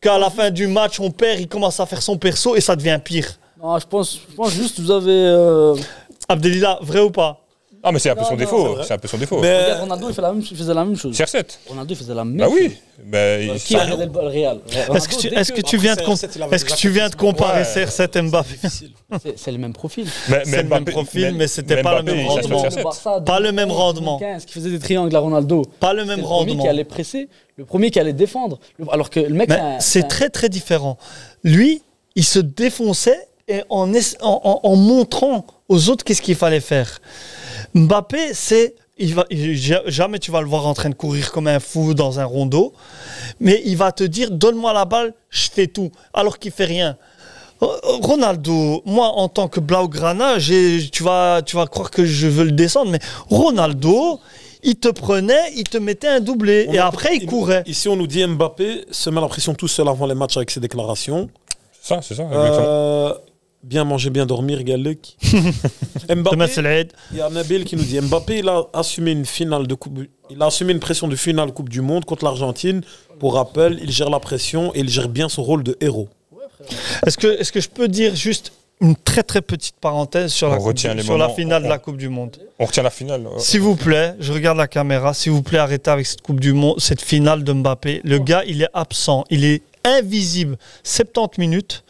qu'à la fin du match, on perd, il commence à faire son perso et ça devient pire. Non, je pense juste que vous avez. Abdelila, vrai ou pas? Ah, mais c'est un peu Non, son non, défaut. c'est vrai. C'est un peu son défaut. Mais- Regarde, Ronaldo, il faisait la même chose. CR7. Ronaldo, il faisait la même Bah chose. oui. Mais Qui a regardé le Real Est-ce que tu viens de comparer Ouais. CR7 et Mbappé? C'est le même profil. Mais C'est le même profil, mais c'était pas le Mbappé, même il reste rendement. sur Le CR7. Barça, Pas le même rendement. 2015, qui faisait des triangles à Ronaldo. Pas le C'est même le premier rendement. qui allait presser, le premier qui allait défendre. Alors que le mec, Mais c'est très très différent. Lui, il se défonçait et en montrant aux autres qu'est-ce qu'il fallait faire. Mbappé, jamais tu vas le voir en train de courir comme un fou dans un rondeau, mais il va te dire donne-moi la balle, je fais tout, alors qu'il fait rien. Ronaldo, moi en tant que Blaugrana, tu vas croire que je veux le descendre, mais Ronaldo, il te prenait, il te mettait un doublé et après il courait. Ici, on nous dit Mbappé se met la pression tout seul avant les matchs avec ses déclarations. C'est ça. exactement. Bien manger, bien dormir, Galek. Thomas Mbappé, Seled. il y a Nabil qui nous dit Mbappé, il a assumé une pression de finale Coupe du Monde contre l'Argentine. Pour rappel, il gère la pression et il gère bien son rôle de héros. Est-ce que je peux dire juste une très très petite parenthèse sur la finale de la Coupe du Monde? On retient la finale. S'il vous plaît, je regarde la caméra, s'il vous plaît, arrêtez avec cette Coupe du Monde, cette finale de Mbappé. Le gars, il est absent, il est invisible. 70 minutes,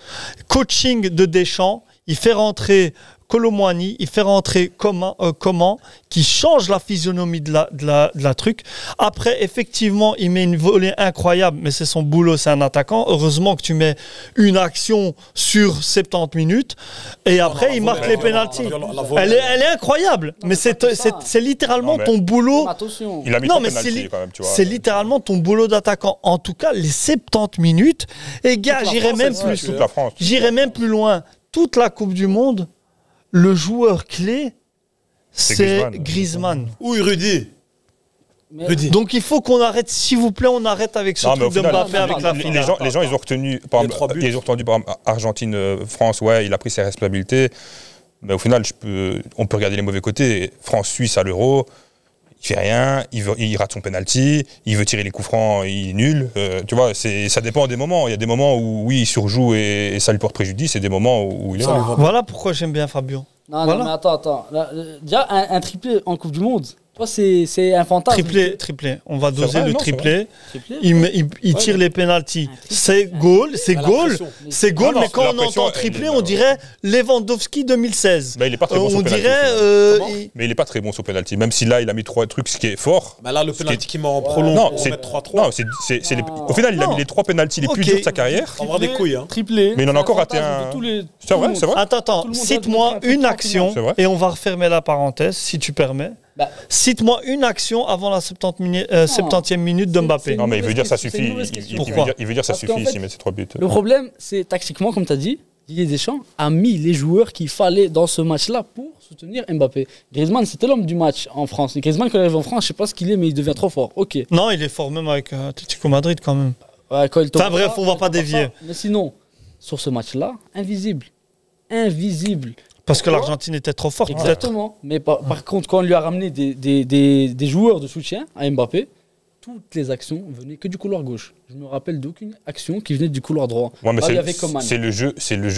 coaching de Deschamps, il fait rentrer Colomboigny, il fait rentrer Coman, qui change la physionomie de la truc. Après, effectivement, il met une volée incroyable, mais c'est son boulot, c'est un attaquant. Heureusement que tu mets une action sur 70 minutes, et après, il marque les pénaltys. Elle est incroyable, mais c'est littéralement ton boulot. Attention. Il a mis Non, trois mais pénaltys quand même, tu vois. c'est littéralement ton boulot d'attaquant. En tout cas, les 70 minutes, et gars, j'irais même plus. Toute la France. J'irais même plus loin. Toute la Coupe du Monde, le joueur clé, c'est Griezmann. Oui, Rudy. Mais- Rudy. Donc il faut qu'on arrête, s'il vous plaît, on arrête avec ce Non, mais au truc de final, Mbappé avec la les finale. gens, ils ont retenu, par Les exemple, 3 buts. ils ont retenu par exemple, Argentine-France, ouais, il a pris ses responsabilités. Mais au final, on peut regarder les mauvais côtés. France-Suisse à l'Euro, il fait rien, il rate son penalty, il veut tirer les coups francs, il est nul. Tu vois, ça dépend des moments. Il y a des moments où oui, il surjoue et ça lui porte préjudice, et des moments où il est là. Voilà pourquoi j'aime bien Fabio. Non, Voilà. non, mais attends. Là, déjà, un triplé en Coupe du Monde, toi, c'est un fantasme. Triplé. On va doser vrai, le non, c'est triplé. Triplé. Il tire les pénaltys. C'est goal, c'est goal. C'est goal, Ah non, mais quand la on pression, entend elle triplé, est là, on dirait Lewandowski 2016. Mais il est pas très bon sur On penalty, dirait. au final. Mais il est pas très bon sur penalty. Même si là, il a mis 3 trucs, ce qui est fort. Bah là, le penalty qui met en prolonge Non, pour c'est mettre 3-3. non, au final, il a Non. mis les 3 penaltys les plus Ok. durs de sa carrière. On va avoir des couilles, hein. Triplé. Mais il en a c'est encore raté fantasme un. de tous les- C'est tout le vrai, monde. c'est vrai. Attends, Tout le monde cite-moi doit devenir une un action C'est vrai. et on va refermer la parenthèse si tu permets. Bah, Cite-moi une action avant la 70e minute de Mbappé. Non, mais il veut dire ça C'est une suffit. mauvaise Il question. Pourquoi il veut dire ça Parce qu'en suffit fait, s'il met ses 3 buts. le problème, c'est tactiquement, comme tu as dit, Didier Deschamps a mis les joueurs qu'il fallait dans ce match-là pour soutenir Mbappé. Griezmann, c'était l'homme du match en France. Et Griezmann, quand il arrive en France, je sais pas ce qu'il est, mais il devient trop fort. Ok. Non, il est fort même avec Atlético Madrid quand même. Ouais, quand il tombe Enfin, bref, pas, on va il pas tombe dévier. Mais sinon, sur ce match-là, invisible. Invisible. Parce que Pourquoi l'Argentine était trop forte, peut-être. Exactement. Mais par contre, quand on lui a ramené des joueurs de soutien à Mbappé, toutes les actions venaient que du couloir gauche. Je me rappelle d'aucune action qui venait du couloir droit. Ouais, mais Là, il y avait Coman. c'est le jeu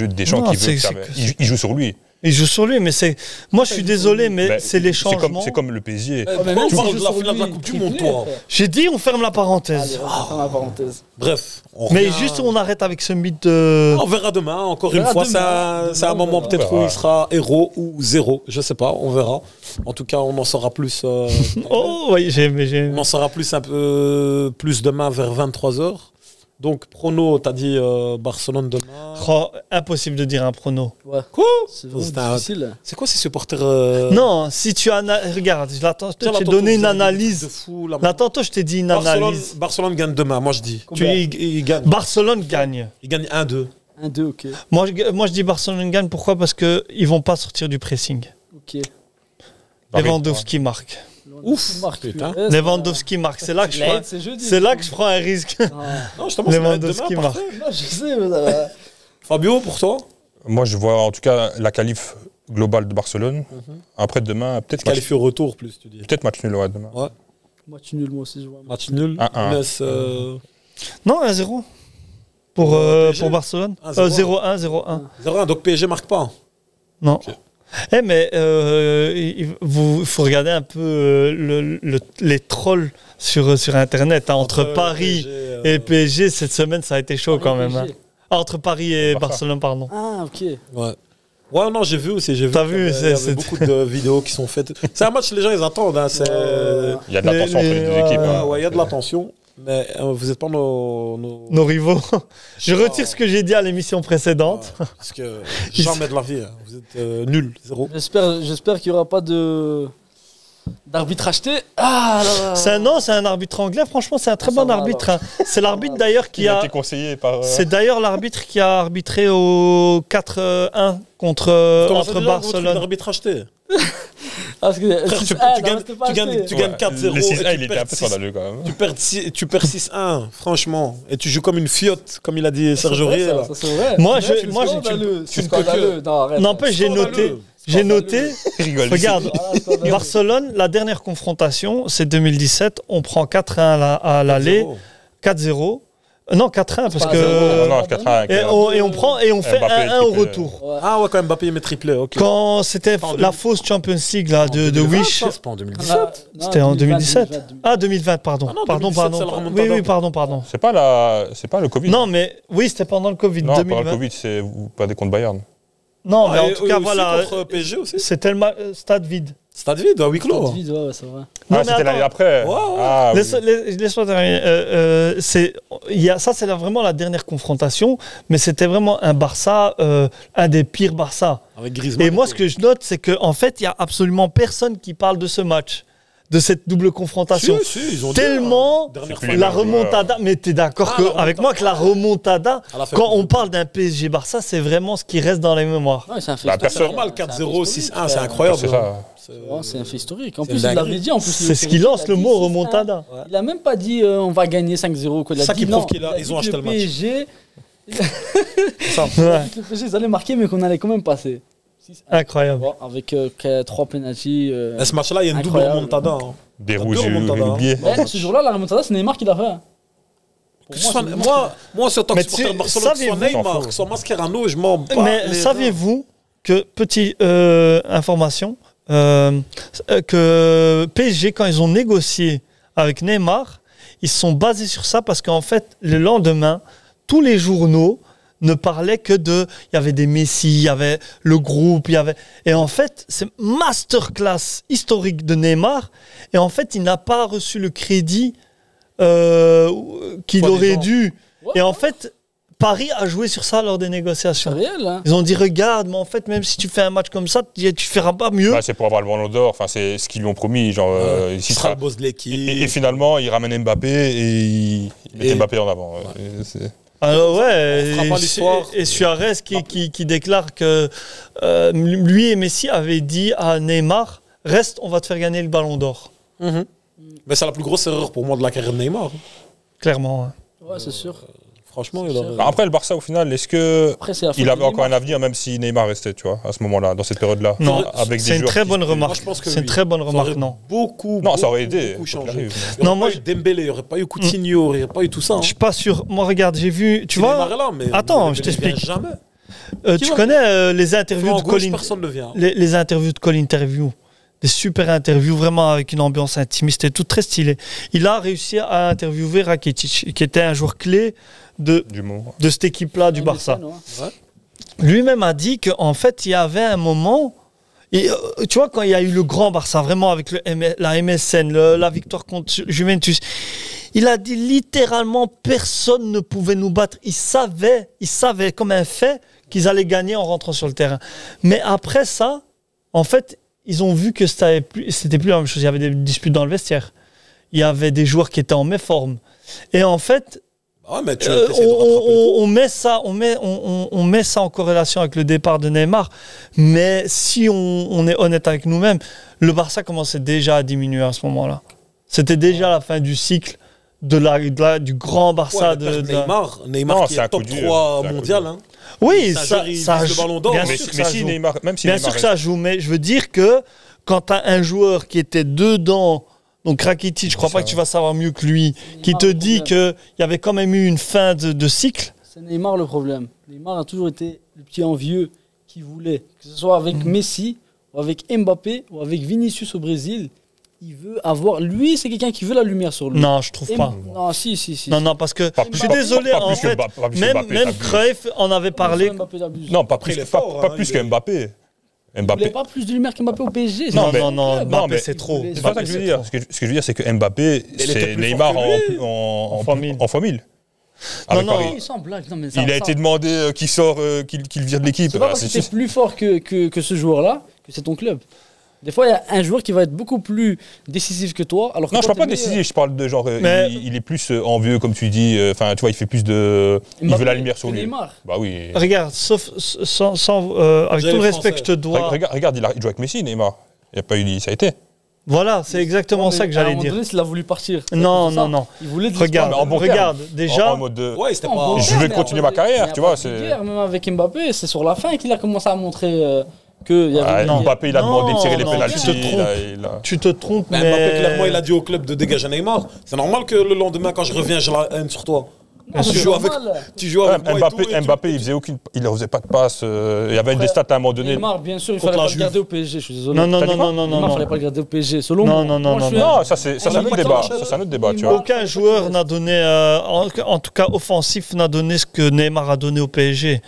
de Deschamps Non, qui veut. c'est- que ça- Il joue sur lui. Il joue sur lui, mais c'est. Moi, je suis désolé, mais Ben, c'est les changements. C'est comme le PSG. Ah, mais Pourquoi même on s'il parle joue de la sur finale de la lui, Coupe du triplé, Monde, toi frère. J'ai dit, on ferme la Allez, parenthèse. on va faire la parenthèse. Bref. Mais juste, on arrête avec ce mythe de. On verra demain, encore On une verra fois. demain. C'est un moment On peut-être verra. où il sera héros ou zéro. Je sais pas, on verra. En tout cas, on en saura plus. Oh, oui, j'ai aimé. On en saura plus un peu plus demain vers 23h. Donc, prono, t'as dit Barcelone demain. Oh, impossible de dire un prono. Ouais. Quoi C'est vraiment C'est un- difficile. C'est quoi ces supporters Non, si tu regarde, je t'ai donné une analyse. Là, tantôt, je t'ai dit une analyse. Barcelone gagne demain, moi je dis. Combien Il gagne. Barcelone gagne. Il gagne 1-2. 1-2, ok. Moi, je dis Barcelone gagne. Pourquoi? Parce qu'ils vont pas sortir du pressing. Ok. Lewandowski marque. Ouf, Marc, putain. purée, Lewandowski marque. C'est là que je prends. c'est jeudi. C'est là que je prends un risque. Ah. Non, justement, c'est Lewandowski demain, marque. parfait. Non, je sais, mais ça va. Fabio, pour toi Moi, je vois en tout cas la qualif globale de Barcelone. Après, demain, peut-être match, Qualifié au retour, plus, tu dis. peut-être match nul ouais, demain. Match nul, moi aussi, je vois. Match nul. 1-1. Metz, Non, 1-0. Pour PSG? Barcelone. 1-0. 0-1, 0-1. 0-1, donc PSG marque pas. Non. Ok. Mais il faut regarder un peu les trolls sur Internet. Hein. Entre Paris et PSG, cette semaine, ça a été chaud quand même. Hein. Entre Paris et Barcelone, pardon. Ah, ok. Ouais, non, j'ai vu aussi. T'as vu, il y avait beaucoup de vidéos qui sont faites. C'est un match, les gens, ils attendent. Hein, il y a de la tension entre les deux équipes. Ouais, il y a de la tension. Mais vous n'êtes pas nos rivaux. Je retire ce que j'ai dit à l'émission précédente. Parce que jamais de la vie. Hein. Vous êtes nuls, zéro. J'espère qu'il n'y aura pas d'arbitre acheté. Ah là là. C'est un arbitre anglais. Franchement, c'est un très bon arbitre. Hein. C'est l'arbitre d'ailleurs qui a été conseillé par. C'est d'ailleurs l'arbitre qui a arbitré au 4-1 entre Barcelone. L'arbitre acheté. Parce que tu gagnes 4-0. Le 6-1, il était un peu scandaleux quand même. Tu perds 6-1, franchement. Et tu joues comme une fiotte, comme il a dit Sergio Riel. C'est vrai. Moi, c'est scandaleux. N'empêche, j'ai noté. Regarde, Barcelone, la dernière confrontation, c'est 2017. On prend 4-1 à l'aller, 4-0. Non, 4-1 parce que. Non, 4-1. Et on fait 1-1 au retour. Ah ouais, quand Mbappé met triplé. Okay. Quand c'était la fausse Champions League là, de Wish. C'est pas en 2017. C'était en 2017. Ah, 2020, pardon. Pardon. Oui, pardon. C'est pas le Covid. Non, mais oui, c'était pendant le Covid. Non, pendant le Covid, c'est pas des contre Bayern. Non, mais en tout cas, voilà. Contre PSG aussi. C'était le stade vide. Stade vide, à huis clos. Stade vide, ouais, c'est vrai. Non, c'était l'année après. Laisse-moi terminer. Ça, c'est vraiment la dernière confrontation, mais c'était vraiment un Barça, un des pires Barça. Avec Griezmann. Et moi, ce que je note, c'est qu'en fait, il n'y a absolument personne qui parle de ce match, de cette double confrontation. Ils ont tellement la remontada. Mais tu es d'accord avec moi que la remontada, quand on parle d'un PSG Barça, c'est vraiment ce qui reste dans les mémoires. Ouais, c'est normal, 4-0, 6-1, c'est incroyable. C'est ça. C'est un fait historique. En plus, il l'avait dit. C'est ce qui lance le mot remontada. Il n'a même pas dit on va gagner 5-0. C'est ça qui prouve qu'ils ont acheté le match. PSG, le PSG, ils allaient marquer, mais qu'on allait quand même passer. Incroyable. Avec 3 pénaltys. Ce match-là, il y a une double remontada. Des rouges, j'ai oublié. Ce jour-là, la remontada, c'est Neymar qui l'a fait. Moi, c'est tant que supporter de Barcelone, que ce soit Neymar, que ce soit Mascherano, je m'en bats. Mais saviez-vous que, petite information, que PSG, quand ils ont négocié avec Neymar, ils se sont basés sur ça parce qu'en fait, le lendemain, tous les journaux ne parlaient que de... Il y avait des Messi, il y avait le groupe, il y avait... Et en fait, c'est masterclass historique de Neymar. Et en fait, il n'a pas reçu le crédit qu'il aurait dû. Ouais. Et en fait... Paris a joué sur ça lors des négociations. C'est réel, hein. Ils ont dit regarde, mais en fait, même si tu fais un match comme ça, tu feras pas mieux. C'est pour avoir le Ballon d'Or. Enfin, c'est ce qu'ils lui ont promis. Genre, il sera le boss de l'équipe. Et finalement, il ramène Mbappé et il met Mbappé en avant. Alors et Suarez qui déclare que lui et Messi avaient dit à Neymar reste, on va te faire gagner le Ballon d'Or. Mais c'est la plus grosse erreur pour moi de la carrière de Neymar. Clairement. Hein. Ouais, c'est sûr. Franchement, après le Barça au final, est-ce qu'il avait encore un avenir même si Neymar restait, tu vois, à ce moment-là, dans cette période-là? Non, c'est une très bonne remarque. C'est une très bonne remarque, non. Ça aurait aidé. Changé. Non, moi, Dembélé, il n'y aurait pas eu Coutinho, il n'y aurait pas eu tout ça. Je suis pas sûr. Moi, regarde, j'ai vu, tu vois. Attends, je t'explique. Tu connais les interviews de Colin? Personne ne vient. Les interviews de Colin Interview. Des super interviews, vraiment avec une ambiance intimiste et tout, très stylé. Il a réussi à interviewer Rakitic, qui était un joueur clé de cette équipe-là du Barça. Lui-même a dit qu'en fait, il y avait un moment, et, tu vois, quand il y a eu le grand Barça, vraiment avec la MSN, la victoire contre Juventus, il a dit littéralement, personne ne pouvait nous battre. Il savait comme un fait qu'ils allaient gagner en rentrant sur le terrain. Mais après ça, en fait, ils ont vu que c'était plus la même chose. Il y avait des disputes dans le vestiaire. Il y avait des joueurs qui étaient en méforme. Et en fait, on met ça en corrélation avec le départ de Neymar. Mais si on est honnête avec nous-mêmes, le Barça commençait déjà à diminuer à ce moment-là. C'était déjà la fin du cycle du grand Barça. Neymar qui est top 3 mondial. Hein. Oui, ça joue. Le Ballon d'Or. Bien sûr que ça joue, mais je veux dire que quand tu as un joueur qui était dedans, donc Rakitic, je crois pas que tu vas savoir mieux que lui, qui te dit qu'il y avait quand même eu une fin de cycle. C'est Neymar le problème. Neymar a toujours été le petit envieux qui voulait, que ce soit avec Messi ou avec Mbappé, ou avec Vinicius au Brésil, il veut avoir. Lui, c'est quelqu'un qui veut la lumière sur lui. Non, je trouve pas. Non, si. Non, parce que je suis désolé, en fait, même Cruyff en avait parlé. Non, pas plus que Mbappé. Il voulait pas plus de lumière qu'Mbappé au PSG. Non, Mbappé, c'est trop. C'est pas ça que je veux dire. Ce que je veux dire, c'est que Mbappé, c'est Neymar en fois 1000. Il a été demandé qu'il sort, qu'il vire de l'équipe. C'est pas parce que c'est plus fort que ce joueur-là, que c'est ton club. Des fois, il y a un joueur qui va être beaucoup plus décisif que toi. Alors que non, je parle pas de décisif, je parle de genre. Il est plus envieux, comme tu dis. Enfin, tu vois, il fait plus de. Il veut la lumière sur lui. Neymar. Bah oui. Regarde, sauf avec tout le respect que je te dois. Regarde, il joue avec Messi, Neymar. Il n'y a pas eu. Ça a été. Voilà, c'est exactement ça que j'allais dire. Il a voulu partir. Non. Il voulait de regarde, déjà. En mode de. Ouais, c'était pas. Je vais continuer ma carrière, tu vois. Même avec Mbappé, c'est sur la fin qu'il a commencé à montrer. Mbappé, il a demandé de tirer les pénaltys. Tu te trompes. Mais Mbappé, clairement, il a dit au club de dégager Neymar. C'est normal que le lendemain, quand je reviens, j'ai la haine sur toi. Tu joues avec Mbappé, il ne faisait pas de passe. Il y avait des stats à un moment donné. Neymar, bien sûr, il fallait pas le garder au PSG. Je suis désolé. Non. Il fallait pas le garder au PSG. Selon moi. Non, ça c'est un autre débat. C'est un autre débat, tu vois. Aucun joueur n'a donné, en tout cas offensif, n'a donné ce que Neymar a donné au PSG.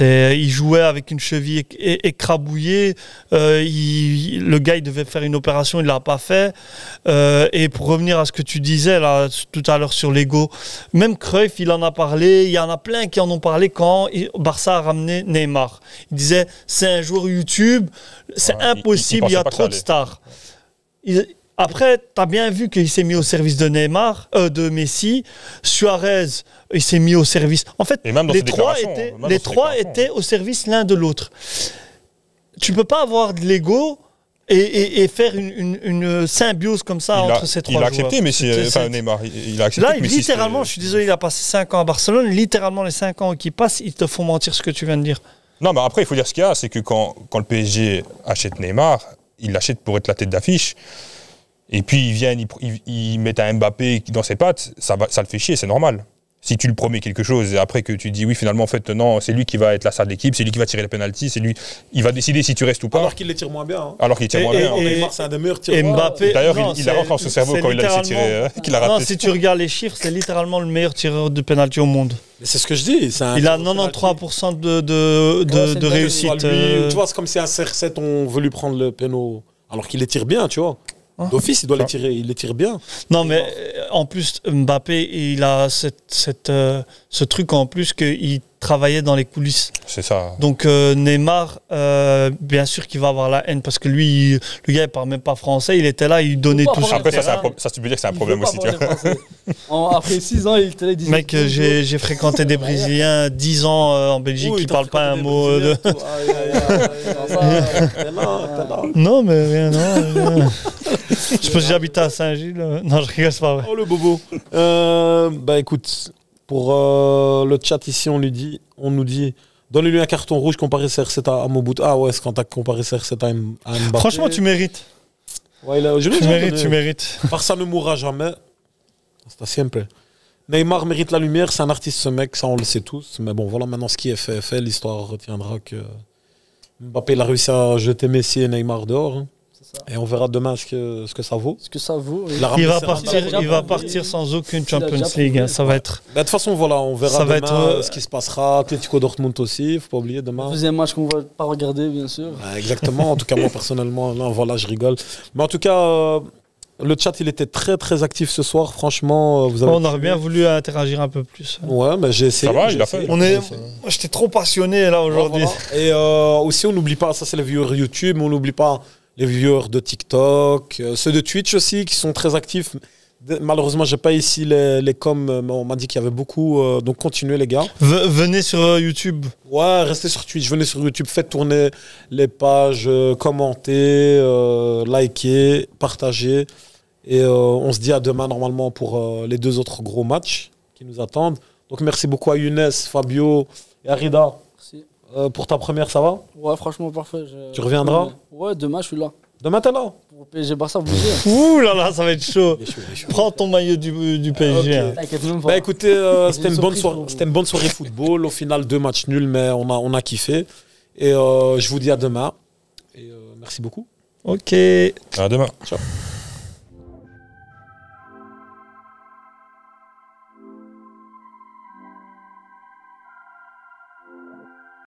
Il jouait avec une cheville écrabouillée. Le gars, il devait faire une opération, il l'a pas fait. Et pour revenir à ce que tu disais là tout à l'heure sur l'ego, même Cruyff, il en a parlé. Il y en a plein qui en ont parlé quand Barça a ramené Neymar. Il disait, c'est un joueur YouTube, c'est impossible, il y a trop de stars. Après, tu as bien vu qu'il s'est mis au service de de Messi. Suarez, il s'est mis au service. En fait, les trois étaient au service l'un de l'autre. Tu peux pas avoir de l'ego et faire une symbiose comme ça entre ces trois joueurs. Il a accepté Messi, Neymar. Il a accepté là, littéralement, je suis désolé, il a passé 5 ans à Barcelone. Littéralement, les 5 ans qui passent, ils te font mentir ce que tu viens de dire. Non, mais après, il faut dire ce qu'il y a, c'est que quand le PSG achète Neymar, il l'achète pour être la tête d'affiche. Et puis ils viennent, ils mettent un Mbappé dans ses pattes, ça le fait chier, c'est normal. Si tu lui promets quelque chose et après que tu dis oui, finalement, en fait, non, c'est lui qui va être la star de l'équipe, c'est lui qui va tirer les pénaltys, c'est lui, il va décider si tu restes ou pas. Alors qu'il les tire moins bien. Hein. Alors qu'il tire moins bien. Neymar, c'est un des meilleurs tireurs. Mbappé, d'ailleurs, il a rentré dans son cerveau quand il a essayé de tirer, qu'il a raté. Non, si tu regardes les chiffres, c'est littéralement le meilleur tireur de pénalty au monde. Mais c'est ce que je dis. Il a 93% de réussite. Tu vois, c'est comme si à CR7, on veut lui prendre le péno, alors qu'il les tire bien, tu vois. D'office, il doit les tirer, il les tire bien. Non, mais en plus, Mbappé, il a ce truc en plus qu'il travaillait dans les coulisses. C'est ça. Donc Neymar, bien sûr qu'il va avoir la haine parce que lui, le gars, il parle même pas français. Il était là, il donnait tout sur le terrain. Après, ça, tu peux dire que c'est un problème aussi. Après 6 ans, il était là, il disait... Mec, j'ai fréquenté des Brésiliens 10 ans en Belgique qui parlent pas un mot de... Non, mais rien, non. Je pense que j'habite à Saint-Gilles. Non, je rigole, c'est pas vrai. Oh, le bobo. Bah écoute, pour le chat ici, on nous dit donnez-lui un carton rouge comparé CR7 à Mobutu. Ah ouais, c'est quand t'as comparé CR7 à Mbappé. Franchement, tu mérites. Ouais, tu mérites. Barça ne mourra jamais. C'est simple. Neymar mérite la lumière, c'est un artiste ce mec, ça on le sait tous. Mais bon, voilà, maintenant ce qui est fait. L'histoire retiendra que Mbappé il a réussi à jeter Messi et Neymar dehors. Hein. Et on verra demain ce que ça vaut. Ce que ça vaut. Oui. Il va partir sans aucune Champions League. Hein. Ça va être. De toute façon, voilà, on verra ça demain ce qui se passera. Atlético Dortmund aussi, faut pas oublier demain. Deuxième match qu'on va pas regarder, bien sûr. Exactement. En tout cas, moi personnellement, là, voilà, je rigole. Mais en tout cas, le chat, il était très très actif ce soir. Franchement, vous avez. On aurait bien voulu interagir un peu plus. Ouais, mais j'ai essayé. Ça va, il a fait. J'étais trop passionné là aujourd'hui. Voilà. Et aussi, on n'oublie pas, ça c'est les viewers YouTube, mais on n'oublie pas les viewers de TikTok, ceux de Twitch aussi qui sont très actifs. Malheureusement, j'ai pas ici les coms, mais on m'a dit qu'il y avait beaucoup. Donc continuez les gars. Venez sur YouTube. Ouais, restez sur Twitch, venez sur YouTube, faites tourner les pages, commentez, likez, partagez. Et on se dit à demain normalement pour les 2 autres gros matchs qui nous attendent. Donc merci beaucoup à Younes, Fabio et Arida. Merci. Pour ta première, ça va? Ouais, franchement, parfait. Tu reviendras? Ouais, demain, je suis là. Demain, t'es là? Pour PSG Barça, vous bougez. Ouh là là, ça va être chaud. Il est chaud. Prends ton maillot du PSG. Okay. Hein. T'inquiète même pas. Bah écoutez, c'était une bonne soirée football. Au final, 2 matchs nuls, mais on a kiffé. Et je vous dis à demain. Et merci beaucoup. Ok. À demain. Ciao.